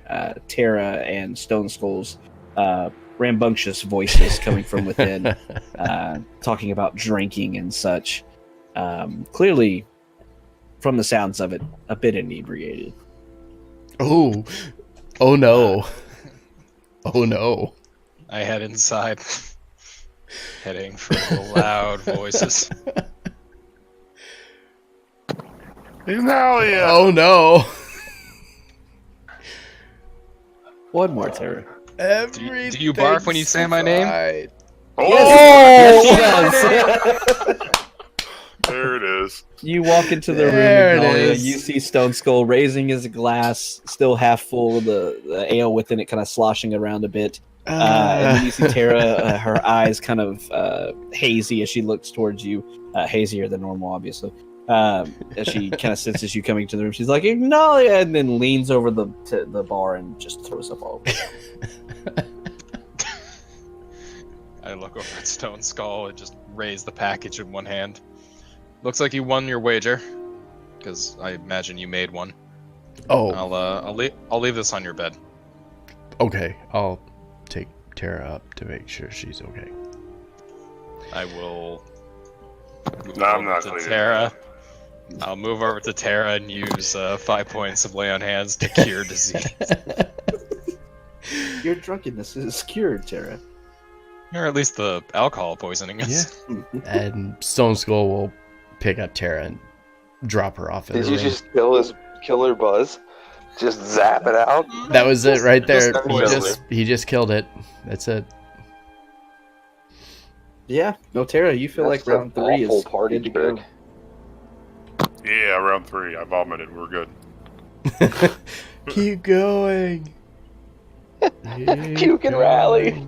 Tara and Stone Skull's rambunctious voices coming from within, talking about drinking and such. Clearly, from the sounds of it, a bit inebriated. Oh no. Oh no. I head inside, heading for the loud voices. Ignalia! Oh no. One more, Tara. Do you barf when you say my name? Oh! Yes, she does. There it is. You walk into the There room, it Ignalia, is. you see Stone Skull raising his glass, still half full, the ale within it kind of sloshing around a bit. And then you see Tara, her eyes kind of hazy as she looks towards you, hazier than normal, obviously. As she kind of senses you coming to the room, she's like, "Ignalia," and then leans over the bar and just throws up all over. I look over at Stone Skull and just raise the package in one hand. Looks like you won your wager, because I imagine you made one. Oh. I'll leave this on your bed. Okay. I'll take Tara up to make sure she's okay. I will. Move No, I'm over not to cleaning Tara. I'll move over to Tara and use 5 points of lay on hands to cure disease. Your drunkenness is cured, Tara. Or at least the alcohol poisoning is. Yeah. And Stone Skull will pick up Tara and drop her off. Did you just kill her buzz? Just zap it out? That was it right there. Just He just killed it. That's it. Yeah, no, Tara, you feel That's like round an 3 awful is party good to go. trick. Yeah, round 3. I vomited. We're good. Keep going. Puke and rally.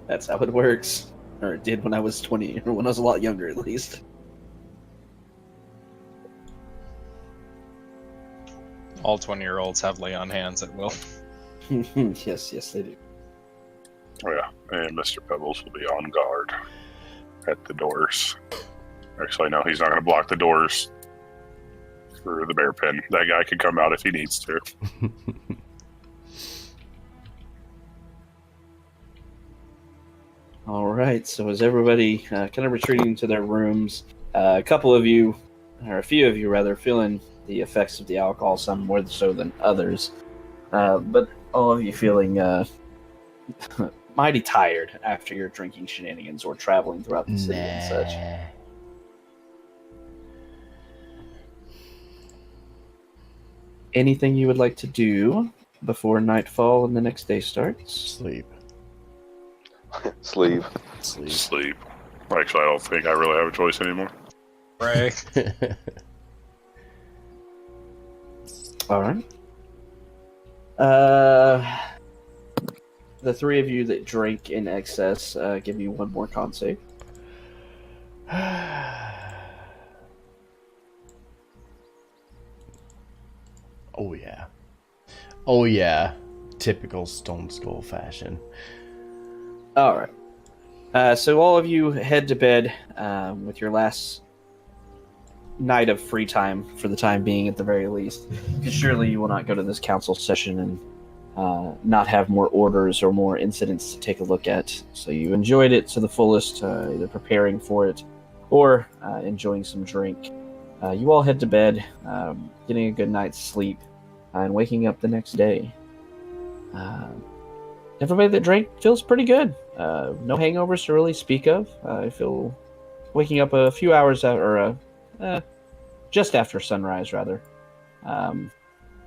That's how it works. Or it did when I was 20, or when I was a lot younger, at least. All 20-year-olds have lay on hands at will. Yes, they do. Oh, yeah. And Mr. Pebbles will be on guard at the doors. Actually, no, he's not going to block the doors for the bear pen. That guy could come out if he needs to. All right, so as everybody kind of retreating to their rooms, a couple of you, or a few of you rather, feeling the effects of the alcohol, some more so than others, but all of you feeling mighty tired after your drinking shenanigans or traveling throughout the city and such. Anything you would like to do before nightfall and the next day starts? Sleep. Sleep. Sleep. Actually, I don't think I really have a choice anymore. Right. All right. The three of you that drink in excess, give you one more con save. Oh yeah. Oh yeah. Typical Stone Skull fashion. All right. So all of you head to bed with your last night of free time for the time being, at the very least. Because surely you will not go to this council session and not have more orders or more incidents to take a look at. So you enjoyed it to the fullest, either preparing for it or enjoying some drink. You all head to bed, getting a good night's sleep, and waking up the next day. Everybody that drank feels pretty good. No hangovers to really speak of. I feel waking up a few hours just after sunrise, rather.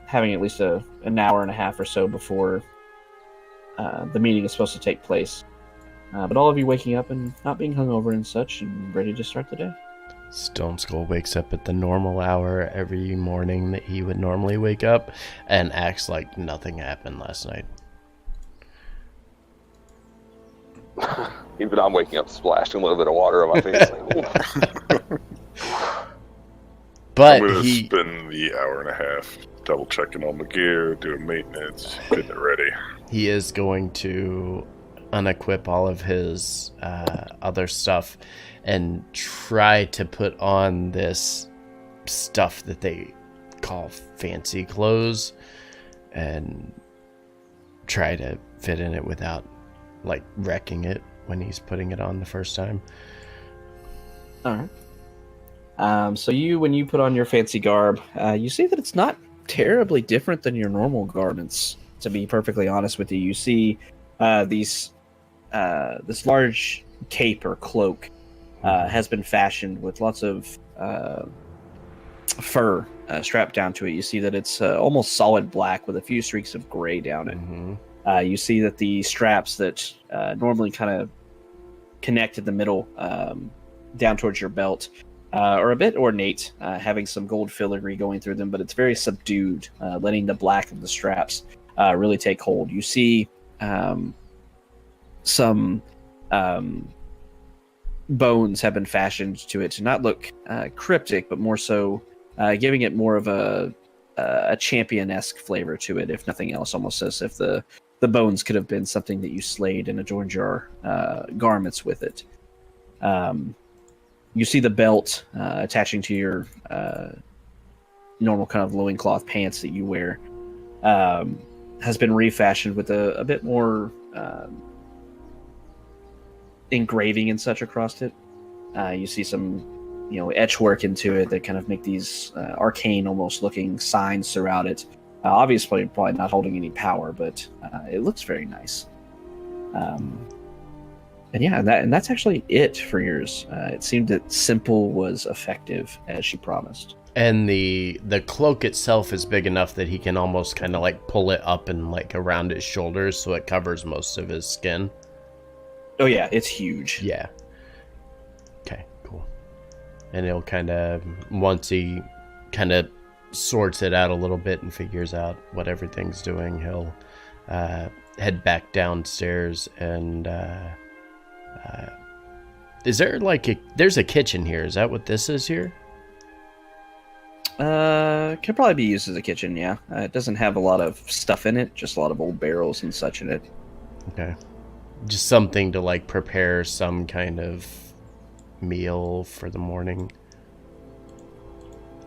Having at least an hour and a half or so before the meeting is supposed to take place. But all of you waking up and not being hungover and such, and ready to start the day. Stone Skull wakes up at the normal hour every morning that he would normally wake up and acts like nothing happened last night. Even I'm waking up splashing a little bit of water on my face. But I'm going to he spend the hour and a half double checking all my gear, doing maintenance, getting it ready. he is going to unequip all of his other stuff and try to put on this stuff that they call fancy clothes and try to fit in it without like wrecking it when he's putting it on the first time. All right. So when you put on your fancy garb, you see that it's not terribly different than your normal garments. To be perfectly honest with you, you see this large cape or cloak has been fashioned with lots of fur strapped down to it. You see that it's almost solid black with a few streaks of gray down it. Mm-hmm. You see that the straps that normally kind of connect in the middle down towards your belt are a bit ornate, having some gold filigree going through them, but it's very subdued, letting the black of the straps really take hold. You see some bones have been fashioned to it to not look cryptic, but more so giving it more of a champion-esque flavor to it, if nothing else, almost as if the bones could have been something that you slayed and adorned your garments with it. You see the belt attaching to your normal kind of loincloth pants that you wear. has been refashioned with a bit more engraving and such across it. You see some, etch work into it that kind of make these arcane, almost looking signs throughout it. Obviously, probably not holding any power, but it looks very nice. And yeah, that's actually it for yours. It seemed that simple was effective as she promised. And the cloak itself is big enough that he can almost kind of like pull it up and like around his shoulders so it covers most of his skin. Oh yeah, it's huge. Yeah. Okay, cool. And he'll kind of, once he kind of sorts it out a little bit and figures out what everything's doing, he'll head back downstairs and is there like there's a kitchen here? Is that what this is here? Could probably be used as a kitchen, yeah. It doesn't have a lot of stuff in it, just a lot of old barrels and such in it. Okay. Just something to like prepare some kind of meal for the morning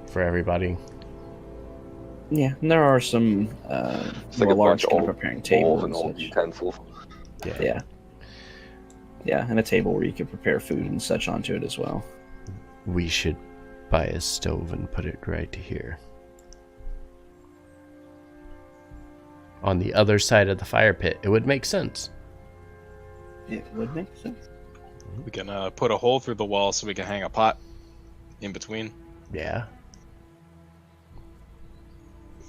for everybody. Yeah, and there are some It's like more a large bunch of kind of old preparing tables bowls and and old such. utensils. Yeah. Yeah, and a table where you can prepare food and such onto it as well. We should buy a stove and put it right here. On the other side of the fire pit. It would make sense. It would make sense. We can put a hole through the wall so we can hang a pot in between. Yeah.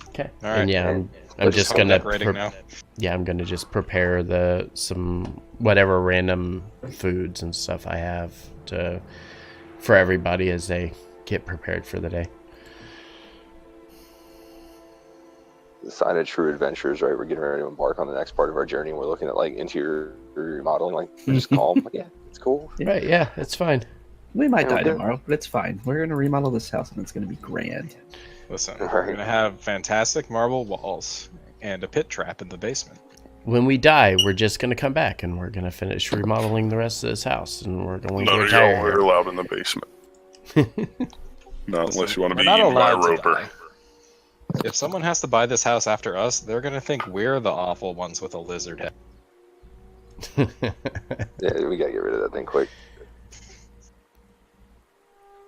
Okay. All right. And yeah, I'm Let's just start gonna decorating now. yeah, I'm gonna just prepare some whatever random foods and stuff I have for everybody as they get prepared for the day. The sign of true adventures, right? We're getting ready to embark on the next part of our journey. And we're looking at like interior remodeling, like we're just calm. Like, yeah, it's cool. Right, yeah, it's fine. We might die Okay. tomorrow, but it's fine. We're going to remodel this house and it's going to be grand. Listen, Right. we're gonna have fantastic marble walls and a pit trap in the basement. When we die, we're just gonna come back and we're gonna finish remodeling the rest of this house and we're going None to of y'all retire are here. allowed in the basement. Not unless Listen, you want to we're be not eaten by a allowed to roper. die. If someone has to buy this house after us, they're gonna think we're the awful ones with a lizard head. Yeah, we gotta get rid of that thing quick.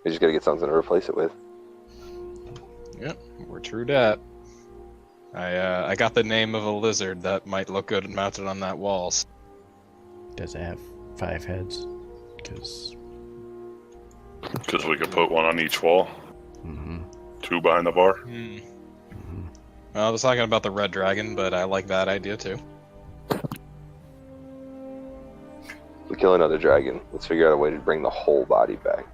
We just gotta get something to replace it with. Yep, we're true dat. I got the name of a lizard that might look good mounted on that wall. Does it have 5 heads? Because Because we could put one on each wall. mm-hmm. 2 behind the bar. Well, I was talking about the red dragon, but I like that idea too. We kill another dragon. Let's figure out a way to bring the whole body back.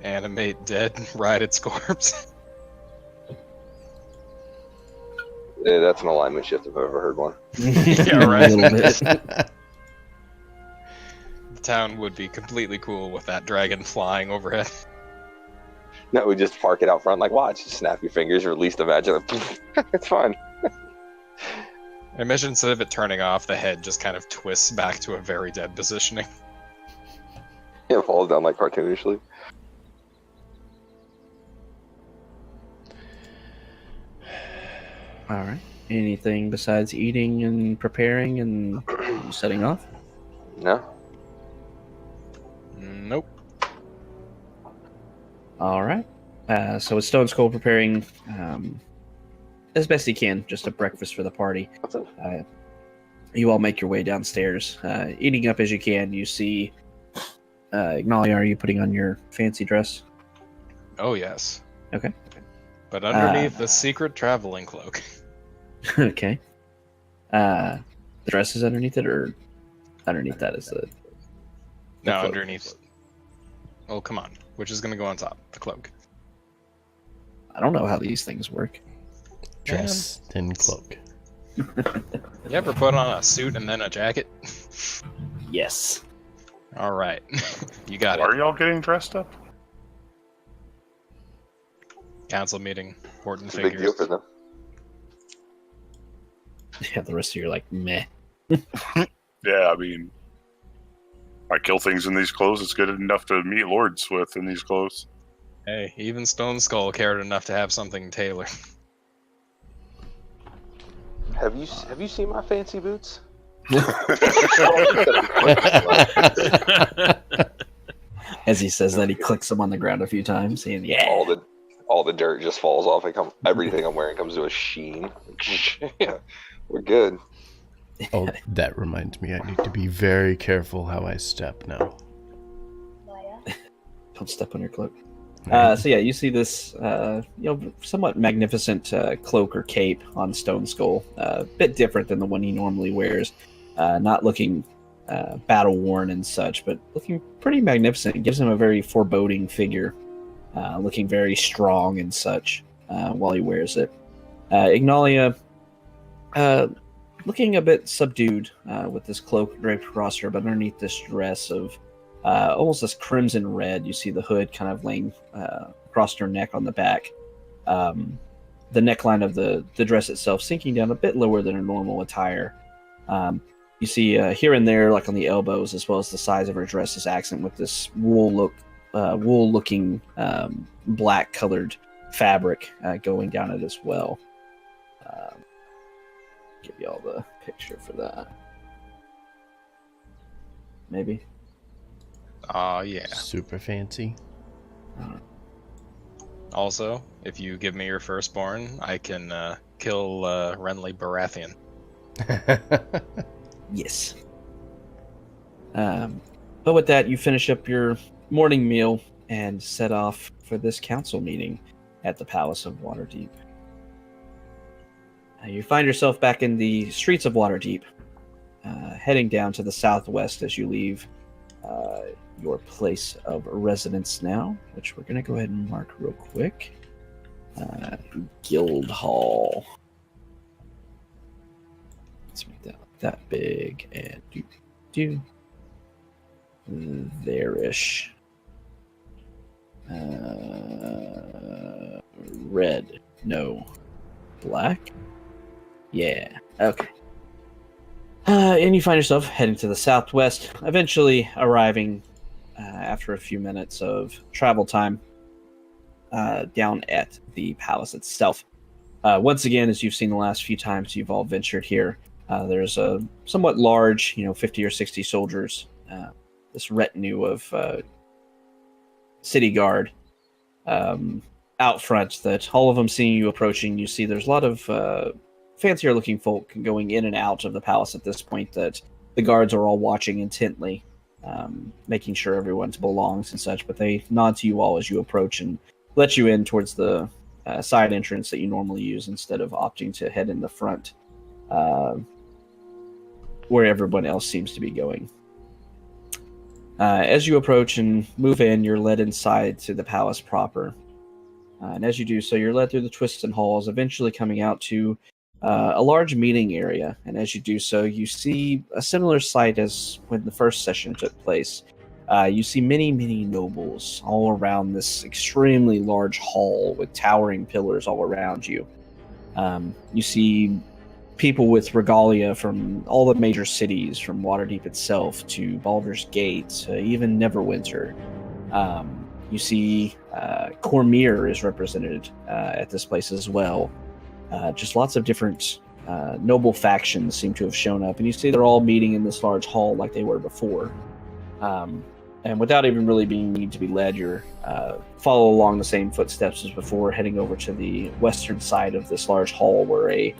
Animate dead, ride its corpse. Yeah, that's an alignment shift if I've ever heard one. Yeah, right. A little bit. The town would be completely cool with that dragon flying overhead. No, we just park it out front. Like, watch, just snap your fingers, release the magic. It's fine. I imagine instead of it turning off, the head just kind of twists back to a very dead positioning. It falls down like cartoonishly. All right. Anything besides eating and preparing and setting off? No? Nope. All right. So it's Stone Skull preparing as best he can, just a breakfast for the party. What's up? You all make your way downstairs, eating up as you can. You see, Ignalia, are you putting on your fancy dress? Oh, yes. Okay. But underneath the secret traveling cloak. Okay. The dress is underneath it, or underneath that is the No, cloak. underneath. Oh, come on. Which is going to go on top? The cloak. I don't know how these things work. Dress, then cloak. You ever put on a suit and then a jacket? Yes. All right. You got Are it. y'all getting dressed up? Council meeting. Important It's a big deal figures. for them. Yeah, the rest of you are like, meh. Yeah, I mean, I kill things in these clothes. It's good enough to meet lords with in these clothes. Hey, even Stone Skull cared enough to have something tailored. Have you seen my fancy boots? As he says that, he clicks them on the ground a few times, saying, "Yeah." All the dirt just falls off. Everything I'm wearing comes to a sheen. Yeah, we're good. Oh, that reminds me. I need to be very careful how I step now. Don't step on your cloak. So yeah, you see this, somewhat magnificent cloak or cape on Stone Skull. A bit different than the one he normally wears. Not looking battle worn and such, but looking pretty magnificent. It gives him a very foreboding figure, looking very strong and such while he wears it. Ignalia, looking a bit subdued with this cloak draped across her, but underneath this dress of almost this crimson red. You see the hood kind of laying across her neck on the back. The neckline of the dress itself sinking down a bit lower than her normal attire. You see here and there, like on the elbows, as well as the size of her dress, is accent with this wool-looking black-colored fabric going down it as well. Give you all the picture for that. Maybe. Yeah. Super fancy. Also, if you give me your firstborn, I can kill Renly Baratheon. Yes. But with that, you finish up your morning meal and set off for this council meeting at the Palace of Waterdeep. You find yourself back in the streets of Waterdeep, heading down to the southwest as you leave your place of residence now, which we're going to go ahead and mark real quick. Guild Hall. Let's make that that big and do there-ish. Red. No. Black? Yeah. Okay. And you find yourself heading to the southwest, eventually arriving after a few minutes of travel time down at the palace itself. Once again, as you've seen the last few times you've all ventured here, there's a somewhat large, 50 or 60 soldiers, this retinue of city guard out front that all of them seeing you approaching. You see there's a lot of fancier looking folk going in and out of the palace at this point that the guards are all watching intently, making sure everyone belongs and such, but they nod to you all as you approach and let you in towards the side entrance that you normally use instead of opting to head in the front where everyone else seems to be going. As you approach and move in, you're led inside to the palace proper. And as you do so, you're led through the twists and halls, eventually coming out to a large meeting area. And as you do so, you see a similar sight as when the first session took place. You see many, many nobles all around this extremely large hall with towering pillars all around you. You see people with regalia from all the major cities, from Waterdeep itself to Baldur's Gate, even Neverwinter. You see Cormyr is represented at this place as well. Just lots of different noble factions seem to have shown up, and you see they're all meeting in this large hall like they were before. And without even really being need to be led, you're follow along the same footsteps as before, heading over to the western side of this large hall where a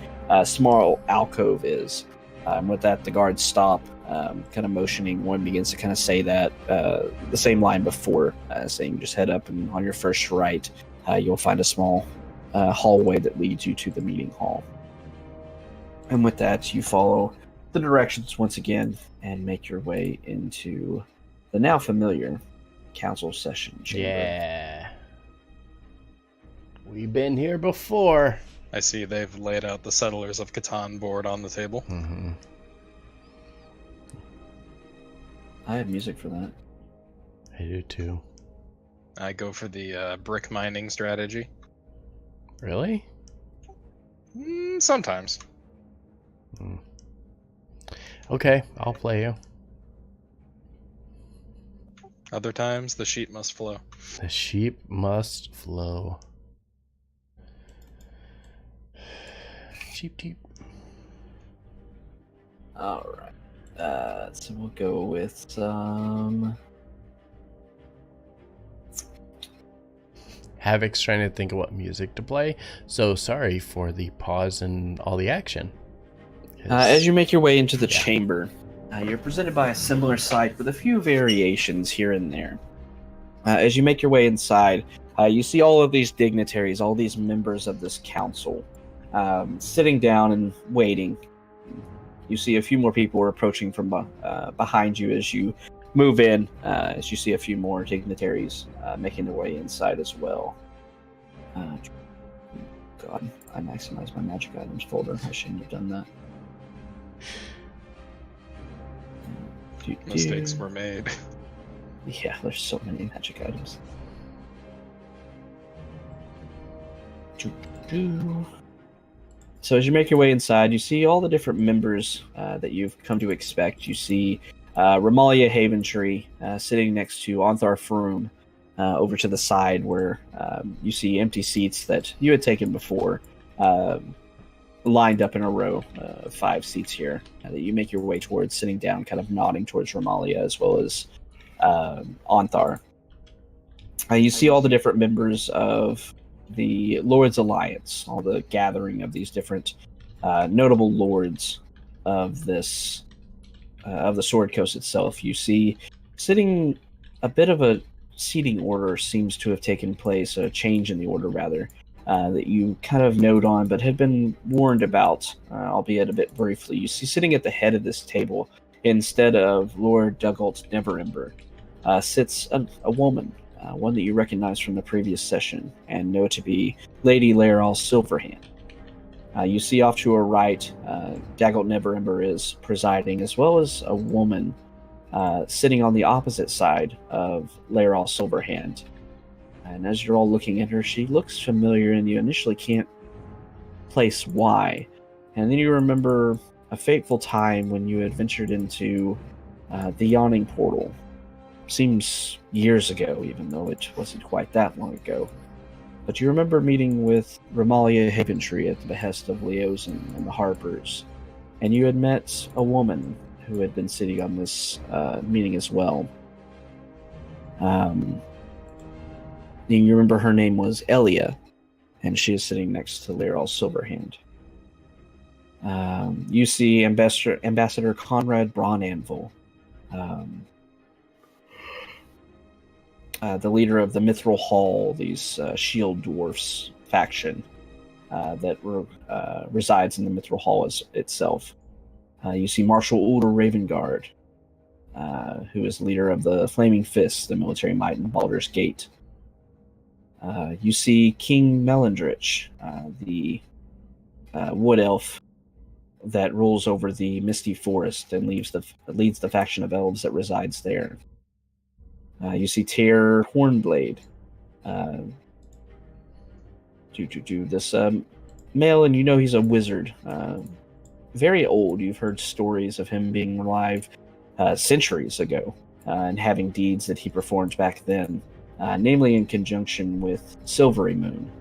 small alcove is. With that, the guards stop, kind of motioning. One begins to kind of say that the same line before, saying just head up and on your first right, you'll find a small hallway that leads you to the meeting hall. And with that, you follow the directions once again and make your way into the now familiar council session chamber. Yeah. We've been here before. I see they've laid out the Settlers of Catan board on the table. Mm-hmm. I have music for that. I do too. I go for the brick mining strategy. Really? Sometimes. Okay, I'll play you. Other times, the sheep must flow. The sheep must flow. Cheep, cheep. All right. So we'll go with some. Havoc's trying to think of what music to play, so sorry for the pause and all the action. As you make your way into the chamber, you're presented by a similar sight with a few variations here and there. As you make your way inside, you see all of these dignitaries, all these members of this council, sitting down and waiting. You see a few more people are approaching from behind you as you move in, as you see a few more dignitaries making their way inside as well. God, I maximized my magic items folder. I shouldn't have done that. Mistakes were made. Yeah, there's so many magic items. So as you make your way inside, you see all the different members that you've come to expect. You see Ramalia Haventree sitting next to Onthar Froom over to the side where you see empty seats that you had taken before, lined up in a row of 5 seats here that you make your way towards, sitting down, kind of nodding towards Ramalia as well as Onthar. You see all the different members of the Lords Alliance, all the gathering of these different notable lords of this of the Sword Coast itself. You see sitting a bit of a seating order seems to have taken place, a change in the order rather, that you kind of note on but had been warned about, albeit a bit briefly. You see sitting at the head of this table, instead of Lord Dugalt Neverember, sits a woman, one that you recognize from the previous session and know to be Lady Laeral Silverhand. You see off to her right, Dagalt Neverember is presiding, as well as a woman sitting on the opposite side of Laeral Silverhand. And as you're all looking at her, she looks familiar, and you initially can't place why. And then you remember a fateful time when you had ventured into the Yawning Portal. Seems years ago, even though it wasn't quite that long ago. But you remember meeting with Ramalia Haventree at the behest of Leosin and the Harpers. And you had met a woman who had been sitting on this meeting as well. You remember her name was Elia, and she is sitting next to Laeral Silverhand. You see Ambassador Conrad Braunanvil, the leader of the Mithril Hall, these Shield Dwarfs faction that resides in the Mithril Hall itself. You see Marshal Ulder Ravengard, who is leader of the Flaming Fists, the military might in Baldur's Gate. You see King Melendrich, the wood elf that rules over the Misty Forest and leads the faction of elves that resides there. You see Tyr Hornblade, this male, and you know he's a wizard, very old. You've heard stories of him being alive centuries ago and having deeds that he performed back then, namely in conjunction with Silvery Moon.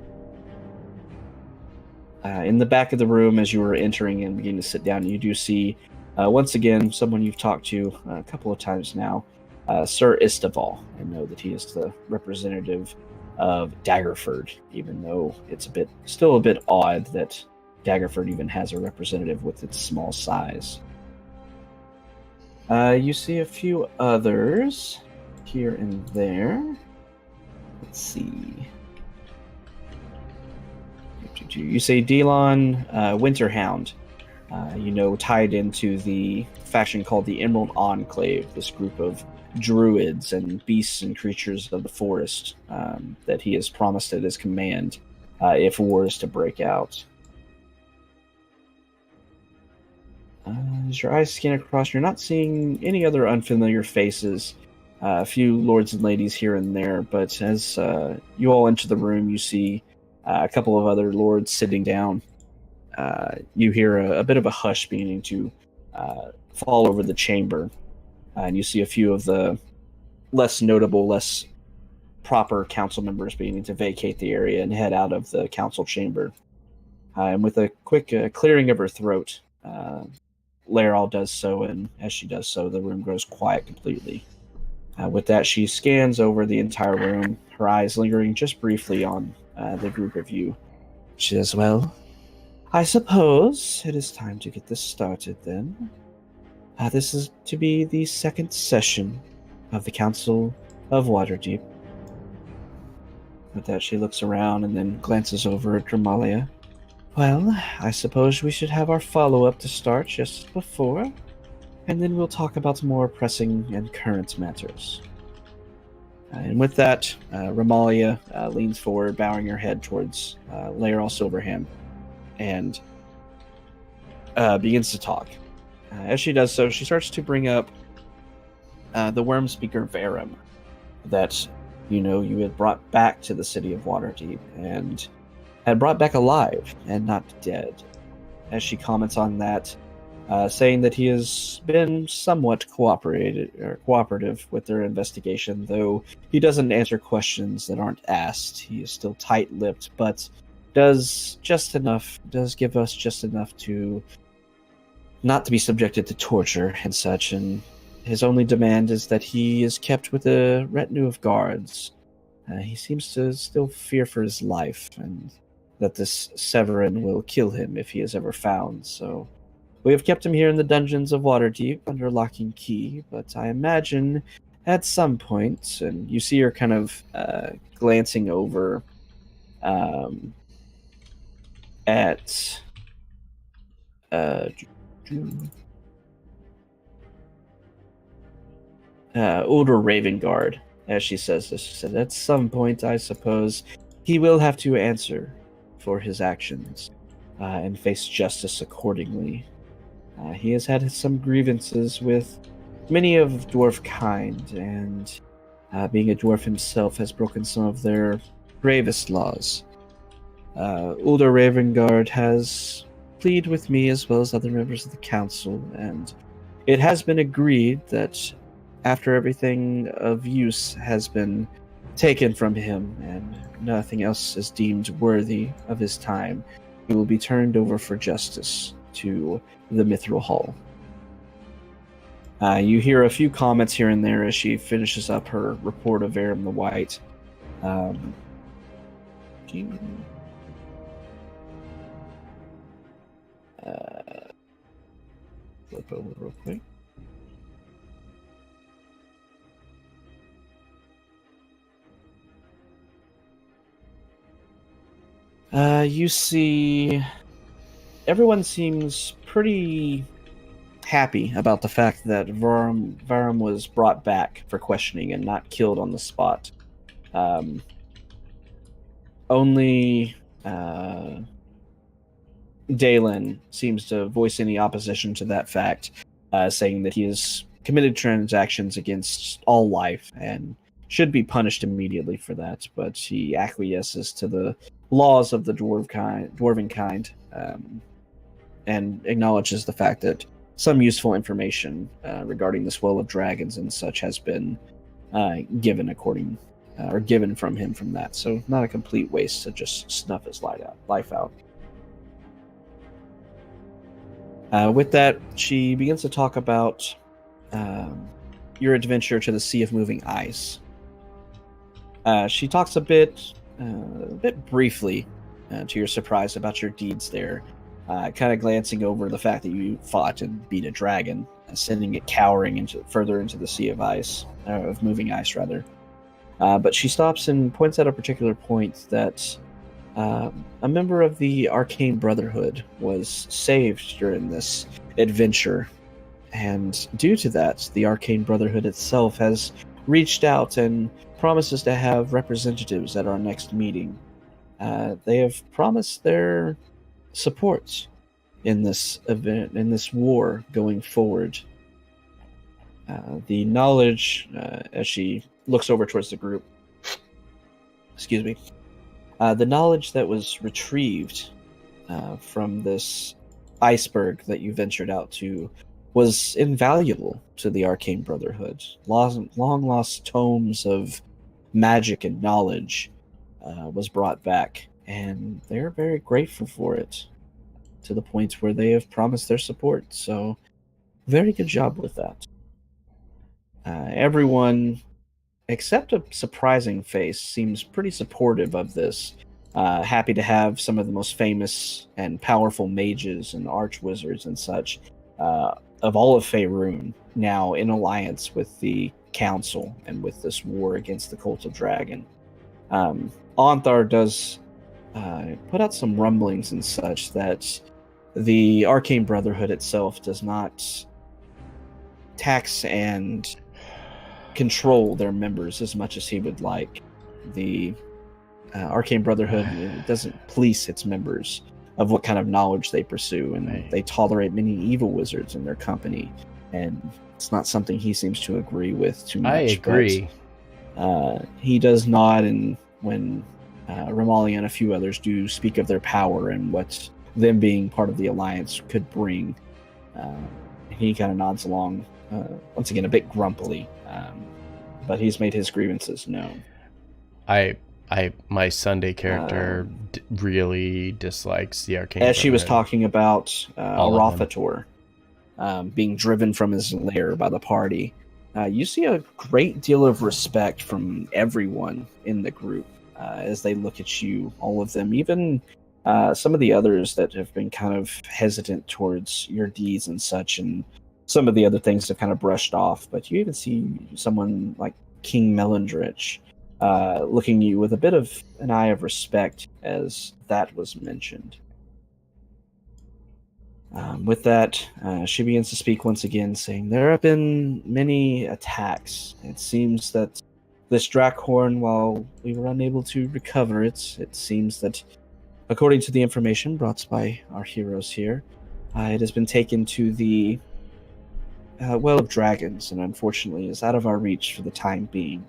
In the back of the room, as you were entering and beginning to sit down, you do see, once again, someone you've talked to a couple of times now, Sir Istaval, and know that he is the representative of Daggerford, even though it's still a bit odd that Daggerford even has a representative with its small size. You see a few others here and there. Let's see. You say Delon Winterhound, tied into the faction called the Emerald Enclave, this group of druids and beasts and creatures of the forest that he has promised at his command if war is to break out. As your eyes scan across, you're not seeing any other unfamiliar faces. A few lords and ladies here and there, but as you all enter the room, you see a couple of other lords sitting down. You hear a bit of a hush beginning to fall over the chamber, and you see a few of the less notable, less proper council members beginning to vacate the area and head out of the council chamber. And with a quick clearing of her throat, Laeral does so, and as she does so, the room grows quiet completely. With that, she scans over the entire room, her eyes lingering just briefly on the group of you. She says, well, I suppose it is time to get this started then. This is to be the second session of the Council of Waterdeep. With that, she looks around and then glances over at Dramalia. Well, I suppose we should have our follow-up to start just before, and then we'll talk about more pressing and current matters. And with that, Dramalia leans forward, bowing her head towards Laeral Silverhand, and begins to talk. As she does so, she starts to bring up the worm speaker Varum that you had brought back to the city of Waterdeep and had brought back alive and not dead. As she comments on that, saying that he has been somewhat cooperative with their investigation, though he doesn't answer questions that aren't asked. He is still tight-lipped, but does give us just enough to not to be subjected to torture and such, and his only demand is that he is kept with a retinue of guards. He seems to still fear for his life, and that this Severin will kill him if he is ever found, so we have kept him here in the dungeons of Waterdeep under lock and key, but I imagine at some point, and you see her kind of glancing over at Older Ravengard, as she says this. She said, at some point, I suppose, he will have to answer for his actions and face justice accordingly. He has had some grievances with many of dwarf kind, and being a dwarf himself has broken some of their gravest laws. Ulder Ravengard has pleaded with me as well as other members of the council, and it has been agreed that after everything of use has been taken from him and nothing else is deemed worthy of his time, he will be turned over for justice to the Mithril Hall. You hear a few comments here and there as she finishes up her report of Varum the White. Flip over real quick. You see, everyone seems pretty happy about the fact that Varum was brought back for questioning and not killed on the spot. Only Dalen seems to voice any opposition to that fact, saying that he has committed transactions against all life and should be punished immediately for that, but he acquiesces to the laws of the dwarven kind, and acknowledges the fact that some useful information regarding the Well of Dragons and such has been given from him from that. So not a complete waste to just snuff his life out. With that, she begins to talk about your adventure to the Sea of Moving Ice. She talks a bit briefly, to your surprise, about your deeds there, kind of glancing over the fact that you fought and beat a dragon, sending it cowering further into the Sea of Ice, of Moving Ice, rather. But she stops and points out a particular point that a member of the Arcane Brotherhood was saved during this adventure, and due to that, the Arcane Brotherhood itself has reached out and promises to have representatives at our next meeting. They have promised their support in this event, in this war going forward. The knowledge, as she looks over towards the group, the knowledge that was retrieved from this iceberg that you ventured out to was invaluable to the Arcane Brotherhood. Long lost tomes of magic and knowledge was brought back, and they're very grateful for it, to the point where they have promised their support. So, very good job with that. Everyone, except a surprising face, seems pretty supportive of this. Happy to have some of the most famous and powerful mages and archwizards and such of all of Faerun now in alliance with the Council and with this war against the Cult of Dragon. Onthar does put out some rumblings and such that the Arcane Brotherhood itself does not tax and control their members as much as he would like. The Arcane Brotherhood doesn't police its members of what kind of knowledge they pursue, and they tolerate many evil wizards in their company, and it's not something he seems to agree with too much. I agree. But, he does nod, and when Ramali and a few others do speak of their power and what them being part of the Alliance could bring, he kind of nods along, once again a bit grumpily, but he's made his grievances known. My Sunday character really dislikes the Arcane As she was Brotherhood. talking about Arathator being driven from his lair by the party, you see a great deal of respect from everyone in the group as they look at you, all of them, even some of the others that have been kind of hesitant towards your deeds and such, and some of the other things have kind of brushed off. But you even see someone like King Melendrich looking at you with a bit of an eye of respect as that was mentioned. With that, she begins to speak once again, saying, "There have been many attacks. It seems that this Drakhorn, while we were unable to recover it, it seems that, according to the information brought by our heroes here, it has been taken to the Well of Dragons, and unfortunately is out of our reach for the time being.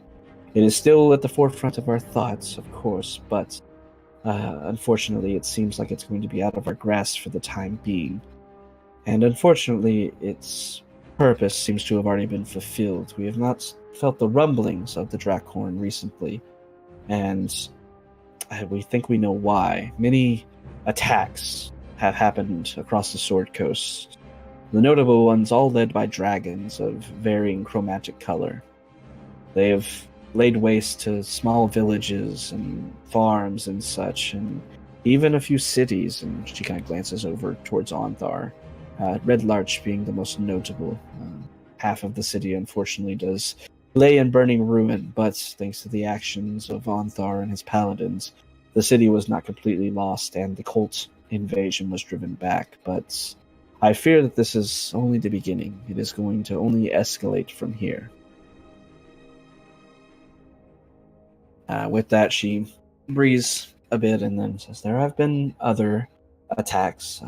It is still at the forefront of our thoughts, of course, but unfortunately it seems like it's going to be out of our grasp for the time being. And unfortunately, its purpose seems to have already been fulfilled. We have not felt the rumblings of the Drakhorn recently, and we think we know why. Many attacks have happened across the Sword Coast, the notable ones all led by dragons of varying chromatic color. They have laid waste to small villages and farms and such, and even a few cities, and she kind of glances over towards Onthar. Red Larch being the most notable. Half of the city, unfortunately, does lay in burning ruin, but thanks to the actions of Onthar and his paladins, the city was not completely lost, and the cult invasion was driven back. But I fear that this is only the beginning. It is going to only escalate from here." With that, she breathes a bit and then says, "There have been other attacks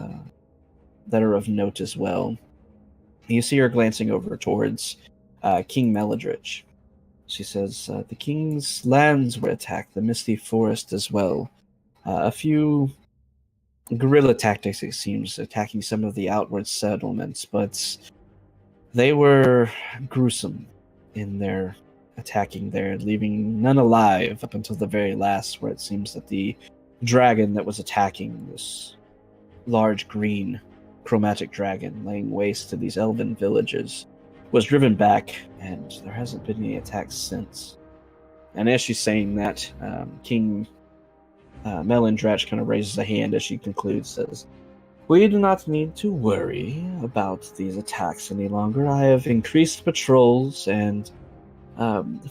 that are of note as well." You see her glancing over towards King Meladrich. She says, "The king's lands were attacked, the Misty Forest as well. A few guerrilla tactics, it seems, attacking some of the outward settlements, but they were gruesome in their attacking there, leaving none alive up until the very last, where it seems that the dragon that was attacking, this large green chromatic dragon laying waste to these elven villages, was driven back, and there hasn't been any attacks since." And as she's saying that, King Melendratch kind of raises a hand as she concludes, says, "We do not need to worry about these attacks any longer. I have increased patrols and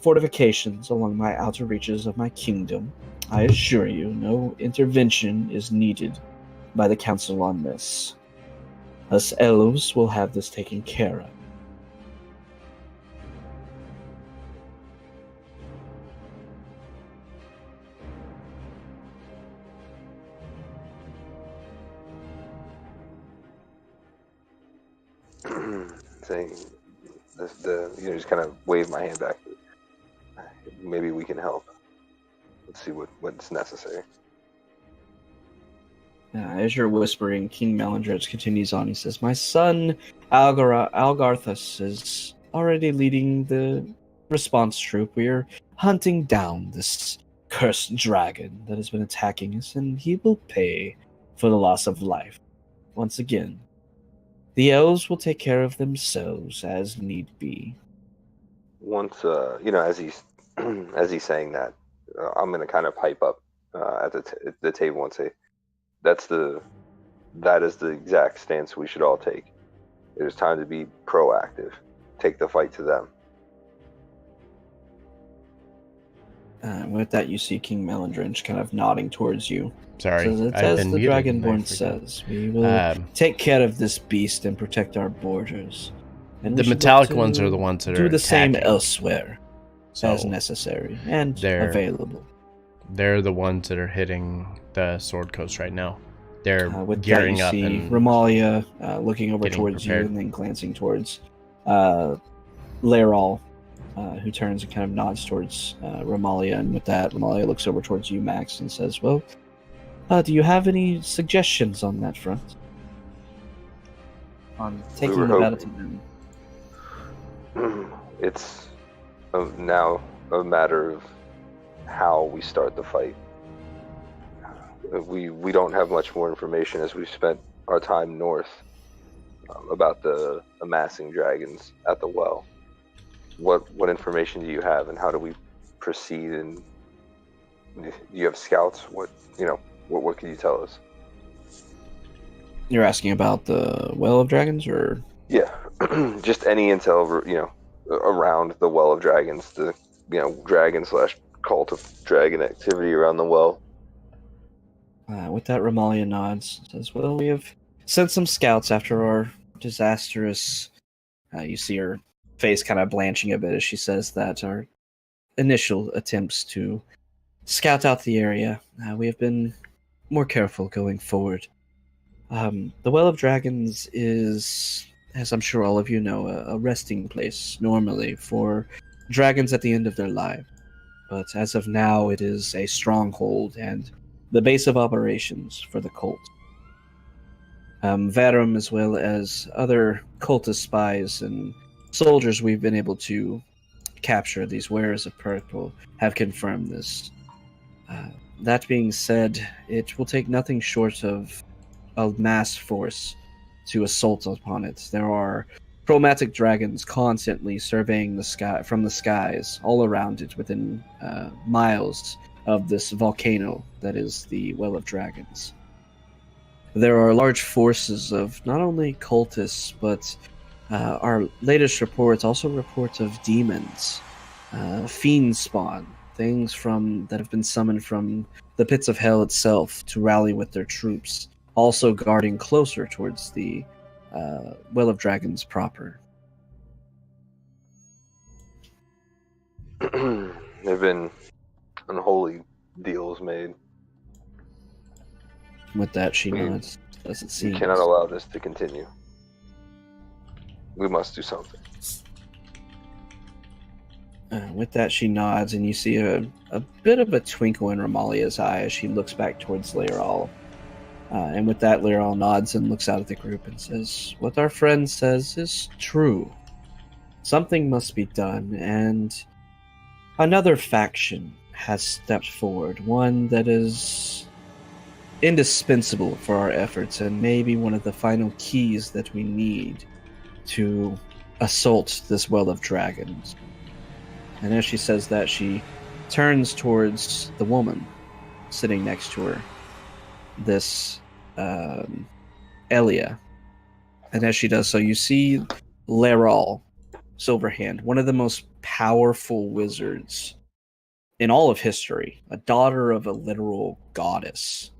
fortifications along my outer reaches of my kingdom. I assure you, no intervention is needed by the council on this. Us elves will have this taken care of." Saying just kind of wave my hand back. Maybe we can help. Let's see what's necessary. As you're whispering, King Malandrich continues on. He says, "My son Algarthus is already leading the response troop. We're hunting down this cursed dragon that has been attacking us, and he will pay for the loss of life. Once again, the elves will take care of themselves as need be." Once, as he's as he's saying that, I'm gonna kind of pipe up at the table and say, that is the exact stance we should all take. It is time to be proactive. Take the fight to them. With that, you see King Malandrinch kind of nodding towards you. Sorry, Says, "It's I've as been the muted and I Dragonborn forgot. says, we will take care of this beast and protect our borders. And The we should look metallic to ones are the ones that do are the same attacking. elsewhere So as necessary and they're- available." they're the ones that are hitting the Sword Coast right now. They're With that, gearing you up see and Ramalia looking over getting towards prepared. you and then glancing towards Laeral, who turns and kind of nods towards Ramalia. And with that, Ramalia looks over towards you, Max, and says, "Well, do you have any suggestions on that front? On taking were the battle to hoping- them?" It's now a matter of how we start the fight. We don't have much more information as we've spent our time north about the amassing dragons at the well. What information do you have, and how do we proceed? And do you have scouts? What can you tell us? You're asking about the Well of Dragons, or Yeah, just any intel, around the Well of Dragons, the dragon / cult of dragon activity around the well. with that, Ramalia nods and says, "Well, we have sent some scouts after our disastrous." You see her face kind of blanching a bit as she says that, our initial attempts to scout out the area. We have been more careful going forward. The Well of Dragons is, as I'm sure all of you know, a resting place normally for dragons at the end of their life. But as of now, it is a stronghold and the base of operations for the cult. Varum, as well as other cultist spies and soldiers we've been able to capture, these wearers of purple, have confirmed this. That being said, it will take nothing short of a mass force to assault upon it. There are chromatic dragons constantly surveying the sky from the skies all around it, within miles of this volcano that is the Well of Dragons. There are large forces of not only cultists, but our latest reports also report of demons, fiend spawn, things that have been summoned from the pits of hell itself to rally with their troops, also guarding closer towards the Well of Dragons proper. There've been unholy deals made. With that, she We- nods, as it We seems. cannot allow this to continue. We must do something. With that, she nods, and you see a bit of a twinkle in Ramalia's eye as she looks back towards Laeral. And with that, Laeral nods and looks out at the group and says, "What our friend says is true. Something must be done, and another faction has stepped forward, one that is indispensable for our efforts, and maybe one of the final keys that we need to assault this Well of Dragons." And as she says that, she turns towards the woman sitting next to her, this Elia. And as she does so, you see Laeral Silverhand, one of the most powerful wizards in all of history, a daughter of a literal goddess.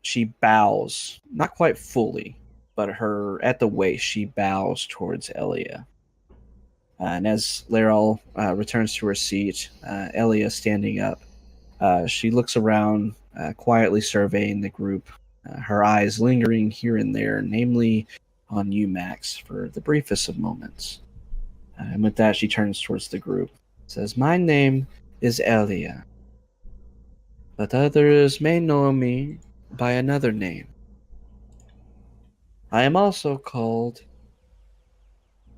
She bows, not quite fully, but at the waist, she bows towards Elia. And as Laeral returns to her seat, Elia standing up, she looks around, quietly surveying the group, her eyes lingering here and there, namely on you, Max, for the briefest of moments. And with that, she turns towards the group, says, "My name is Elia, but others may know me by another name. I am also called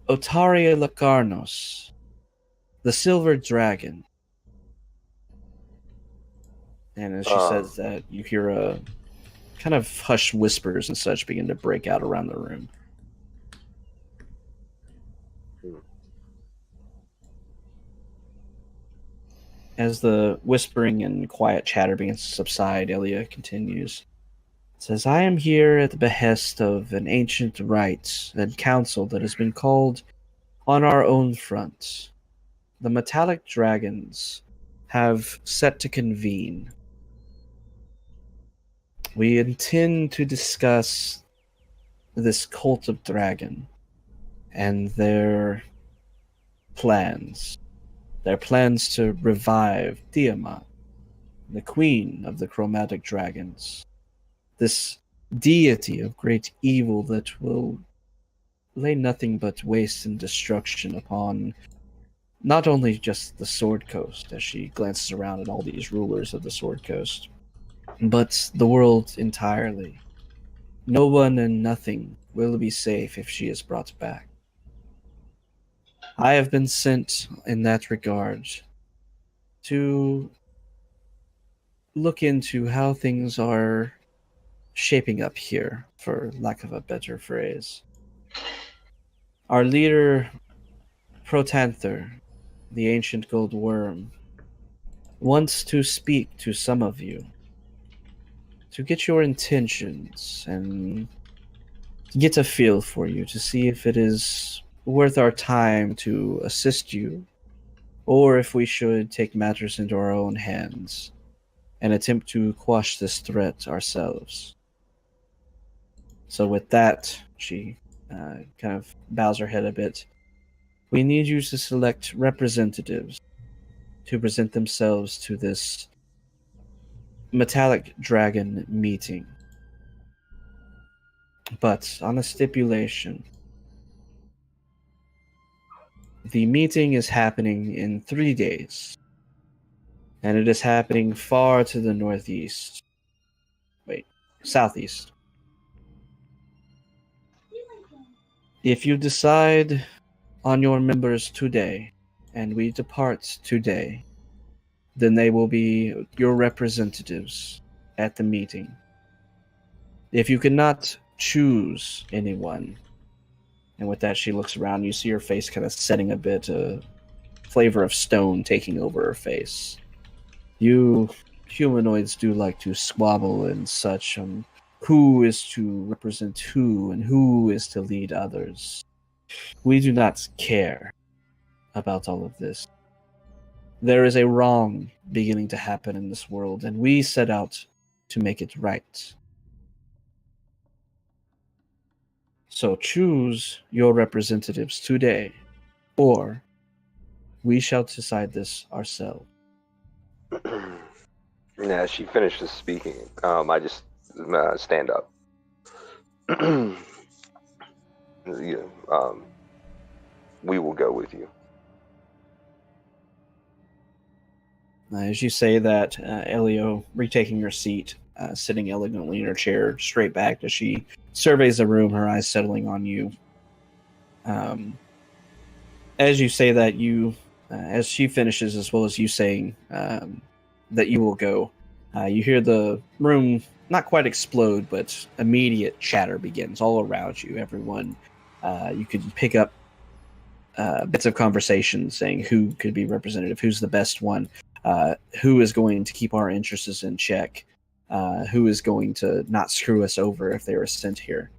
Otaria Lacarnos, the Silver Dragon. And as she says that, you hear a kind of hushed whispers and such begin to break out around the room. As the whispering and quiet chatter begins to subside, Elia continues. Says, I am here at the behest of an ancient rite and council that has been called on our own front. The metallic dragons have set to convene. We intend to discuss this cult of dragon and their plans. Their plans to revive Tiamat, the queen of the chromatic dragons. This deity of great evil that will lay nothing but waste and destruction upon not only just the Sword Coast, as she glances around at all these rulers of the Sword Coast, but the world entirely. No one and nothing will be safe if she is brought back. I have been sent in that regard to look into how things are shaping up here, for lack of a better phrase. Our leader, Protanther, the ancient gold worm, wants to speak to some of you to get your intentions and get a feel for you to see if it is worth our time to assist you, or if we should take matters into our own hands and attempt to quash this threat ourselves. So with that, she kind of bows her head a bit. We need you to select representatives to present themselves to this metallic dragon meeting. But on a stipulation. The meeting is happening in 3 days, and it is happening far to the northeast. Southeast. If you decide on your members today, and we depart today, then they will be your representatives at the meeting. If you cannot choose anyone, and with that, she looks around. You see her face kind of setting a bit, flavor of stone taking over her face. You humanoids do like to squabble and such on who is to represent who and who is to lead others. We do not care about all of this. There is a wrong beginning to happen in this world, and we set out to make it right. So choose your representatives today, or we shall decide this ourselves. Yeah, she finishes speaking. I just stand up. We will go with you. As you say that, Elio, retaking her seat, sitting elegantly in her chair, straight back as she surveys the room, her eyes settling on you. As you say that, as she finishes, as well as you saying that you will go, you hear the room not quite explode, but immediate chatter begins all around you. Everyone, you can pick up bits of conversation saying who could be representative, who's the best one, who is going to keep our interests in check, who is going to not screw us over if they were sent here.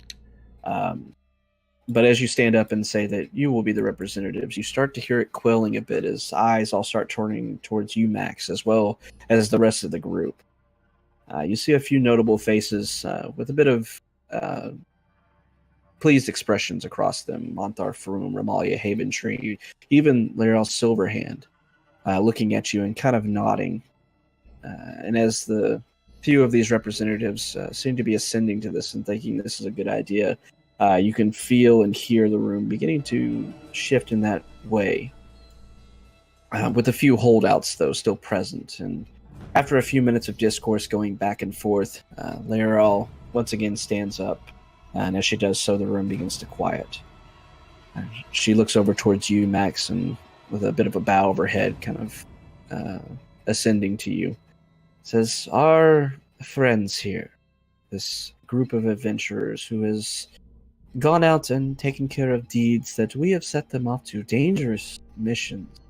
But as you stand up and say that you will be the representatives, you start to hear it quelling a bit as eyes all start turning towards you, Max, as well as the rest of the group. You see a few notable faces with a bit of pleased expressions across them. Monthar Faroum, Ramalia Haventree, even Laurel Silverhand, looking at you and kind of nodding. And as the few of these representatives seem to be ascending to this and thinking this is a good idea, you can feel and hear the room beginning to shift in that way. With a few holdouts, though, still present. And After a few minutes of discourse going back and forth, Laeral once again stands up, and as she does so, the room begins to quiet. She looks over towards you, Max, and with a bit of a bow of her head, kind of ascending to you, says, "Our friends here, this group of adventurers who has gone out and taken care of deeds that we have set them off to, dangerous missions,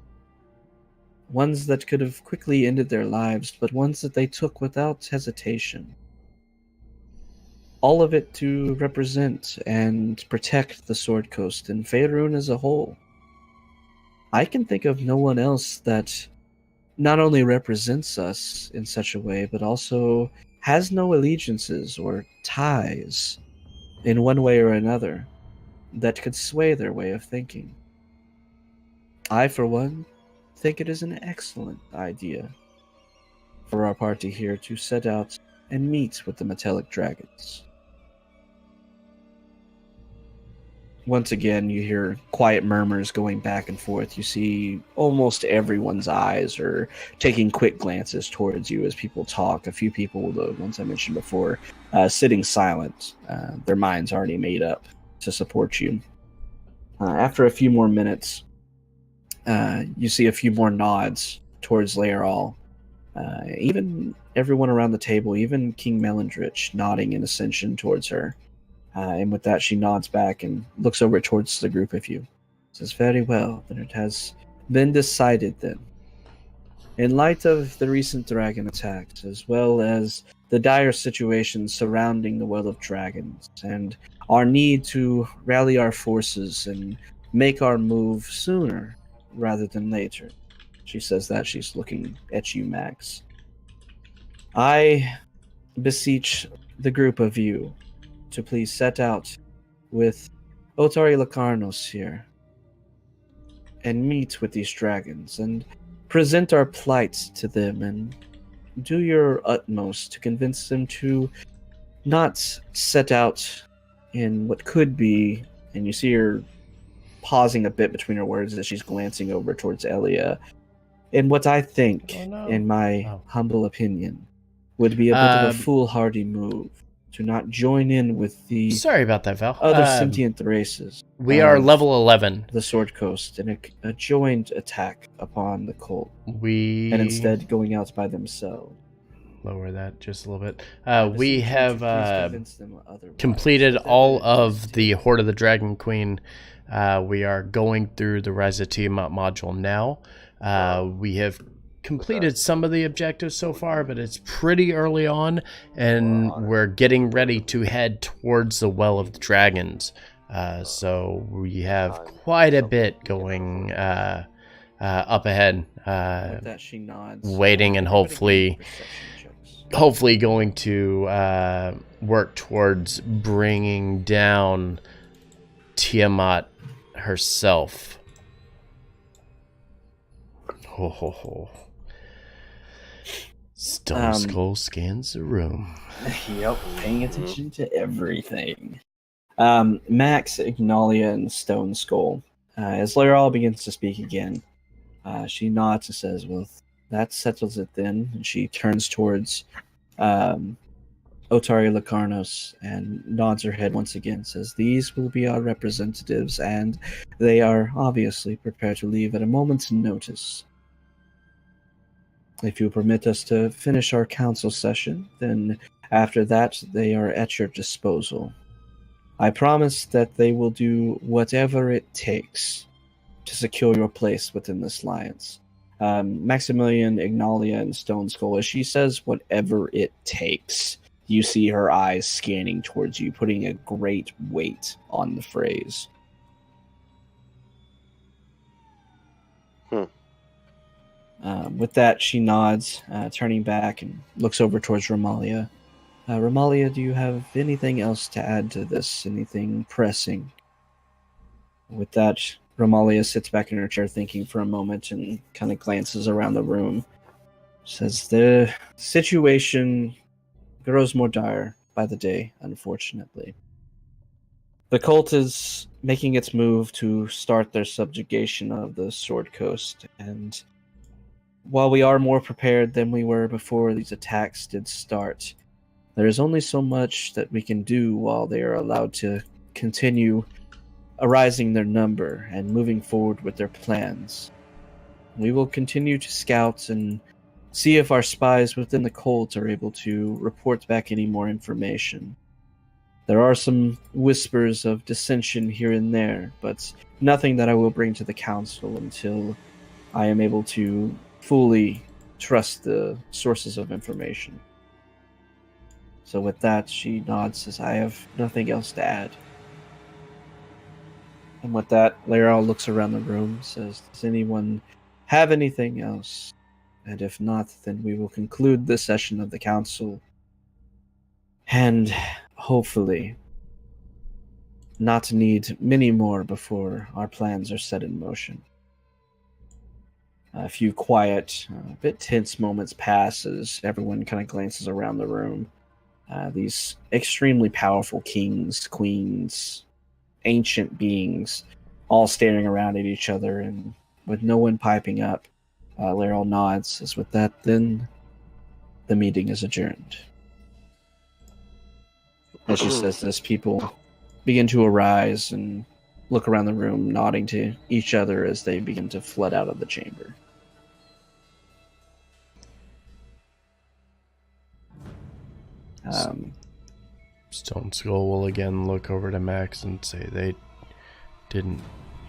ones that could have quickly ended their lives, but ones that they took without hesitation. All of it to represent and protect the Sword Coast and Faerun as a whole. I can think of no one else that not only represents us in such a way, but also has no allegiances or ties in one way or another that could sway their way of thinking. I, for one, think it is an excellent idea for our party here to set out and meet with the metallic dragons." Once again, you hear quiet murmurs going back and forth. You see almost everyone's eyes are taking quick glances towards you as people talk. A few people, the ones I mentioned before, sitting silent, their minds already made up to support you. After a few more minutes, you see a few more nods towards Laeral. Even everyone around the table, even King Melendrich, nodding in ascension towards her. And with that, she nods back and looks over towards the group of you. Says, "Very well, then it has been decided then. In light of the recent dragon attacks, as well as the dire situation surrounding the Well of Dragons, and our need to rally our forces and make our move sooner rather than later," she says that, she's looking at you, Max, "I beseech the group of you to please set out with Otari Lacarnos here and meet with these dragons and present our plight to them and do your utmost to convince them to not set out in what could be," and you see her pausing a bit between her words as she's glancing over towards Elia, "in what I think, in my humble opinion, would be a bit of a foolhardy move to not join in with the Sorry about that, Val. other sentient races. We are level 11. The Sword Coast, in a joint attack upon the cult, and instead going out by themselves." Lower that just a little bit. We have completed all of the Horde of the Dragon Queen. We are going through the Rise of Tiamat module now. We have completed some of the objectives so far, but it's pretty early on, and we're getting ready to head towards the Well of the Dragons. So we have quite a bit going up ahead. With that, she nods. Waiting and hopefully going to work towards bringing down Tiamat herself. Ho ho ho. Stone Skull scans the room. Yep, paying attention to everything. Max, Ignalia, and Stone Skull. As Laeral begins to speak again, she nods and says, "Well, that settles it then." And she turns towards Otari Lacarnos and nods her head once again, says, "These will be our representatives, and they are obviously prepared to leave at a moment's notice. If you permit us to finish our council session, then after that they are at your disposal. I promise that they will do whatever it takes to secure your place within this alliance." Maximilian, Ignalia, and Stone Skull, as she says whatever it takes, you see her eyes scanning towards you, putting a great weight on the phrase. With that, she nods, turning back and looks over towards Romalia. Romalia, do you have anything else to add to this? Anything pressing? With that, Romalia sits back in her chair thinking for a moment and kind of glances around the room. Says, "The situation grows more dire by the day, unfortunately. The cult is making its move to start their subjugation of the Sword Coast, and while we are more prepared than we were before these attacks did start, there is only so much that we can do while they are allowed to continue arising their number and moving forward with their plans. We will continue to scout and see if our spies within the cult are able to report back any more information. There are some whispers of dissension here and there, but nothing that I will bring to the council until I am able to fully trust the sources of information. So with that, she nods, says, I have nothing else to add. And with that, Lara looks around the room, says, does anyone have anything else? And if not, then we will conclude this session of the council. And hopefully not need many more before our plans are set in motion. A few quiet, a bit tense moments pass as everyone kind of glances around the room. These extremely powerful kings, queens, ancient beings, all staring around at each other, and with no one piping up, Laryl nods, as with that, then the meeting is adjourned. As she says this, people begin to arise and look around the room, nodding to each other as they begin to flood out of the chamber. Stone Skull will again look over to Max and say they didn't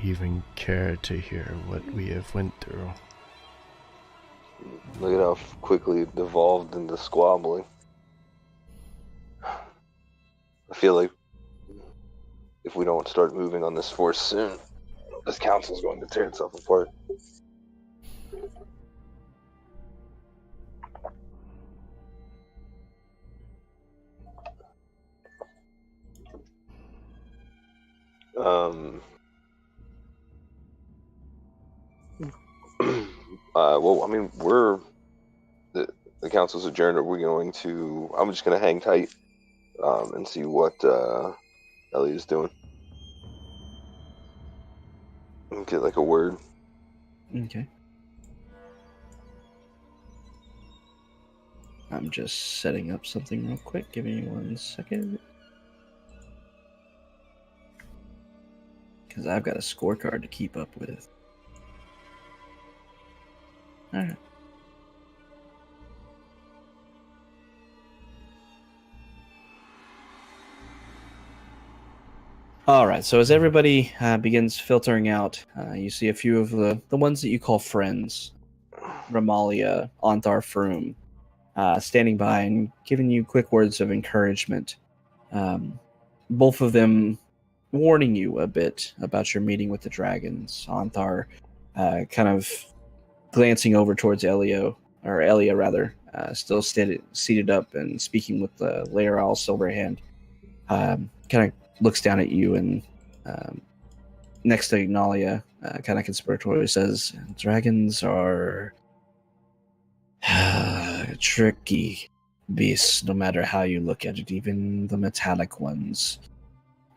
even care to hear what we have went through. Look at how quickly it devolved into squabbling. I feel like if we don't start moving on this force soon, this council's going to tear itself apart. Well, I mean, the council's adjourned. Are we going to? I'm just going to hang tight and see what Ellie is doing. And get like a word. Okay. I'm just setting up something real quick. Give me 1 second. Because I've got a scorecard to keep up with. Alright. Alright, so as everybody begins filtering out, you see a few of the ones that you call friends. Ramalia, Onthar Froom, standing by and giving you quick words of encouragement. Both of them warning you a bit about your meeting with the dragons. Onthar kind of glancing over towards Elia rather, still seated up and speaking with Laeral Silverhand, kind of looks down at you and next to Ignalia, kind of conspiratorially says, dragons are tricky beasts no matter how you look at it, even the metallic ones.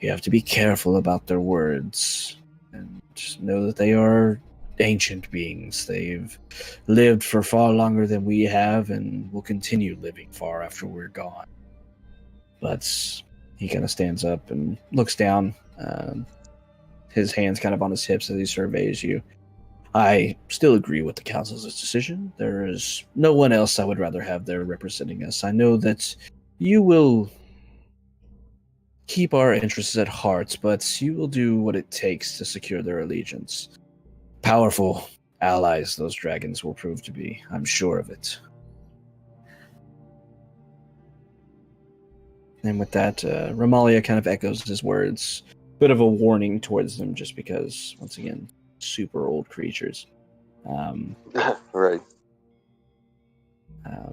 You have to be careful about their words and know that they are ancient beings. They've lived for far longer than we have and will continue living far after we're gone. But he kind of stands up and looks down, his hands kind of on his hips as he surveys you. I still agree with the council's decision. There is no one else I would rather have there representing us. I know that you will keep our interests at heart, but you will do what it takes to secure their allegiance. Powerful allies those dragons will prove to be, I'm sure of it. And with that, Ramalia kind of echoes his words. Bit of a warning towards them just because, once again, super old creatures. Right.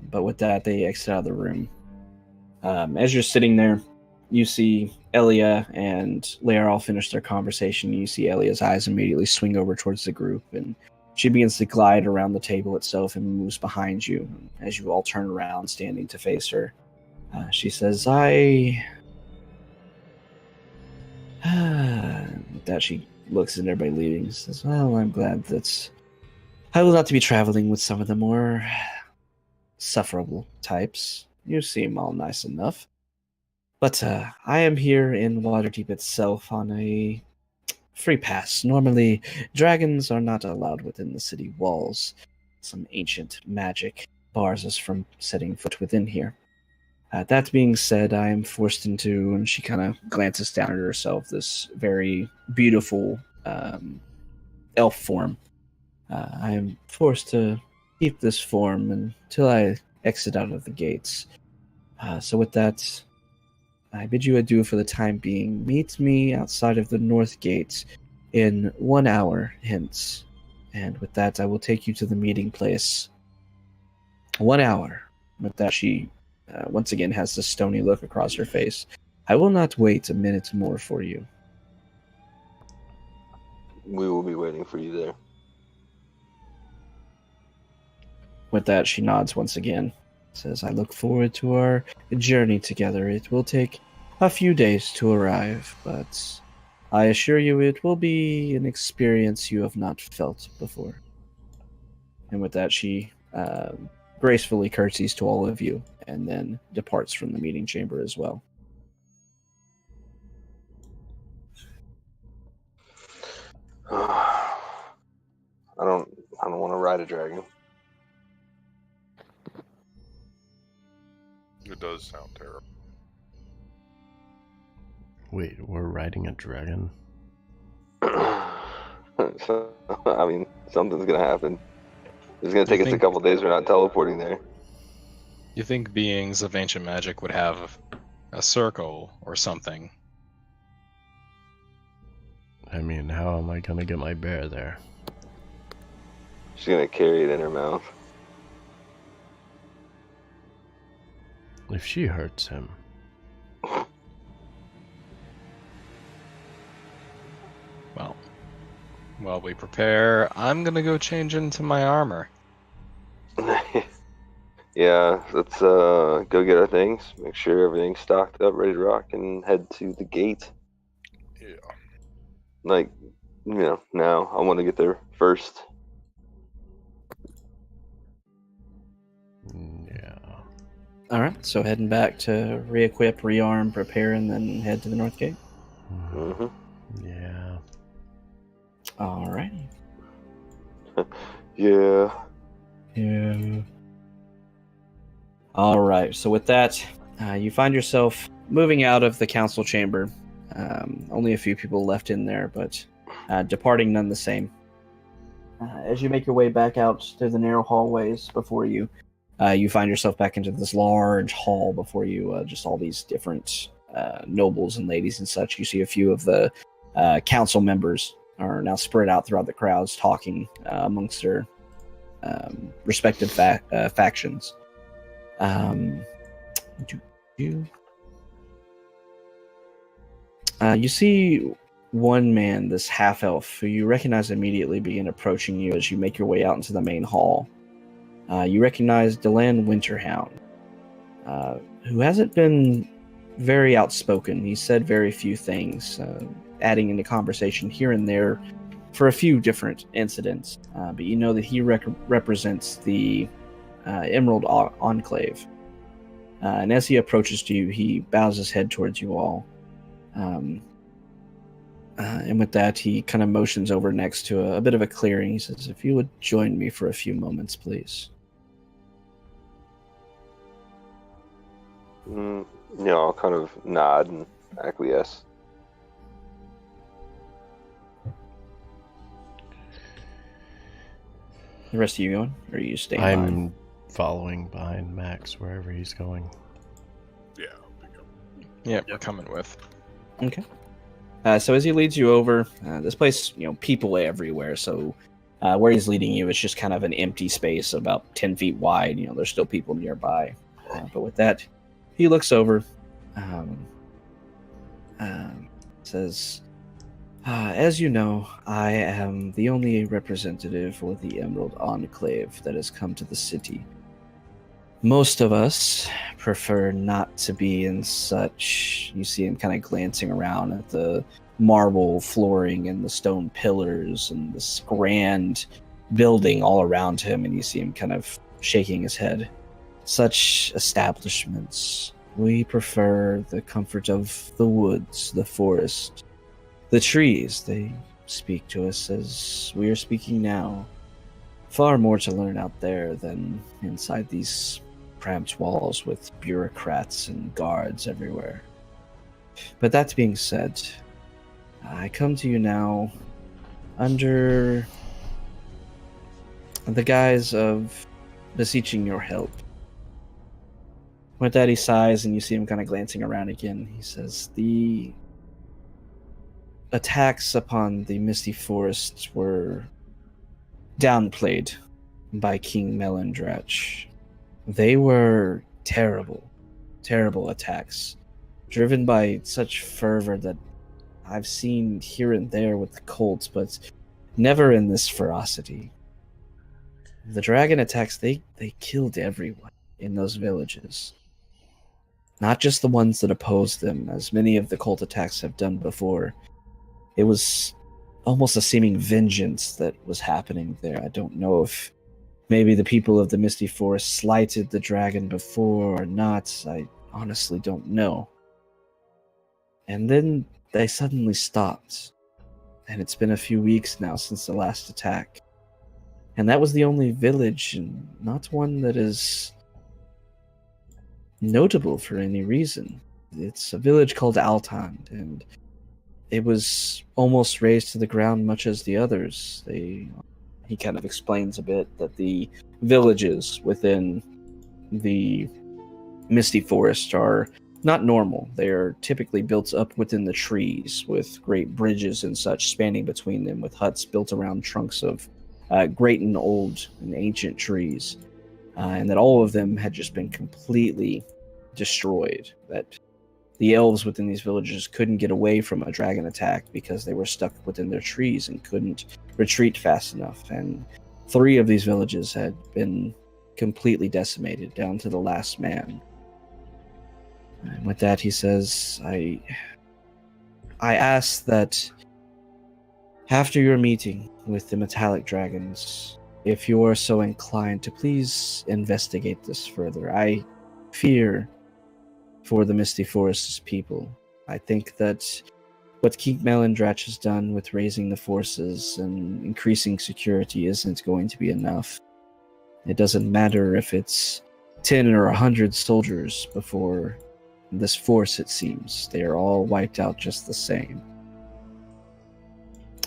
But with that, they exit out of the room. As you're sitting there, you see Elia and Lair all finish their conversation. You see Elia's eyes immediately swing over towards the group, and she begins to glide around the table itself and moves behind you. As you all turn around, standing to face her, she says, that she looks at everybody leaving. Says, well, I'm glad that I will not be traveling with some of the more sufferable types. You seem all nice enough. But I am here in Waterdeep itself on a free pass. Normally, dragons are not allowed within the city walls. Some ancient magic bars us from setting foot within here. That being said, I am forced into, and she kind of glances down at herself, this very beautiful elf form. I am forced to keep this form until I exit out of the gates. So with that, I bid you adieu for the time being. Meet me outside of the north gate in 1 hour hence. And with that, I will take you to the meeting place. 1 hour. With that, she once again has this stony look across her face. I will not wait a minute more for you. We will be waiting for you there. With that, she nods once again. Says, I look forward to our journey together. It will take a few days to arrive, but I assure you it will be an experience you have not felt before. And with that, she gracefully curtsies to all of you and then departs from the meeting chamber as well. I don't want to ride a dragon. It does sound terrible. Wait, we're riding a dragon? So, I mean, something's gonna happen. It's gonna take us a think- couple days. We're not teleporting there. You think beings of ancient magic would have a circle or something? I mean, how am I gonna get my bear there? She's gonna carry it in her mouth. If she hurts him. Well, while we prepare, I'm gonna go change into my armor. Yeah, let's go get our things, make sure everything's stocked up, ready to rock, and head to the gate. Yeah. Like, now I want to get there first. Yeah. All right, so heading back to re-equip, rearm, prepare, and then head to the north gate. Mm-hmm. Yeah. All right. Yeah. Yeah. All right. So with that, you find yourself moving out of the council chamber. Only a few people left in there, but departing none the same. As you make your way back out to the narrow hallways before you, you find yourself back into this large hall before you. Just all these different nobles and ladies and such. You see a few of the council members are now spread out throughout the crowds, talking amongst their respective factions. You see one man, this half-elf, who you recognize immediately, begin approaching you as you make your way out into the main hall. You recognize Delan Winterhound, who hasn't been very outspoken. He said very few things, adding into conversation here and there for a few different incidents. But you know that he represents the Emerald Enclave. And as he approaches you, he bows his head towards you all. And with that, he kind of motions over next to a bit of a clearing. He says, if you would join me for a few moments, please. I'll kind of nod and acquiesce. The rest of you going? Or are you staying I'm behind? following behind Max wherever he's going. Yeah. I'll pick up. Yeah, we're coming with. Okay. So as he leads you over, this place, people everywhere. So where he's leading you, it's just kind of an empty space about 10 feet wide. There's still people nearby. But with that, he looks over, says, as you know, I am the only representative for the Emerald Enclave that has come to the city. Most of us prefer not to be in such. You see him kind of glancing around at the marble flooring and the stone pillars and this grand building all around him, and you see him kind of shaking his head. Such establishments. We prefer the comfort of the woods, the forest, the trees. They speak to us as we are speaking now. Far more to learn out there than inside these cramped walls with bureaucrats and guards everywhere. But that being said, I come to you now under the guise of beseeching your help. With that, he sighs, and you see him kind of glancing around again. He says, the attacks upon the Misty Forest were downplayed by King Melandrach. They were terrible, terrible attacks, driven by such fervor that I've seen here and there with the cults, but never in this ferocity. The dragon attacks, they killed everyone in those villages. Not just the ones that opposed them, as many of the cult attacks have done before. It was almost a seeming vengeance that was happening there. I don't know if maybe the people of the Misty Forest slighted the dragon before or not. I honestly don't know. And then they suddenly stopped. And it's been a few weeks now since the last attack. And that was the only village, and not one that is notable for any reason. It's a village called Altand, and it was almost razed to the ground much as the others. He kind of explains a bit that the villages within the Misty Forest are not normal. They are typically built up within the trees, with great bridges and such spanning between them, with huts built around trunks of great and old and ancient trees. And that all of them had just been completely destroyed. That the elves within these villages couldn't get away from a dragon attack because they were stuck within their trees and couldn't retreat fast enough. And 3 of these villages had been completely decimated down to the last man. And with that, he says, I ask that after your meeting with the metallic dragons, if you are so inclined, to please investigate this further. I fear for the Misty Forest's people. I think that what King Melandrach has done with raising the forces and increasing security isn't going to be enough. It doesn't matter if it's 10 or 100 soldiers before this force, it seems. They are all wiped out just the same.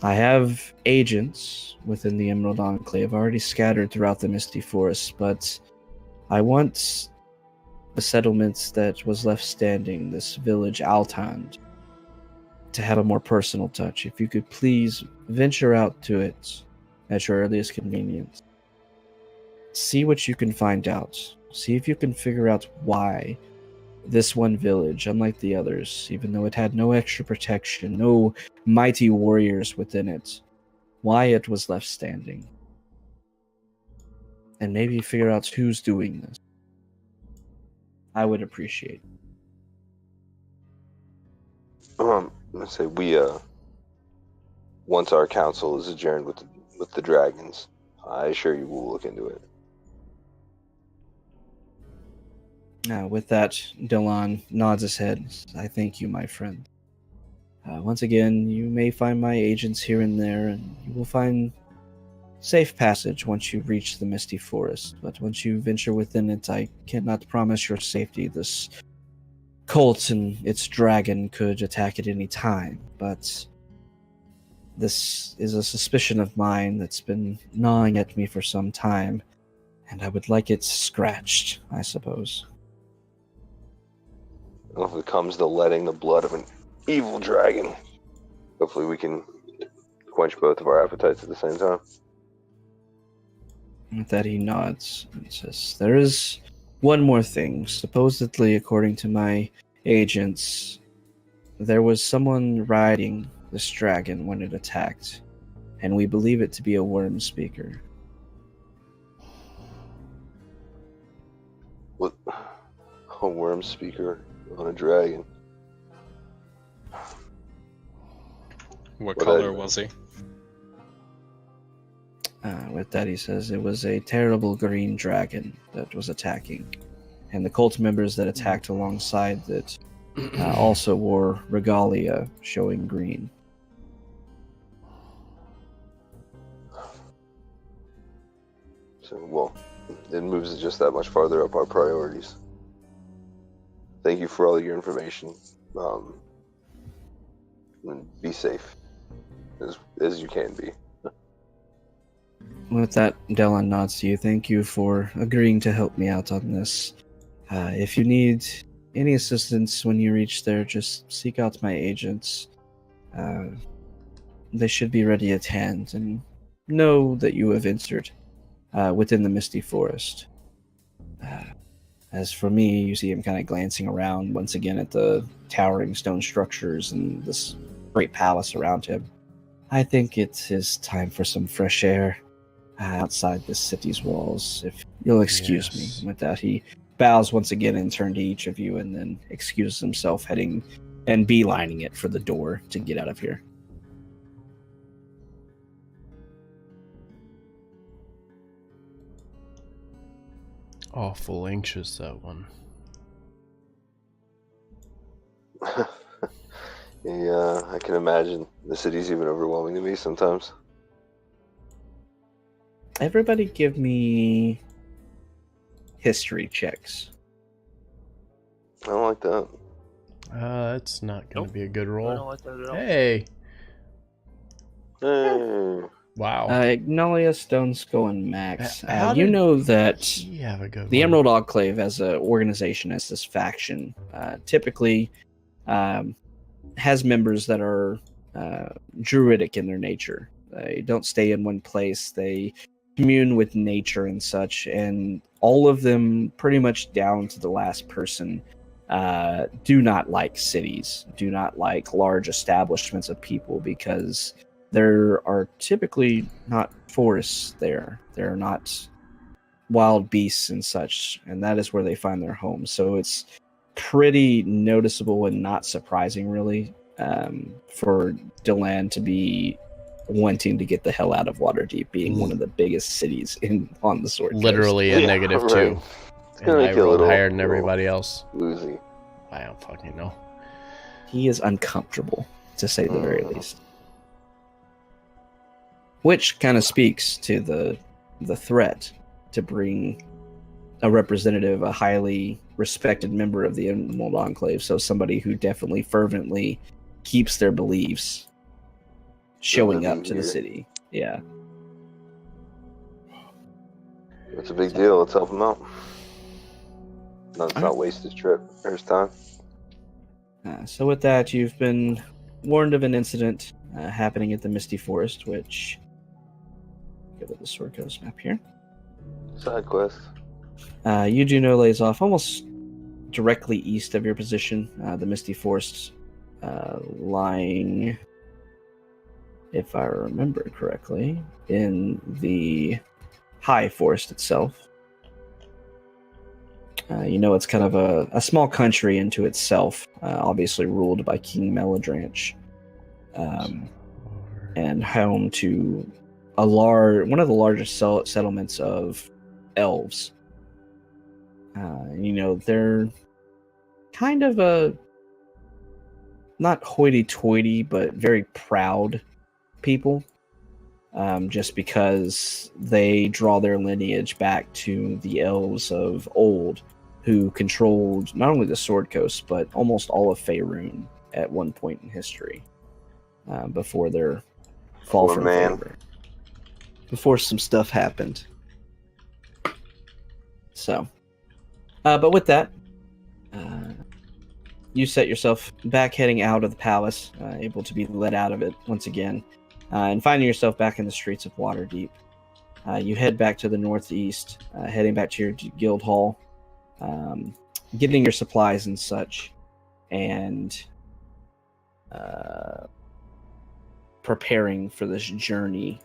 I have agents within the Emerald Enclave already scattered throughout the Misty Forest, but I want the settlements that was left standing, this village Altand, to have a more personal touch. If you could please venture out to it at your earliest convenience. See what you can find out. See if you can figure out why this one village, unlike the others, even though it had no extra protection, no mighty warriors within it, why it was left standing. And maybe figure out who's doing this. I would appreciate it. Let's say we once our council is adjourned with the dragons, I assure you we'll look into it. With that, Dylan nods his head. I thank you, my friend. Once again, you may find my agents here and there, and you will find safe passage once you reach the Misty Forest. But once you venture within it, I cannot promise your safety. This cult and its dragon could attack at any time, but this is a suspicion of mine that's been gnawing at me for some time, and I would like it scratched, I suppose. Well, if it comes to letting the blood of an evil dragon, hopefully we can quench both of our appetites at the same time. With that, he nods and says, there is one more thing. Supposedly, according to my agents, there was someone riding this dragon when it attacked, and we believe it to be a worm speaker. What? A worm speaker on a dragon? What color was he? With that, he says, it was a terrible green dragon that was attacking. And the cult members that attacked alongside that also wore regalia showing green. So, well, it moves it just that much farther up our priorities. Thank you for all your information. And be safe as you can be. With that, Delon nods to you. Thank you for agreeing to help me out on this. If you need any assistance when you reach there, just seek out my agents. They should be ready at hand, and know that you have entered within the Misty Forest. As for me, you see him kind of glancing around once again at the towering stone structures and this great palace around him. I think it is time for some fresh air outside this city's walls, if you'll excuse me. With that, he bows once again and turns to each of you and then excuses himself, heading and beelining it for the door to get out of here. Awful anxious, that one. Yeah, I can imagine. The city's even overwhelming to me sometimes. Everybody give me history checks. I don't like that. That's not going to be a good roll. I don't like that at all. Hey! Hey. Wow. Ignalia, Stone Skull, and Max. How You did know that he have a good the one? Emerald Enclave as an organization, as this faction, typically has members that are druidic in their nature. They don't stay in one place. They commune with nature and such, and all of them, pretty much down to the last person, do not like cities, do not like large establishments of people, because there are typically not forests there. There are not wild beasts and such, and that is where they find their home. So it's pretty noticeable and not surprising, really, for Deland to be wanting to get the hell out of Waterdeep, being one of the biggest cities on the Sword Coast. Literally a Yeah, negative right. 2. It's And gonna I make you a rolled little higher than everybody else. woozy. I don't fucking know. He is uncomfortable, to say the very least. Which kind of speaks to the threat to bring a representative, a highly respected member of the Emerald Enclave, so somebody who definitely fervently keeps their beliefs, showing up to the city. Yeah. It's a big deal. Let's help him out. Let's not waste his trip or his time. So with that, you've been warned of an incident happening at the Misty Forest, which... Go to the Sword Coast map here. Side quest. You do know lays off almost directly east of your position. The Misty Forest lying, if I remember correctly, in the High Forest itself. You know, it's kind of a small country into itself, obviously ruled by King Meladranch, and home to one of the largest settlements of elves. You know, they're kind of a not hoity-toity, but very proud people, just because they draw their lineage back to the elves of old, who controlled not only the Sword Coast, but almost all of Faerun at one point in history, before their fall from favor. Before some stuff happened. So, but with that, you set yourself back heading out of the palace, able to be let out of it once again, and finding yourself back in the streets of Waterdeep. You head back to the northeast, heading back to your guild hall, getting your supplies and such, and preparing for this journey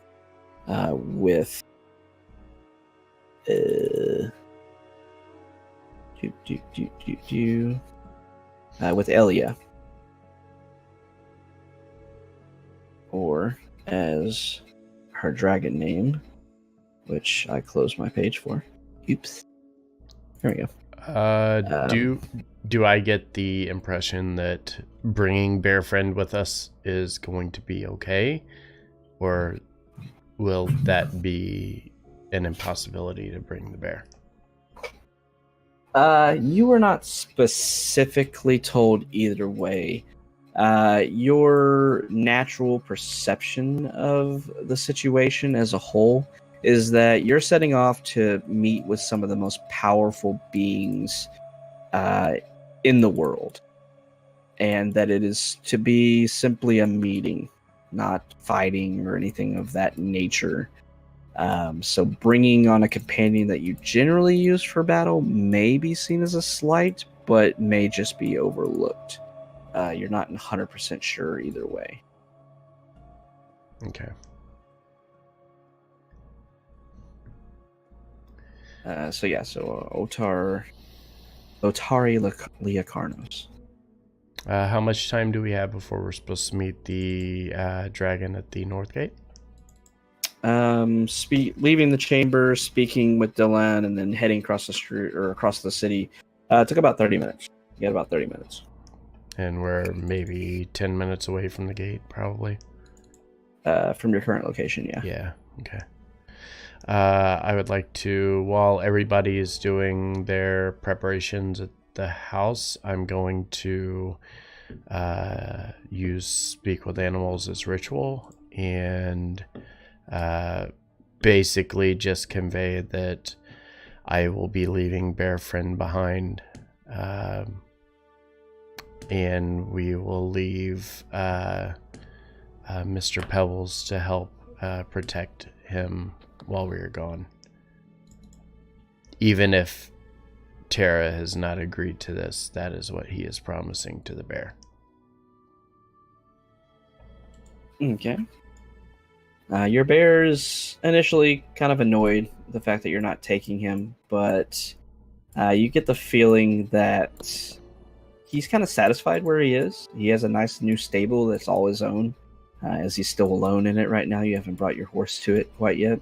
with with Elia, or as her dragon name which I closed my page for. Oops. There we go. Do I get the impression that bringing Bear Friend with us is going to be okay, or will that be an impossibility to bring the bear? You were not specifically told either way. Your natural perception of the situation as a whole is that you're setting off to meet with some of the most powerful beings in the world, and that it is to be simply a meeting, not fighting or anything of that nature. So bringing on a companion that you generally use for battle may be seen as a slight, but may just be overlooked. You're not 100% sure either way. Okay. So Otari Liacarnos. How much time do we have before we're supposed to meet the dragon at the North Gate? Leaving the chamber, speaking with Dylan, and then heading across the street or across the city. Took about 30 minutes. You had about 30 minutes. And we're maybe 10 minutes away from the gate, probably. From your current location, yeah. Yeah, okay. I would like to, while everybody is doing their preparations at the house, I'm going to use Speak with Animals as ritual and basically just convey that I will be leaving Bear Friend behind, and we will leave Mr. Pebbles to help protect him while we are gone. Even if Tara has not agreed to this, that is what he is promising to the bear. Okay. Your bear's initially kind of annoyed with the fact that you're not taking him, but you get the feeling that he's kind of satisfied where he is. He has a nice new stable that's all his own, as he's still alone in it right now. You haven't brought your horse to it quite yet.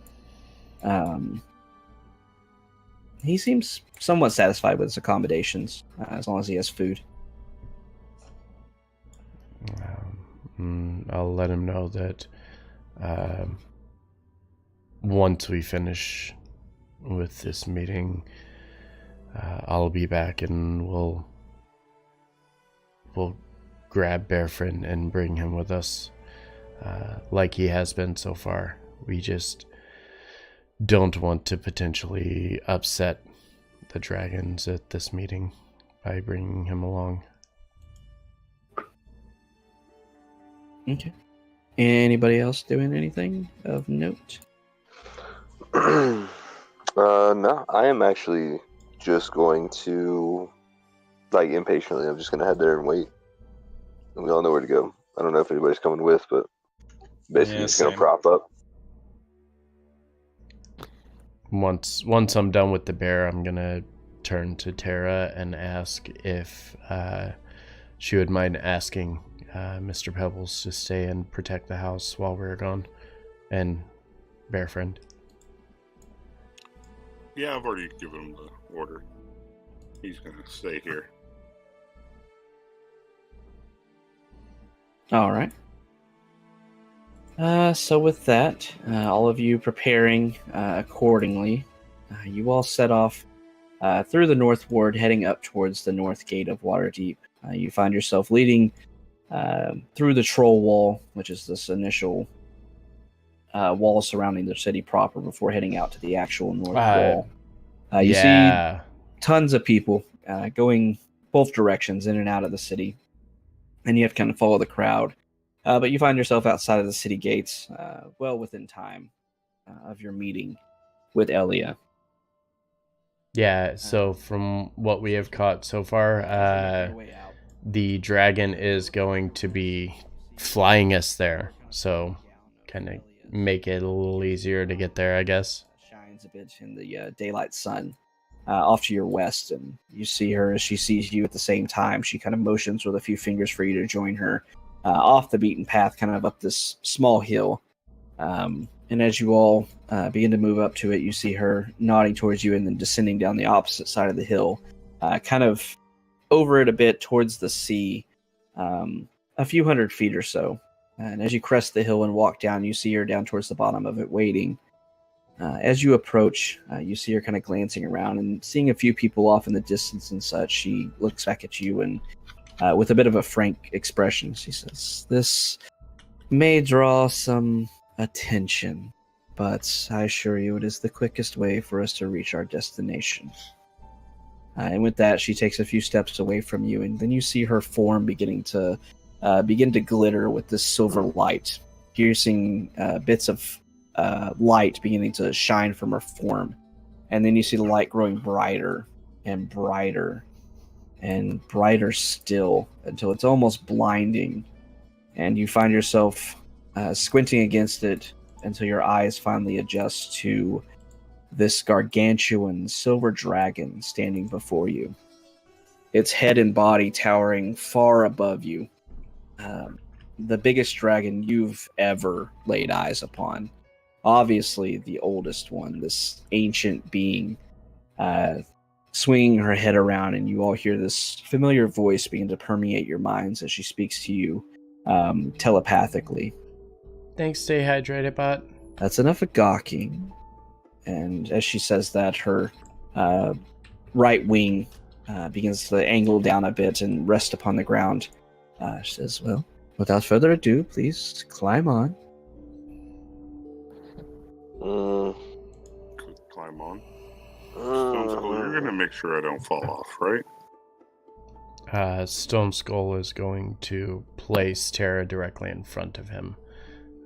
He seems somewhat satisfied with his accommodations, as long as he has food. I'll let him know that once we finish with this meeting, I'll be back and we'll grab Bearfriend and bring him with us, like he has been so far. We just don't want to potentially upset the dragons at this meeting by bringing him along. Okay. Anybody else doing anything of note? No, I am actually just going to, impatiently, I'm just going to head there and wait. And we all know where to go. I don't know if anybody's coming with, but basically just going to prop up. Once I'm done with the bear, I'm going to turn to Tara and ask if she would mind asking Mr. Pebbles to stay and protect the house while we're gone, and Bear Friend. Yeah, I've already given him the order. He's going to stay here. All right. So with that, all of you preparing accordingly, you all set off through the North Ward, heading up towards the North Gate of Waterdeep. You find yourself leading through the Troll Wall, which is this initial wall surrounding the city proper, before heading out to the actual North Wall. You see tons of people going both directions, in and out of the city, and you have to kind of follow the crowd. But you find yourself outside of the city gates, well within time of your meeting with Elia. Yeah, so from what we have caught so far, the dragon is going to be flying us there, so kind of make it a little easier to get there, I guess. Shines a bit in the daylight sun off to your west, and you see her as she sees you at the same time. She kind of motions with a few fingers for you to join her off the beaten path, kind of up this small hill And as you all begin to move up to it, you see her nodding towards you and then descending down the opposite side of the hill, kind of over it a bit towards the sea, a few hundred feet or so. And as you crest the hill and walk down, you see her down towards the bottom of it waiting. As you approach, you see her kind of glancing around and seeing a few people off in the distance and such. She looks back at you and with a bit of a frank expression, she says, "This may draw some attention, but I assure you it is the quickest way for us to reach our destination." And with that, she takes a few steps away from you, and then you see her form begin to glitter with this silver light, piercing bits of light beginning to shine from her form. And then you see the light growing brighter and brighter and brighter still until it's almost blinding. And you find yourself squinting against it until your eyes finally adjust to this gargantuan silver dragon standing before you. Its head and body towering far above you. The biggest dragon you've ever laid eyes upon. Obviously the oldest one, this ancient being, swinging her head around, and you all hear this familiar voice begin to permeate your minds as she speaks to you telepathically. Thanks, stay hydrated, bot. That's enough of gawking. And as she says that, her right wing begins to angle down a bit and rest upon the ground. She says, "Well, without further ado, please climb on." Climb on. Stone Skull, you're gonna make sure I don't fall off, right? Stone Skull is going to place Terra directly in front of him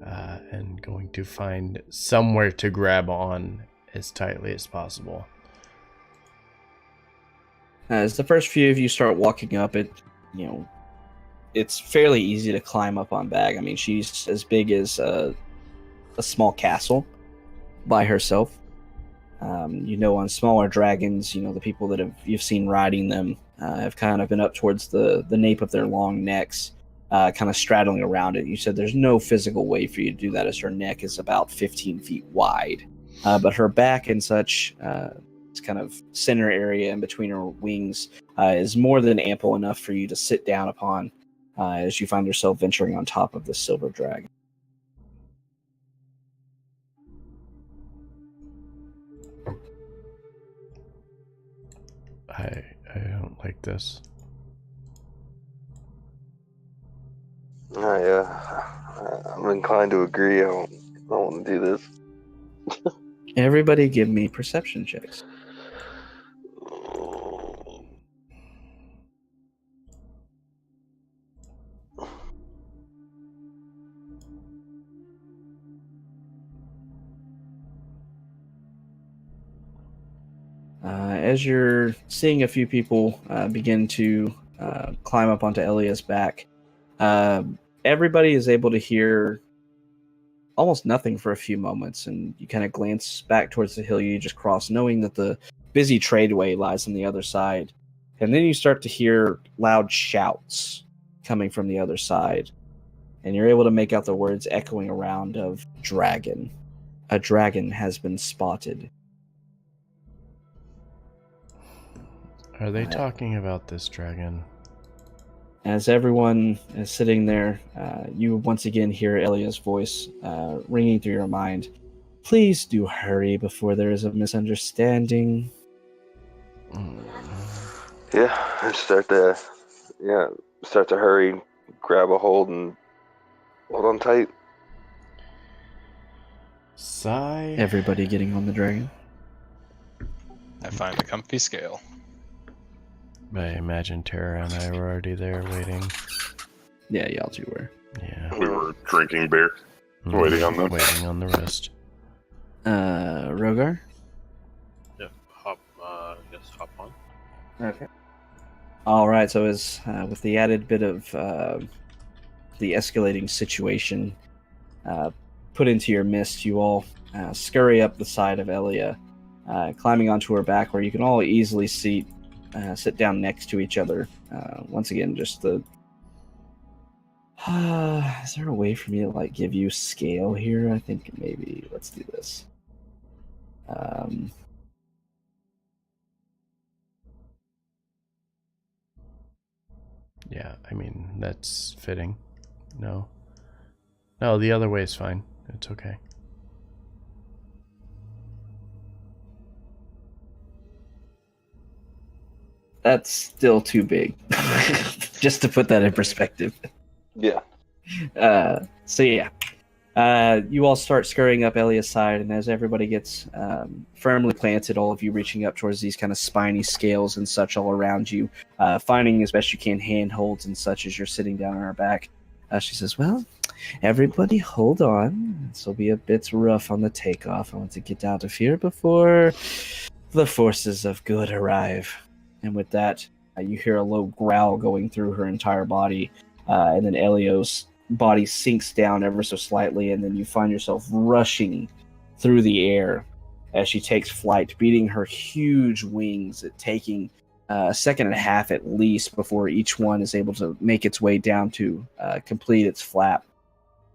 and going to find somewhere to grab on as tightly as possible. As the first few of you start walking up, it's fairly easy to climb up on Bag. I mean, she's as big as a small castle by herself. On smaller dragons, the people that you've seen riding them have kind of been up towards the nape of their long necks, kind of straddling around it. You said there's no physical way for you to do that, as her neck is about 15 feet wide. But her back and such, this kind of center area in between her wings, is more than ample enough for you to sit down upon as you find yourself venturing on top of the silver dragon. I don't like this. I'm inclined to agree. I don't want to do this. Everybody give me perception checks. As you're seeing a few people begin to climb up onto Elia's back, everybody is able to hear almost nothing for a few moments, and you kind of glance back towards the hill you just crossed, knowing that the busy tradeway lies on the other side. And then you start to hear loud shouts coming from the other side, and you're able to make out the words echoing around of dragon. A dragon has been spotted. Are they talking about this dragon? As everyone is sitting there, you once again hear Elia's voice ringing through your mind. "Please do hurry before there is a misunderstanding." Yeah, start to hurry, grab a hold, and hold on tight. Sigh. Everybody getting on the dragon. I find a comfy scale. I imagine Tara and I were already there waiting. Yeah, y'all two were. Yeah. We were drinking beer, waiting on them. Waiting on the rest. Rogar? Yeah, hop on. Okay. All right, so as with the added bit of the escalating situation put into your midst, you all scurry up the side of Elia, climbing onto her back, where you can all easily sit down next to each other. Once again, just the Is there a way for me to like give you scale here? I think maybe let's do this. Yeah, I mean, that's fitting. No. No, the other way is fine. It's okay. That's still too big. Just to put that in perspective. Yeah. So yeah. You all start scurrying up Elia's side, and as everybody gets firmly planted, all of you reaching up towards these kind of spiny scales and such all around you, finding as best you can handholds and such as you're sitting down on her back. She says, well, everybody hold on. This will be a bit rough on the takeoff. I want to get out of here before the forces of good arrive. And with that, you hear a low growl going through her entire body, and then Elio's body sinks down ever so slightly, and then you find yourself rushing through the air as she takes flight, beating her huge wings, taking a second and a half at least before each one is able to make its way down to complete its flap.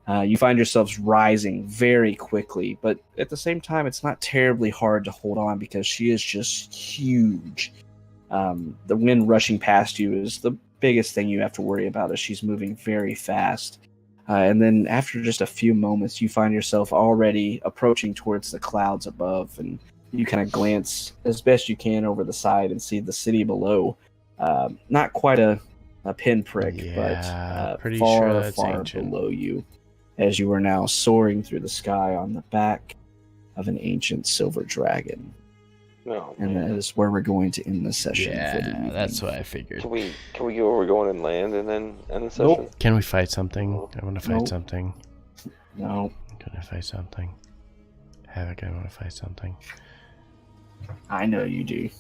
You find yourselves rising very quickly, but at the same time, it's not terribly hard to hold on because she is just huge. The wind rushing past you is the biggest thing you have to worry about as she's moving very fast. And then after just a few moments, you find yourself already approaching towards the clouds above, and you kind of glance as best you can over the side and see the city below. Not quite a pinprick, Yeah, but pretty far, sure that's far ancient. below you, as you are now soaring through the sky on the back of an ancient silver dragon. No. And that is where we're going to end the session. For the Yeah, evening. that's what I figured. Can we go where we're going and land and then end the session? Nope. Can we fight something? I want to fight Nope. something. No, Can I fight something? Havoc, I want to fight something. I know you do.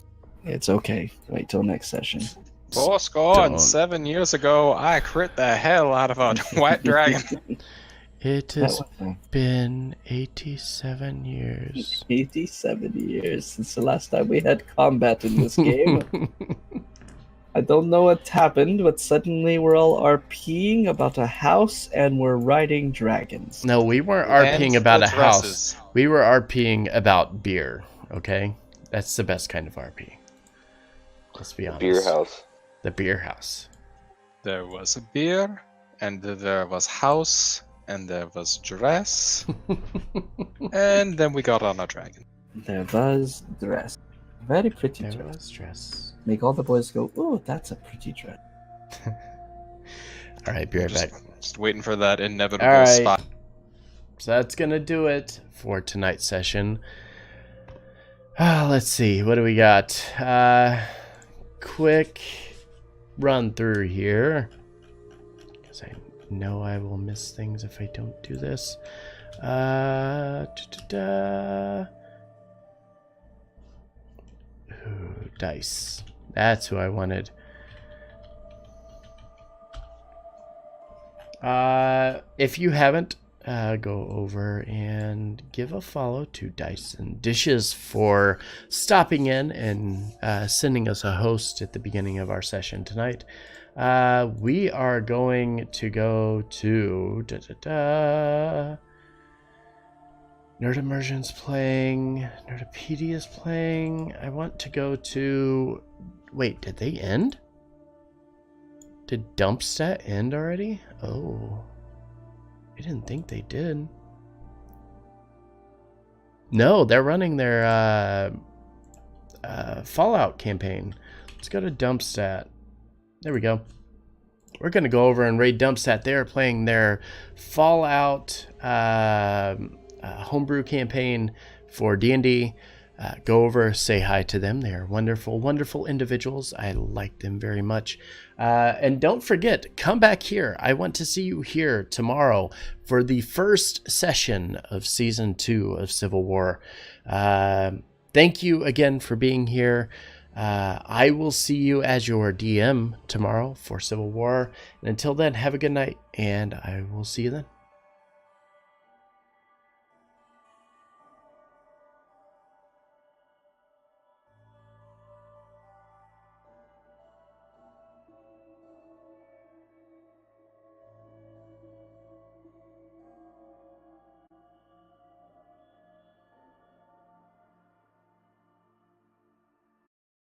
It's okay. Wait till next session. Boss gone. Don't. 7 years ago, I crit the hell out of a white dragon. It has been 87 years. 87 years since the last time we had combat in this game. I don't know what happened, but suddenly we're all RPing about a house and we're riding dragons. No, we weren't And RPing about the a house. dresses. We were RPing about beer, okay? That's the best kind of RP. Let's be honest. Beer house. The beer house. There was a beer, and there was house, and there was dress, and then we got on a dragon. There was dress. Very pretty There dress. was dress. Make all the boys go, oh, that's a pretty dress. All right, be right back. Just waiting for that inevitable All right. spot. So that's going to do it for tonight's session. Let's see. What do we got? Quick run through here. Because I know I will miss things if I don't do this. Ooh, dice. That's who I wanted. If you haven't, go over and give a follow to Dice and Dishes for stopping in and sending us a host at the beginning of our session tonight. We are going to go to Nerd Immersion's playing, Nerdopedia's playing. I want to go to... Wait, did they end? Did Dumpstat end already? Oh. I didn't think they did. No, they're running their Fallout campaign. Let's go to Dumpstat. There we go. We're going to go over and raid Dumpstat. They're playing their Fallout homebrew campaign for D&D. Go over, say hi to them. They are wonderful, wonderful individuals. I like them very much. And don't forget, come back here. I want to see you here tomorrow for the first session of Season 2 of Civil War. Thank you again for being here. I will see you as your DM tomorrow for Civil War. And until then, have a good night, and I will see you then.